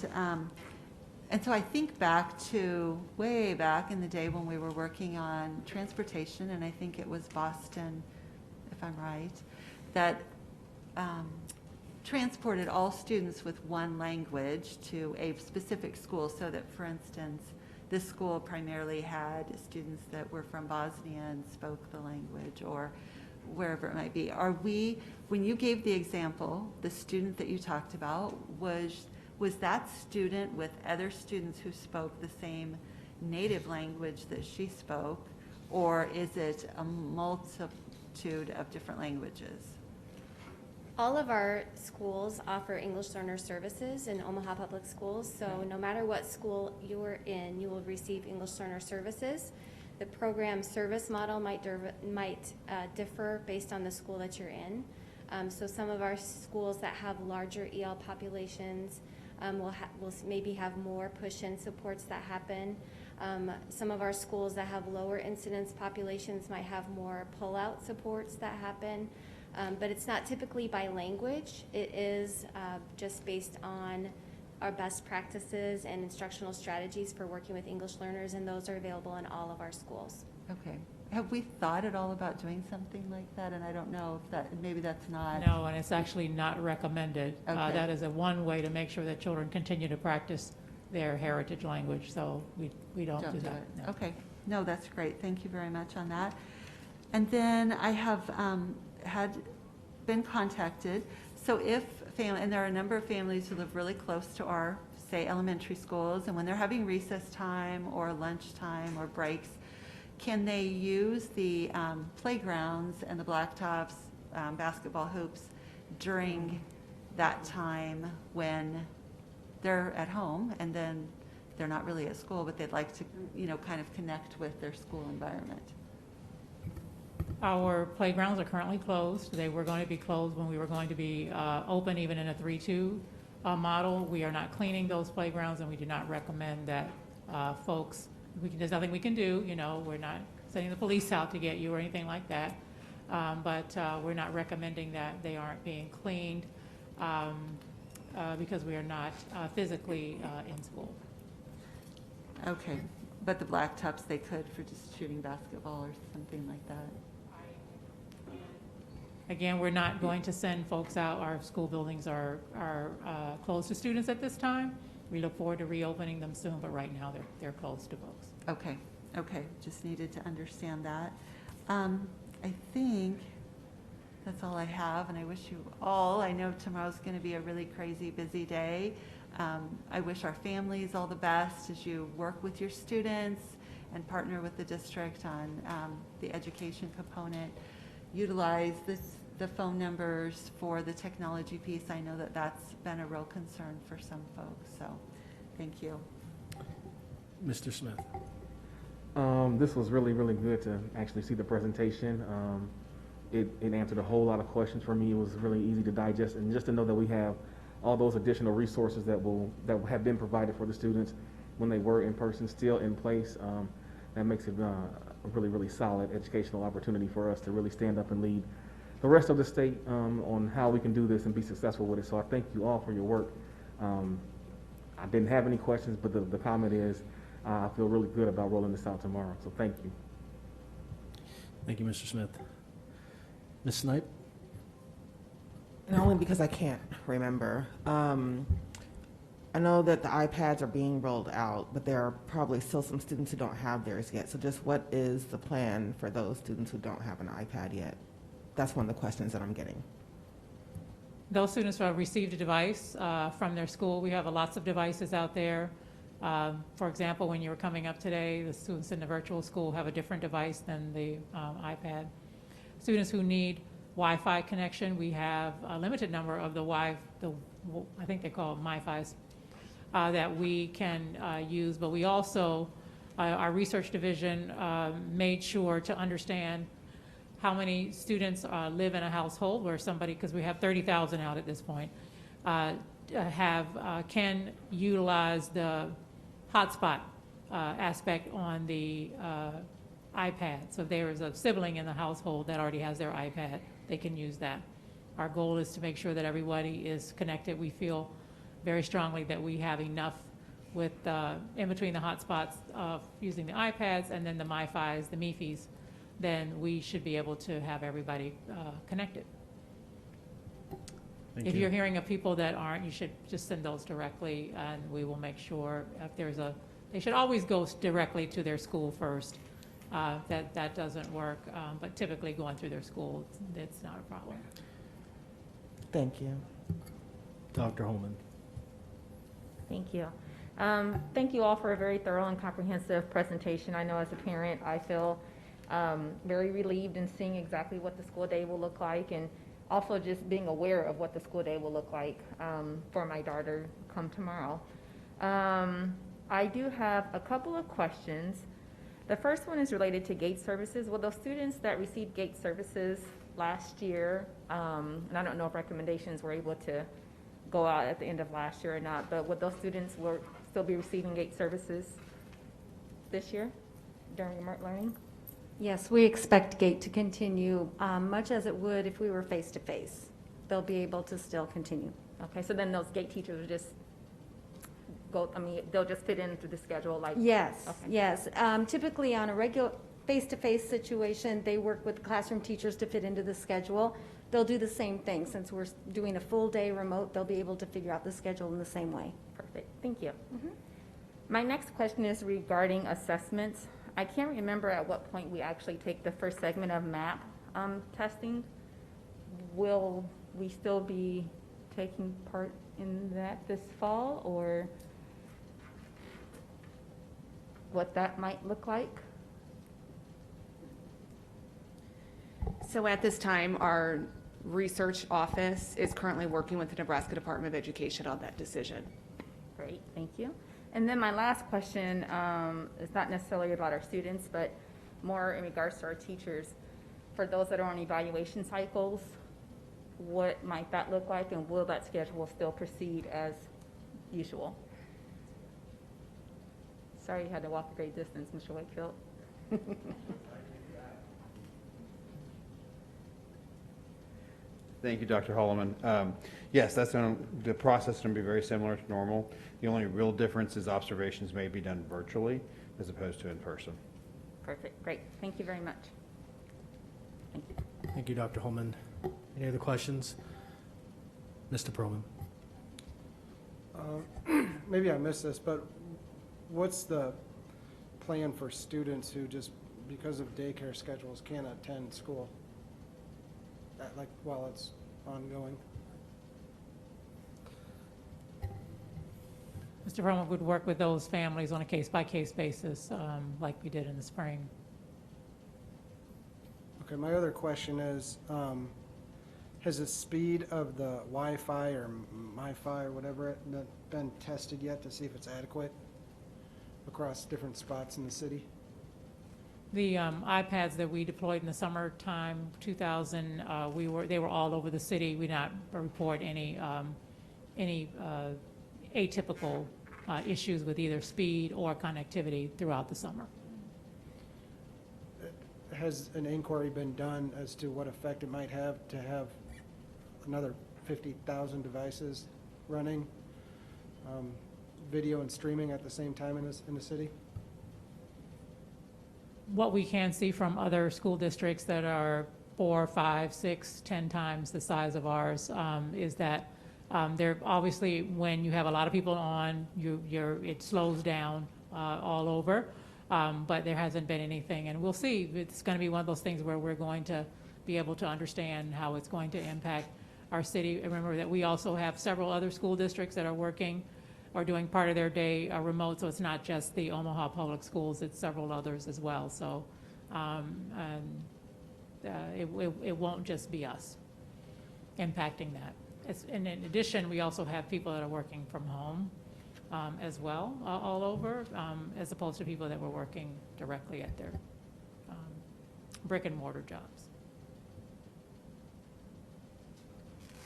so I think back to way back in the day when we were working on transportation, and I think it was Boston, if I'm right, that transported all students with one language to a specific school, so that, for instance, this school primarily had students that were from Bosnia and spoke the language, or wherever it might be. When you gave the example, the student that you talked about, was that student with other students who spoke the same native language that she spoke, or is it a multitude of different languages? All of our schools offer English learner services in Omaha Public Schools, so no matter what school you're in, you will receive English learner services. The program service model might differ based on the school that you're in. So some of our schools that have larger EL populations will maybe have more push-in supports that happen. Some of our schools that have lower incidence populations might have more pull-out supports that happen. But it's not typically by language. It is just based on our best practices and instructional strategies for working with English learners, and those are available in all of our schools. Okay. Have we thought at all about doing something like that? And I don't know if maybe that's not. No, and it's actually not recommended. Okay. That is one way to make sure that children continue to practice their heritage language, so we don't do that. it. No. Okay. No, that's great. Thank you very much on that. And then I have had been contacted. So and there are a number of families who live really close to our, say, elementary schools, and when they're having recess time or lunch time or breaks, can they use the playgrounds and the blacktops, basketball hoops during that time when they're at home, and then they're not really at school, but they'd like to, kind of connect with their school environment? Our playgrounds are currently closed. They were going to be closed when we were going to be open, even in a 3-2 model. We are not cleaning those playgrounds, and we do not recommend that folks, there's nothing we can do, we're not sending the police out to get you or anything like that. But we're not recommending that they aren't being cleaned because we are not physically in school. Okay. But the blacktops, they could for just shooting basketball or something like that? Again, we're not going to send folks out. Our school buildings are closed to students at this time. We look forward to reopening them soon, but right now they're closed to folks. Okay, just needed to understand that. I think that's all I have, and I wish you all, I know tomorrow's going to be a really crazy busy day. I wish our families all the best as you work with your students and partner with the district on the education component. Utilize the phone numbers for the technology piece. I know that that's been a real concern for some folks, so thank you. Mr. Smith. This was really, really good to actually see the presentation. It answered a whole lot of questions for me. It was really easy to digest, and just to know that we have all those additional resources that have been provided for the students when they were in person still in place, that makes it a really, really solid educational opportunity for us to really stand up and lead the rest of the state on how we can do this and be successful with it. So I thank you all for your work. I didn't have any questions, but the comment is I feel really good about rolling this out tomorrow. So thank you. Thank you, Mr. Smith. Ms. Snipe? Not only because I can't remember. I know that the iPads are being rolled out, but there are probably still some students who don't have theirs yet. So just what is the plan for those students who don't have an iPad yet? That's one of the questions that I'm getting. Those students who have received a device from their school, we have lots of devices out there. For example, when you were coming up today, the students in the virtual school have a different device than the iPad. Students who need Wi-Fi connection, we have a limited number of I think they call them MiFis, that we can use, but we also Our research division made sure to understand how many students live in a household where somebody, because we have 30,000 out at this point, can utilize the hotspot aspect on the iPad. So if there is a sibling in the household that already has their iPad, they can use that. Our goal is to make sure that everybody is connected. We feel very strongly that we have enough with in between the hotspots of using the iPads and then the MiFis, the MiFis, then we should be able to have everybody connected. If you're hearing of people that aren't, you should just send those directly, and we will make sure if there's they should always go directly to their school first. That doesn't work, but typically going through their school, it's not a problem. Thank you. Dr. Holman. Thank you. Thank you all for a very thorough and comprehensive presentation. I know as a parent, I feel very relieved in seeing exactly what the school day will look like, and also just being aware of what the school day will look like for my daughter come tomorrow. I do have a couple of questions. The first one is related to gate services. Will those students that received gate services last year, and I don't know if recommendations were able to go out at the end of last year or not, but would those students still be receiving gate services this year during remote learning? Yes, we expect GATE to continue much as it would if we were face-to-face. They'll be able to still continue. Okay, so then those GATE teachers will just go, they'll just fit into the schedule like? Yes, Okay. yes. Typically on a regular face-to-face situation, they work with classroom teachers to fit into the schedule. They'll do the same thing. Since we're doing a full day remote, they'll be able to figure out the schedule in the same way. Perfect, thank you. My next question is regarding assessments. I can't remember at what point we actually take the first segment of MAP testing. Will we still be taking part in that this fall, or what that might look like? So at this time, our research office is currently working with the Nebraska Department of Education on that decision. Great, thank you. And then my last question is not necessarily about our students, but more in regards to our teachers. For those that are on evaluation cycles, what might that look like, and will that schedule still proceed as usual? Sorry you had to walk a great distance, Mr. Wakefield. Thank you, Dr. Holloman. Yes, the process is going to be very similar to normal. The only real difference is observations may be done virtually as opposed to in person. Perfect, great. Thank you very much. Thank you. Thank you, Dr. Holman. Any other questions? Mr. Perlman. Maybe I missed this, but what's the plan for students who just, because of daycare schedules, can't attend school? Like while it's ongoing? Mr. Perlman would work with those families on a case-by-case basis, like we did in the spring. Okay, my other question is, has the speed of the Wi-Fi or MiFi or whatever been tested yet to see if it's adequate across different spots in the city? The iPads that we deployed in the summertime, 2000, they were all over the city. We did not report any atypical issues with either speed or connectivity throughout the summer. Has an inquiry been done as to what effect it might have to have another 50,000 devices running video and streaming at the same time in the city? What we can see from other school districts that are 4, 5, 6, 10 times the size of ours is that they're obviously, when you have a lot of people on, it slows down all over, but there hasn't been anything, and we'll see. It's going to be one of those things where we're going to be able to understand how it's going to impact our city. Remember that we also have several other school districts that are working or doing part of their day remote, so it's not just the Omaha Public Schools, it's several others as well. So it won't just be us impacting that. And in addition, we also have people that are working from home, as well, all over, as opposed to people that were working directly at their brick and mortar jobs.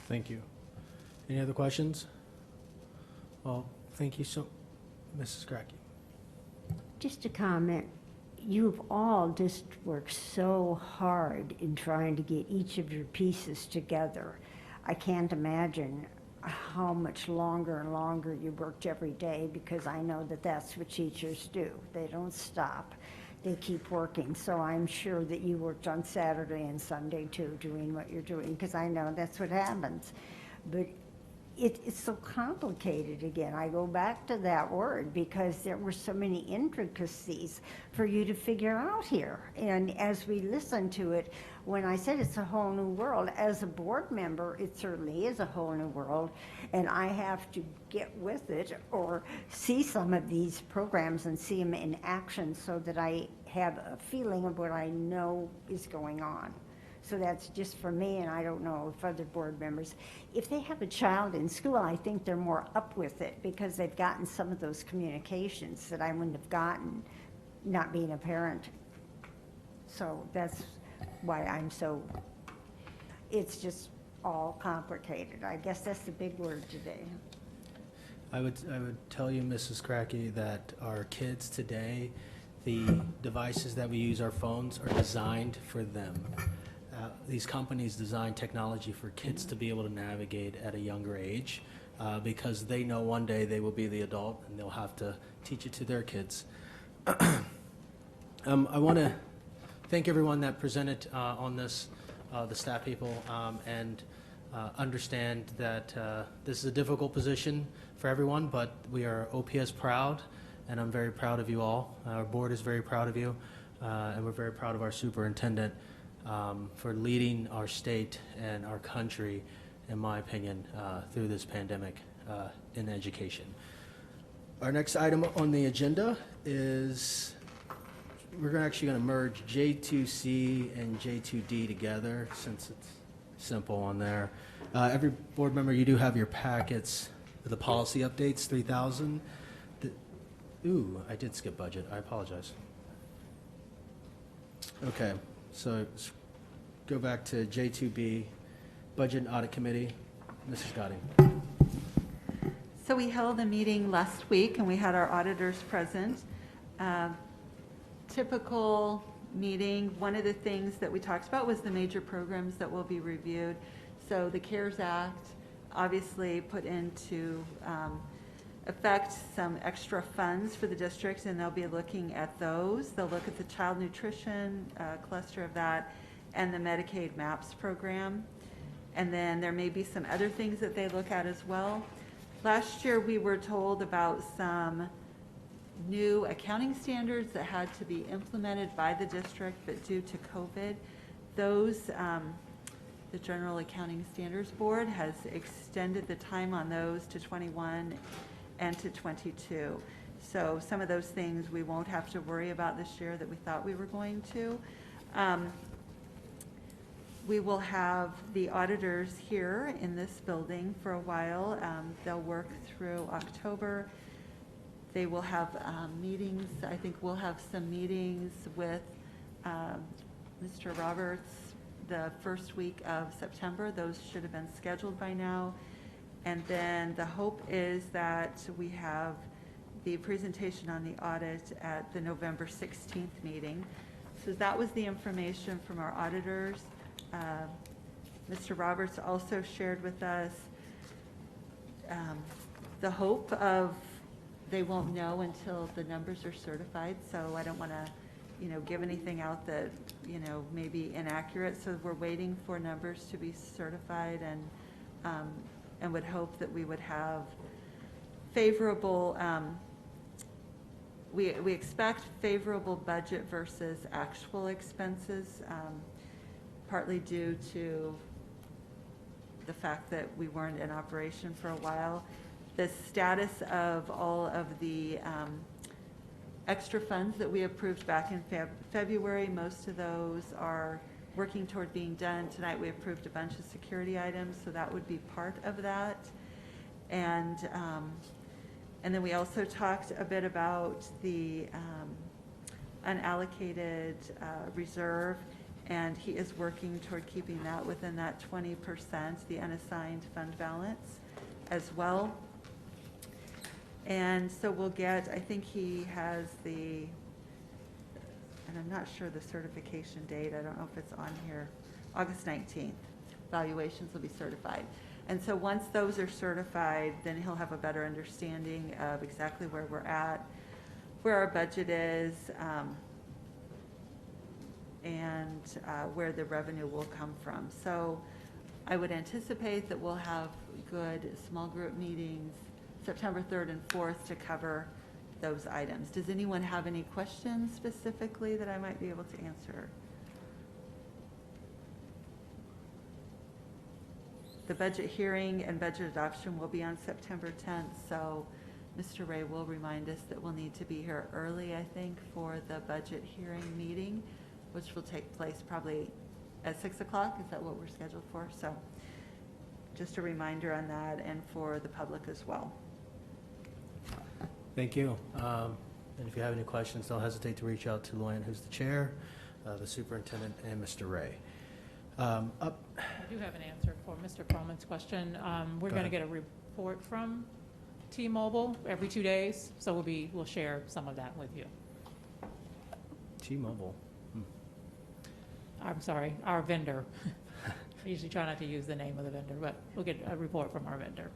Thank you. Any other questions? Well, thank you so, Mrs. Cracky. Just a comment. You've all just worked so hard in trying to get each of your pieces together. I can't imagine how much longer and longer you worked every day, because I know that that's what teachers do. They don't stop. They keep working. So I'm sure that you worked on Saturday and Sunday too, doing what you're doing, because I know that's what happens. But it's so complicated again. I go back to that word because there were so many intricacies for you to figure out here. And as we listen to it, when I said it's a whole new world, as a board member, it certainly is a whole new world. And I have to get with it or see some of these programs and see them in action so that I have a feeling of what I know is going on. So that's just for me, and I don't know if other board members, if they have a child in school, I think they're more up with it because they've gotten some of those communications that I wouldn't have gotten not being a parent. So that's why I'm so, it's just all complicated. I guess that's the big word today. I would tell you, Mrs. Cracky, that our kids today, the devices that we use, our phones, are designed for them. These companies design technology for kids to be able to navigate at a younger age because they know one day they will be the adult and they'll have to teach it to their kids. I want to thank everyone that presented on this, the staff people, and understand that this is a difficult position for everyone, but we are OPS proud, and I'm very proud of you all. Our board is very proud of you, and we're very proud of our superintendent for leading our state and our country, in my opinion, through this pandemic in education. Our next item on the agenda is, we're actually going to merge J2C and J2D together since it's simple on there. Every board member, you do have your packets, the policy updates, 3,000. Ooh, I did skip budget. I apologize. Okay. So let's go back to J2B, Budget and Audit Committee. Mrs. Goding. So we held a meeting last week and we had our auditors present. Typical meeting, one of the things that we talked about was the major programs that will be reviewed. So the CARES Act obviously put into effect some extra funds for the districts, and they'll be looking at those. They'll look at the child nutrition cluster of that and the Medicaid MAPS program. And then there may be some other things that they look at as well. Last year we were told about some new accounting standards that had to be implemented by the district, but due to COVID, those, the General Accounting Standards Board has extended the time on those to 21 and to 22. So some of those things we won't have to worry about this year that we thought we were going to. We will have the auditors here in this building for a while. They'll work through October. They will have meetings. I think we'll have some meetings with Mr. Roberts the first week of September. Those should have been scheduled by now. And then the hope is that we have the presentation on the audit at the November 16th meeting. So that was the information from our auditors. Mr. Roberts also shared with us the hope of, they won't know until the numbers are certified, so I don't want to, give anything out that, may be inaccurate. So we're waiting for numbers to be certified, and would hope that we would have favorable, we expect favorable budget versus actual expenses, partly due to the fact that we weren't in operation for a while. The status of all of the extra funds that we approved back in February, most of those are working toward being done. Tonight we approved a bunch of security items, so that would be part of that. And And then we also talked a bit about the unallocated reserve, and he is working toward keeping that within that 20%, the unassigned fund balance as well. And so we'll get, I think he has the, and I'm not sure the certification date, I don't know if it's on here, August 19th. Valuations will be certified. And so once those are certified, then he'll have a better understanding of exactly where we're at, where our budget is, and where the revenue will come from. So I would anticipate that we'll have good small group meetings September 3rd and 4th to cover those items. Does anyone have any questions specifically that I might be able to answer? The budget hearing and budget adoption will be on September 10th, so Mr. Ray will remind us that we'll need to be here early, I think, for the budget hearing meeting, which will take place probably at 6 o'clock. Is that what we're scheduled for? So just a reminder on that, and for the public as well. Thank you. And if you have any questions, don't hesitate to reach out to Luann, who's the chair, the superintendent, and Mr. Ray. I do have an answer for Mr. Perlman's question. We're going to get a report from T-Mobile every 2 days, so we'll share some of that with you. T-Mobile. I'm sorry, our vendor. I usually try not to use the name of the vendor, but we'll get a report from our vendor.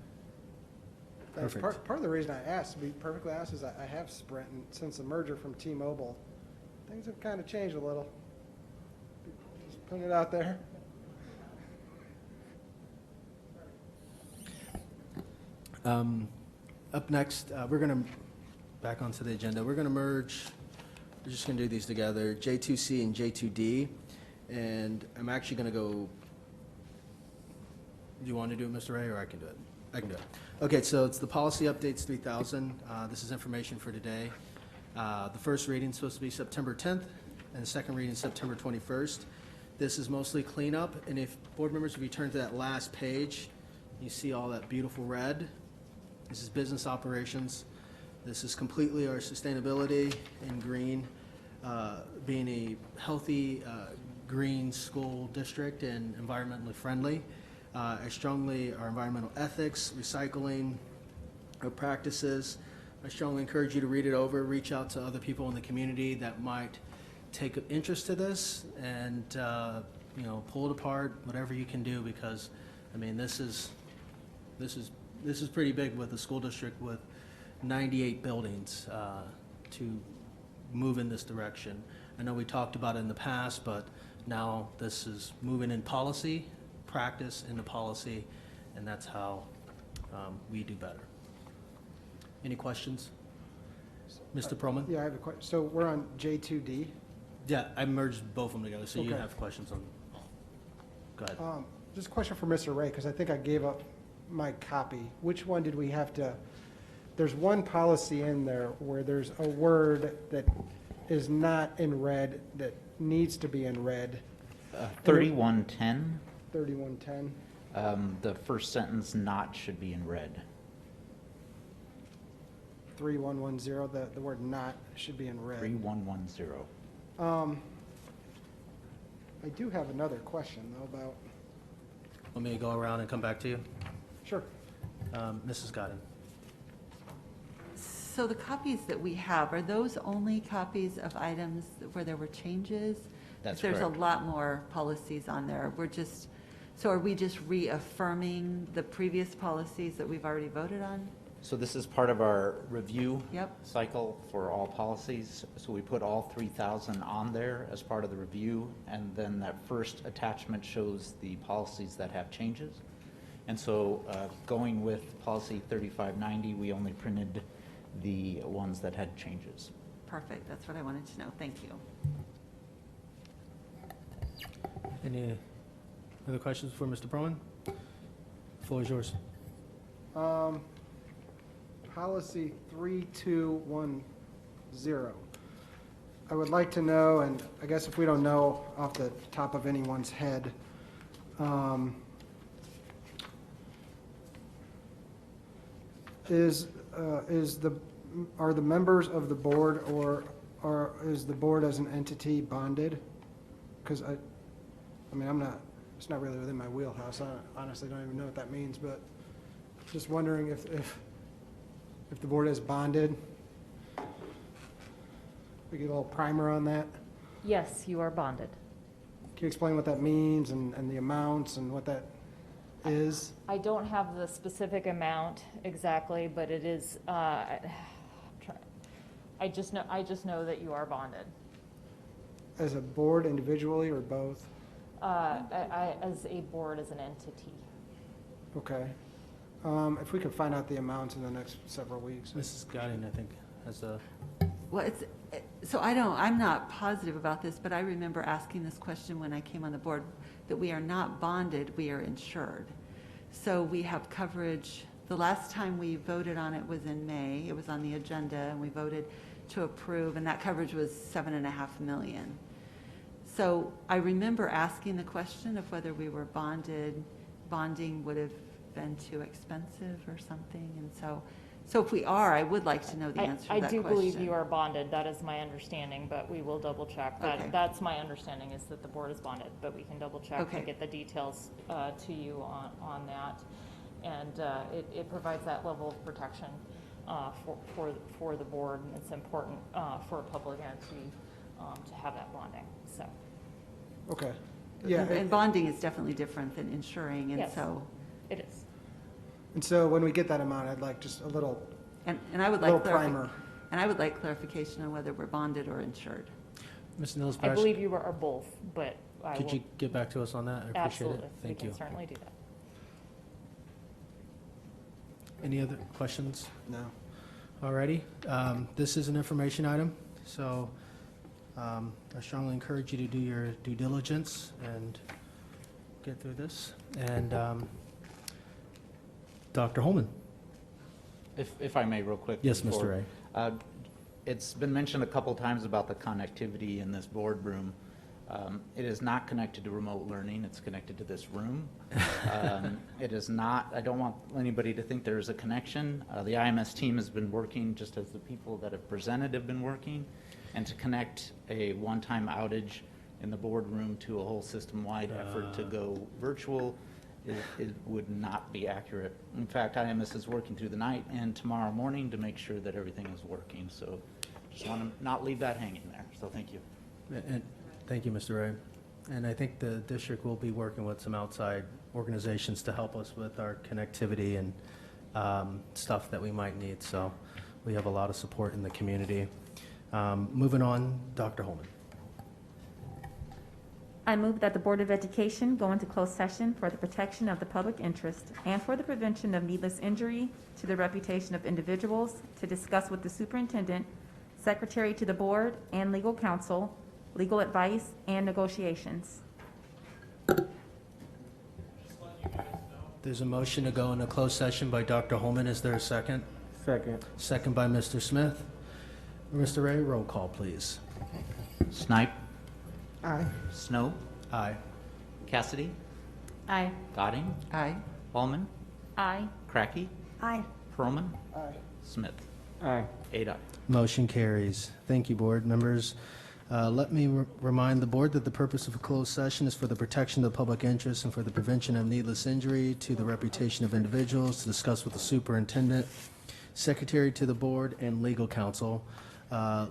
Thanks. Perfect. Part of the reason I asked, to be perfectly honest, is I have Sprint, and since the merger from T-Mobile, things have kind of changed a little. Just putting it out there. Up next, we're going to, back onto the agenda, we're going to merge, we're just going to do these together, J2C and J2D, and I'm actually going to go, do you want to do it, Mr. Ray, or I can do it? I can do it. Okay, so it's the policy updates 3000. This is information for today. The first reading is supposed to be September 10th, and the second reading is September 21st. This is mostly cleanup, and if board members, if you turn to that last page, you see all that beautiful red. This is business operations. This is completely our sustainability and green, being a healthy green school district and environmentally friendly. I strongly, our environmental ethics, recycling, our practices, I strongly encourage you to read it over, reach out to other people in the community that might take an interest to this, and pull it apart, whatever you can do, because I mean this is pretty big with the school district with 98 buildings to move in this direction. I know we talked about it in the past, but now this is moving in policy, practice into policy, and that's how we do better. Any questions? Mr. Perlman? Yeah, I have a question. So we're on J2D. Yeah, I merged both of them together, so you Okay. have questions on. Go ahead. Just a question for Mr. Ray, because I think I gave up my copy. Which one did we have to, there's one policy in there where there's a word that is not in red that needs to be in red. 3110, 3110. the first sentence, not, should be in red. 3110, the word not should be in red. 3110. I do have another question, though, about, Want me to go around and come back to you? sure. Mrs. Godden? So the copies that we have, are those only copies of items where there were changes? That's There's a correct. lot more policies on there. So are we just reaffirming the previous policies that we've already voted on? So this is part of our review Yep. cycle for all policies. So we put all 3,000 on there as part of the review, and then that first attachment shows the policies that have changes. And so going with policy 3590, we only printed the ones that had changes. Perfect, that's what I wanted to know. Thank you. Any other questions for Mr. Perlman? Floor is yours. Policy 3210. I would like to know, and I guess if we don't know off the top of anyone's head, are the members of the board or is the board as an entity bonded? Because it's not really within my wheelhouse. I honestly don't even know what that means, but just wondering if the board is bonded. We get a little primer on that. Yes, you are bonded. Can you explain what that means and the amounts and what that is? I don't have the specific amount exactly, but it is, I just know that you are bonded. As a board, individually, or both? As a board, as an entity. Okay. If we could find out the amounts in the next several weeks. Mrs. Godin, I think, has a... Well, I'm not positive about this, but I remember asking this question when I came on the board, that we are not bonded, we are insured. So we have coverage. The last time we voted on it was in May. It was on the agenda, and we voted to approve, and that coverage was $7.5 million. So I remember asking the question of whether we were bonded. Bonding would have been too expensive or something, and so if we are, I would like to know the answer to that question. I do believe you are bonded. That is my understanding, but we will double check. Okay. That's my understanding, is that the board is bonded, but we can double check Okay. to get the details to you on that. And it provides that level of protection for the board, and it's important for a public entity to have that bonding. So. Okay. Yeah, and bonding is definitely different than insuring, and Yes, so. it is. And so when we get that amount, I'd like just a little, And I would like primer. And I would like clarification on whether we're bonded or insured. Ms. Nils, I believe you are both, but I could will. you get back to us on that? I appreciate Absolutely. it. Thank you. We can certainly do that. Any other questions? No. Alrighty. This is an information item, so I strongly encourage you to do your due diligence and get through this. And Dr. Holman. If I may, real quick. Yes, before- Mr. Ray. It's been mentioned a couple times about the connectivity in this boardroom. It is not connected to remote learning, it's connected to this room. It is not, I don't want anybody to think there is a connection. The IMS team has been working, just as the people that have presented have been working, and to connect a one-time outage in the boardroom to a whole system-wide effort to go virtual, it would not be accurate. In fact, IMS is working through the night and tomorrow morning to make sure that everything is working. So just want to not leave that hanging there. So thank you. And thank you, Mr. Ray. And I think the district will be working with some outside organizations to help us with our connectivity and stuff that we might need. So we have a lot of support in the community. Moving on, Dr. Holman. I move that the Board of Education go into closed session for the protection of the public interest and for the prevention of needless injury to the reputation of individuals, to discuss with the superintendent, secretary to the board, and legal counsel, legal advice, and negotiations. There's a motion to go into closed session by Dr. Holman. Is there a second? Second. Second by Mr. Smith. Mr. Ray, roll call, please. Snipe, Aye. Snow, Aye. Cassidy, Aye. Goding, Aye. Ballman, Aye. Cracky, Aye. Perlman, Aye. Smith. Aye. 8 ayes. Motion carries. Thank you, board members. Let me remind the board that the purpose of a closed session is for the protection of the public interest and for the prevention of needless injury to the reputation of individuals, to discuss with the superintendent, secretary to the board, and legal counsel.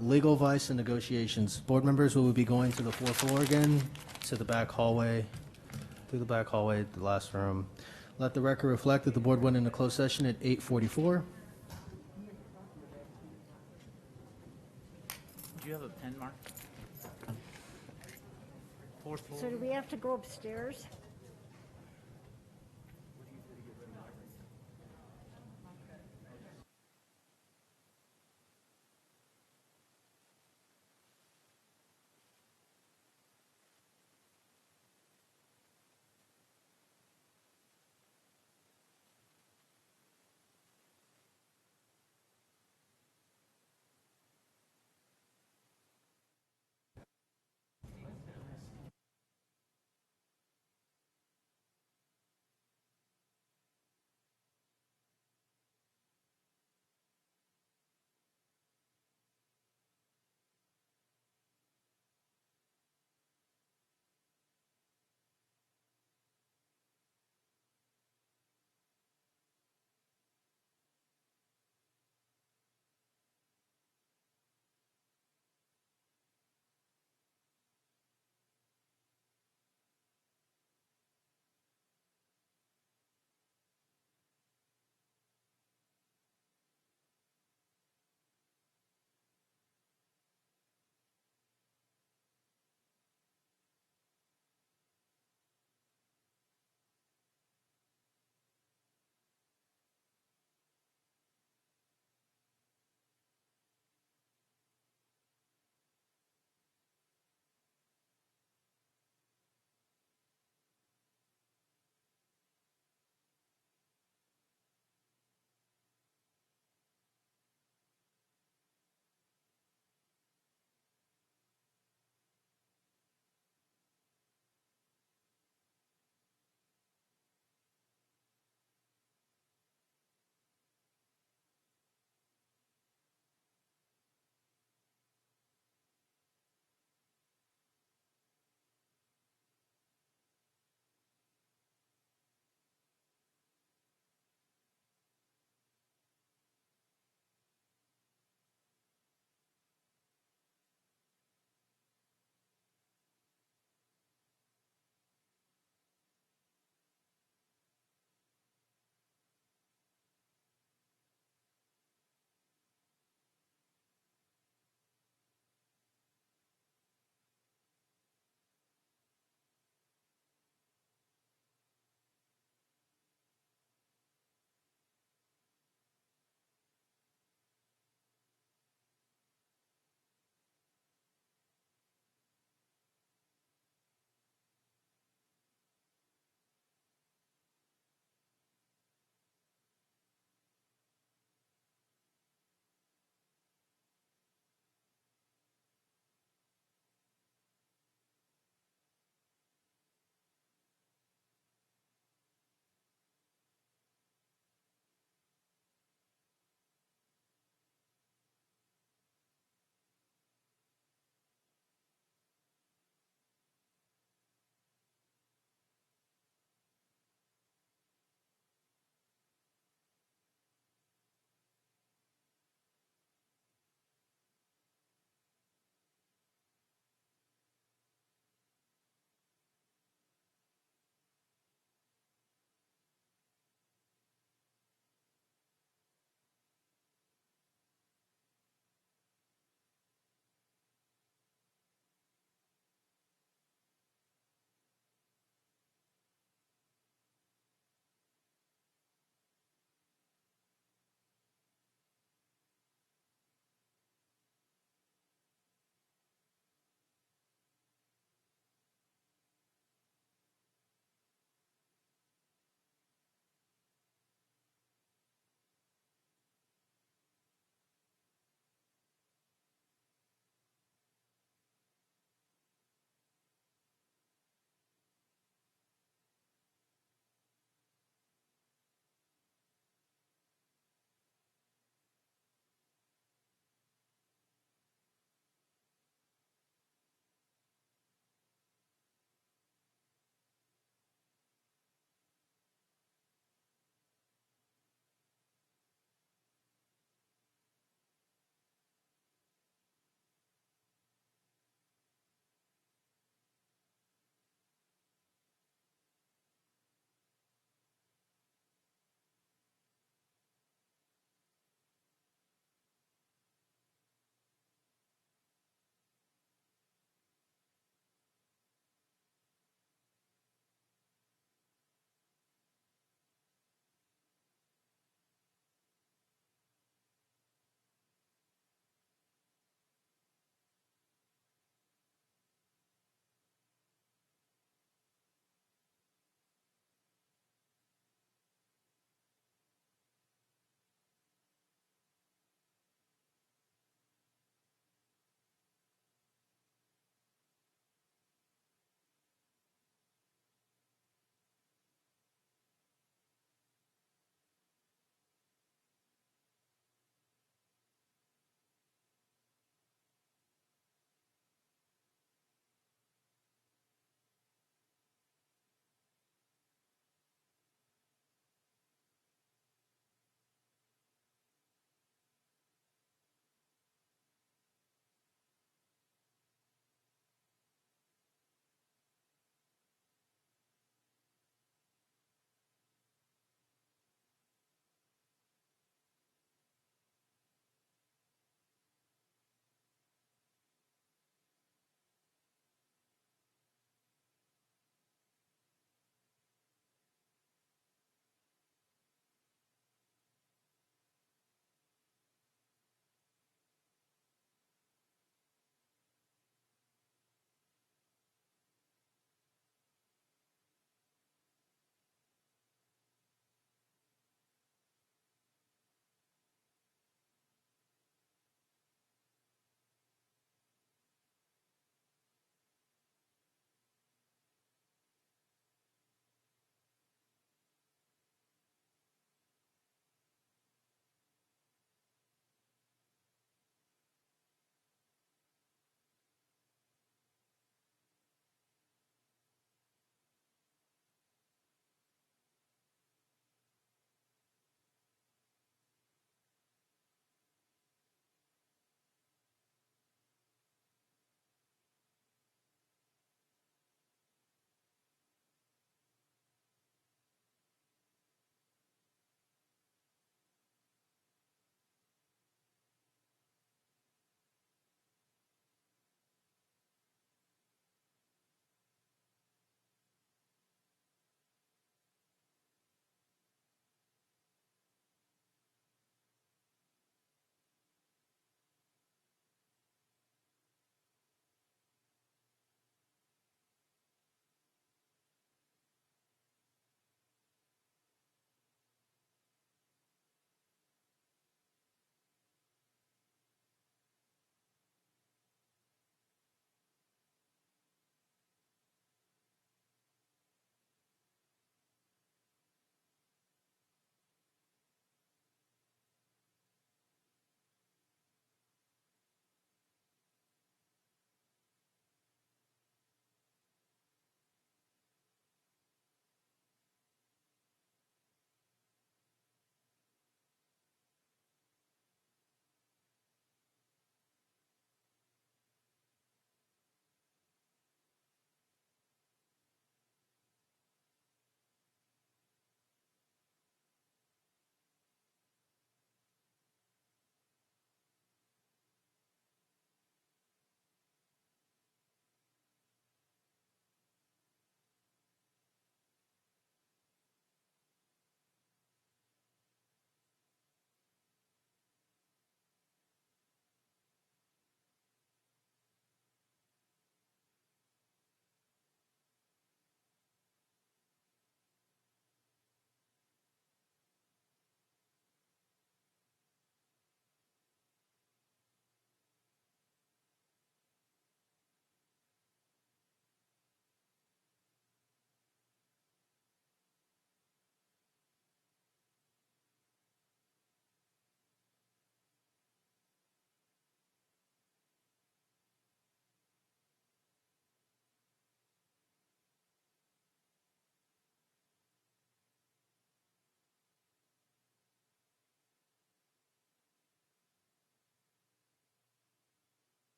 Legal advice and negotiations. Board members, will we be going to the fourth floor again, to the back hallway, through the back hallway, the last room. Let the record reflect that the board went into closed session at 8:44. Do you have a pen, Mark? Fourth floor? So do we have to go upstairs?